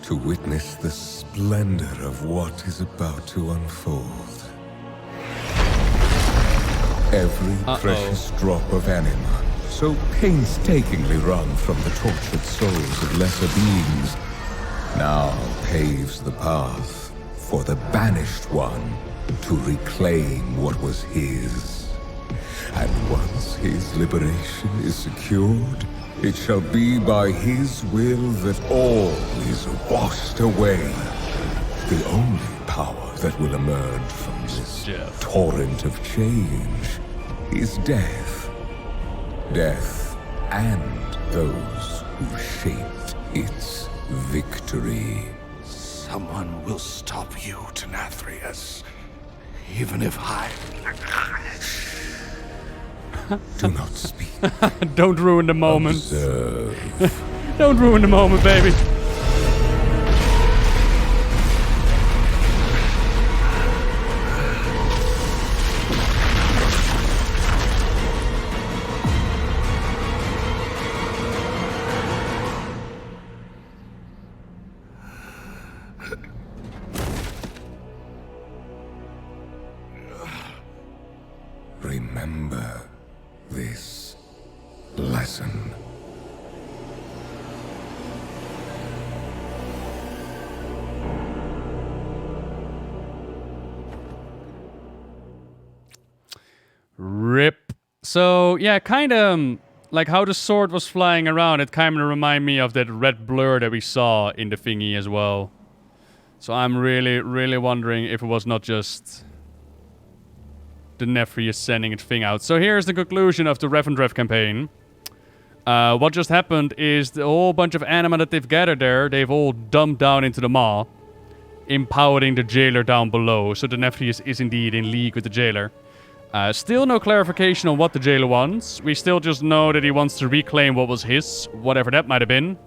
[SPEAKER 10] to witness the splendor of what is about to unfold. Every precious drop of anima, so painstakingly wrung from the tortured souls of lesser beings, now paves the path for the banished one to reclaim what was his. And once his liberation is secured, it shall be by his will that all is washed away. The only power that will emerge from this torrent of change is death. Death and those who shaped its victory.
[SPEAKER 20] Someone will stop you, Denathrius. Even if I...
[SPEAKER 10] Do not speak.
[SPEAKER 1] Don't ruin the moment.
[SPEAKER 10] Observe.
[SPEAKER 1] Don't ruin the moment, baby.
[SPEAKER 10] Remember this lesson.
[SPEAKER 1] Rip. So, yeah, kind of like how the sword was flying around, it kind of reminded me of that red blur that we saw in the thingy as well. So I'm really, really wondering if it was not just the Nefrius sending its thing out. So here's the conclusion of the Revendreth campaign. What just happened is the whole bunch of anima that they've gathered there, they've all dumped down into the maw, empowering the jailer down below. So the Nefrius is indeed in league with the jailer. Still no clarification on what the jailer wants. We still just know that he wants to reclaim what was his, whatever that might have been.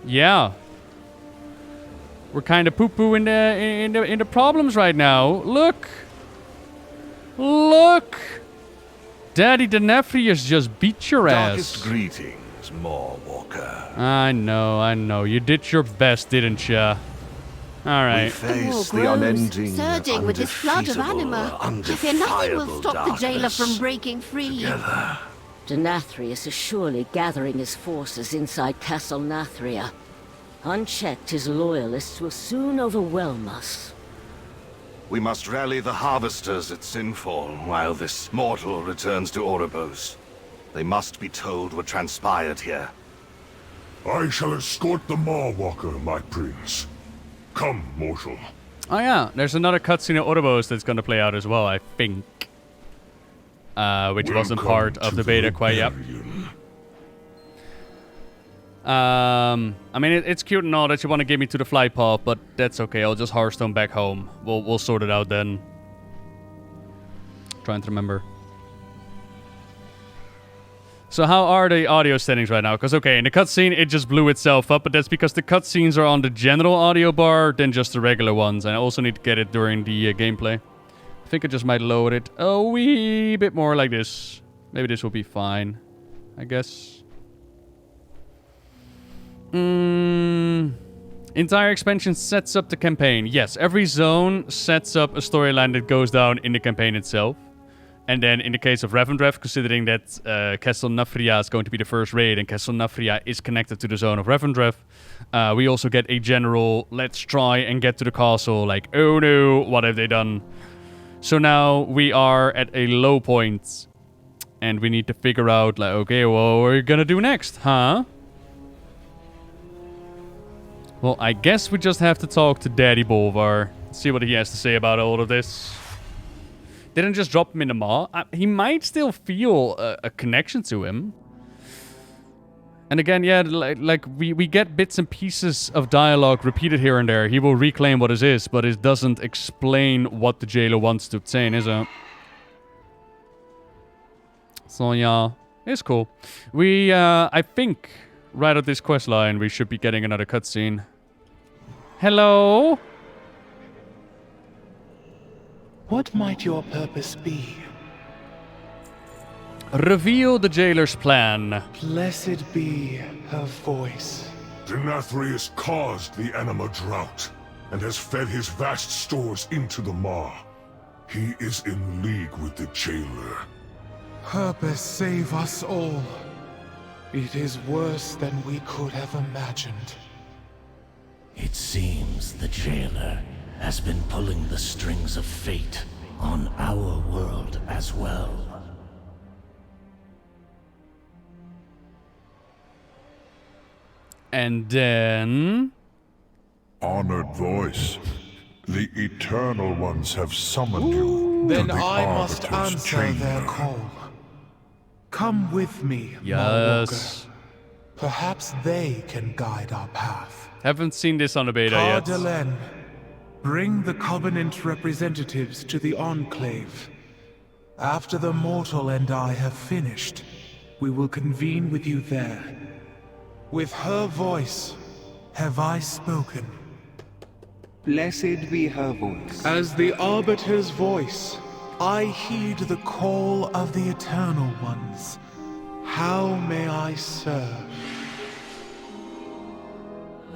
[SPEAKER 1] Yeah. We're kind of poo-poo in the problems right now. Look. Daddy the Nefrius just beat your
[SPEAKER 20] Darkest
[SPEAKER 1] ass.
[SPEAKER 20] greetings, Moorwalker.
[SPEAKER 1] I know. You did your best, didn't ya? Alright.
[SPEAKER 20] We face the unending,
[SPEAKER 22] surging with this flood of
[SPEAKER 20] undefeatable,
[SPEAKER 22] anima. I fear nothing will stop the jailer
[SPEAKER 20] darkness.
[SPEAKER 22] from breaking free.
[SPEAKER 20] Together.
[SPEAKER 12] Denathrius is surely gathering his forces inside Castle Nathria. Unchecked, his loyalists will soon overwhelm us.
[SPEAKER 20] We must rally the harvesters at Sinfall while this mortal returns to Oribos. They must be told what transpired here.
[SPEAKER 2] I shall escort the Maw-Walker, my prince. Come, mortal.
[SPEAKER 1] Oh yeah, there's another cutscene of Oribos that's gonna play out as well, I think. Which wasn't part of the beta quite yet. I mean, it's cute and all that you want to give me to the fly path, but that's okay. I'll just Hearthstone back home. We'll sort it out then. Trying to remember. So how are the audio settings right now? Because, okay, in the cutscene, it just blew itself up, but that's because the cutscenes are on the general audio bar than just the regular ones, and I also need to get it during the gameplay. I think I just might lower it a wee bit more like this. Maybe this will be fine, I guess. Entire expansion sets up the campaign. Yes, every zone sets up a storyline that goes down in the campaign itself. And then in the case of Revendreth, considering that Castle Nathria is going to be the first raid and Castle Nathria is connected to the zone of Revendreth, we also get a general, let's try and get to the castle, like, oh no, what have they done? So now we are at a low point and we need to figure out, like, okay, well, what are we gonna do next, huh? Well, I guess we just have to talk to Daddy Bolvar, see what he has to say about all of this. Didn't just drop him in the maw. He might still feel a connection to him. And again, yeah, like we get bits and pieces of dialogue repeated here and there. He will reclaim what is his, but it doesn't explain what the jailer wants to obtain, is it? So yeah, it's cool. We, I think, right at this quest line, we should be getting another cutscene. Hello?
[SPEAKER 8] What might your purpose be?
[SPEAKER 1] Reveal the jailer's plan.
[SPEAKER 8] Blessed be her voice.
[SPEAKER 2] Denathrius caused the anima drought, and has fed his vast stores into the maw. He is in league with the jailer.
[SPEAKER 8] Purpose save us all. It is worse than we could have imagined.
[SPEAKER 9] It seems the jailer has been pulling the strings of fate on our world as well.
[SPEAKER 1] And then...
[SPEAKER 23] Honored voice, the Eternal Ones have summoned you
[SPEAKER 8] Then
[SPEAKER 23] to the
[SPEAKER 8] I must
[SPEAKER 23] Arbiter's
[SPEAKER 8] answer
[SPEAKER 23] chamber.
[SPEAKER 8] their call. Come with me,
[SPEAKER 1] Yes.
[SPEAKER 8] Maw-Walker. Perhaps they can guide our path.
[SPEAKER 1] Haven't seen this on the beta yet.
[SPEAKER 8] Cardelen, bring the Covenant representatives to the Enclave. After the mortal and I have finished, we will convene with you there. With her voice, have I spoken.
[SPEAKER 24] Blessed be her voice.
[SPEAKER 8] As the Arbiter's voice, I heed the call of the Eternal Ones. How may I serve?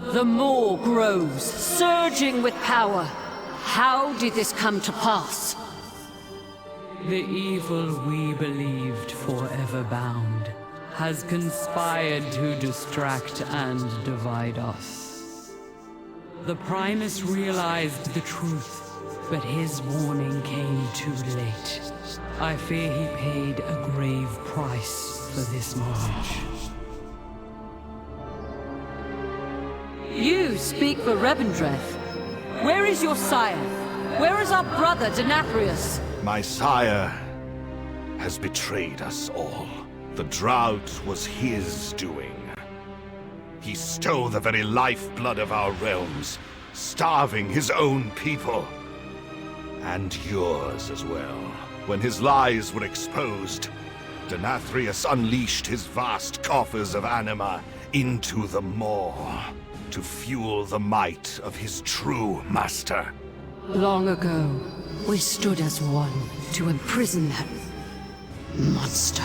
[SPEAKER 22] The maw grows, surging with power. How did this come to pass?
[SPEAKER 6] The evil we believed forever bound has conspired to distract and divide us. The Primus realized the truth
[SPEAKER 4] But his warning came too late. I fear he paid a grave price for this knowledge.
[SPEAKER 6] You speak for Revendreth. Where is your sire? Where is our brother, Denathrius?
[SPEAKER 20] My sire has betrayed us all. The drought was his doing. He stole the very lifeblood of our realms, starving his own people. And yours as well. When his lies were exposed, Denathrius unleashed his vast coffers of anima into the maw to fuel the might of his true master.
[SPEAKER 5] Long ago, we stood as one to imprison that monster.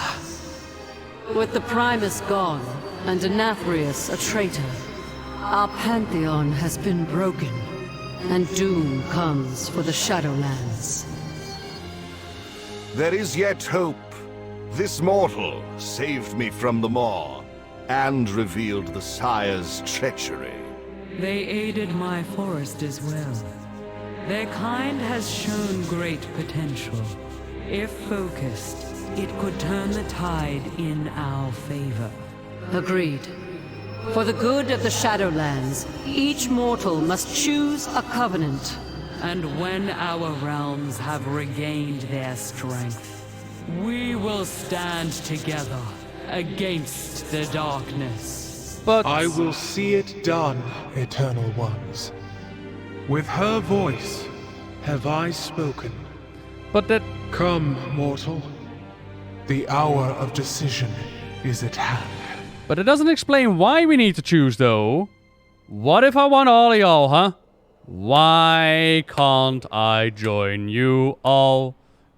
[SPEAKER 6] With the Primus gone, and Denathrius a traitor, our pantheon has been broken, and doom comes for the Shadowlands.
[SPEAKER 20] There is yet hope. This mortal saved me from the maw, and revealed the sire's treachery.
[SPEAKER 4] They aided my forest as well. Their kind has shown great potential. If focused, it could turn the tide in our favor.
[SPEAKER 6] Agreed. For the good of the Shadowlands, each mortal must choose a covenant.
[SPEAKER 4] And when our realms have regained their strength, we will stand together against the darkness.
[SPEAKER 8] But I will see it done, Eternal Ones. With her voice have I spoken.
[SPEAKER 1] But that...
[SPEAKER 8] Come, mortal. The hour of decision is at hand.
[SPEAKER 1] But it doesn't explain why we need to choose, though. What if I want all of y'all, huh? Why can't I join you all?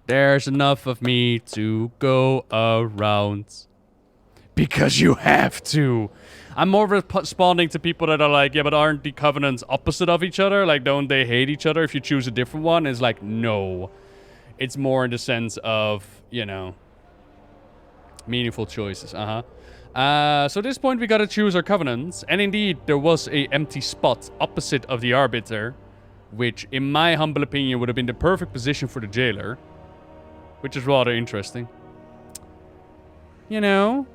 [SPEAKER 1] There's enough of me to go around. Because you have to. I'm more responding to people that are like, yeah, but aren't the covenants opposite of each other? Like, don't they hate each other if you choose a different one? It's like, no. It's more in the sense of, you know, meaningful choices. So at this point, we gotta choose our covenants. And indeed, there was a empty spot opposite of the Arbiter, which, in my humble opinion, would have been the perfect position for the Jailer. Which is rather interesting. You know?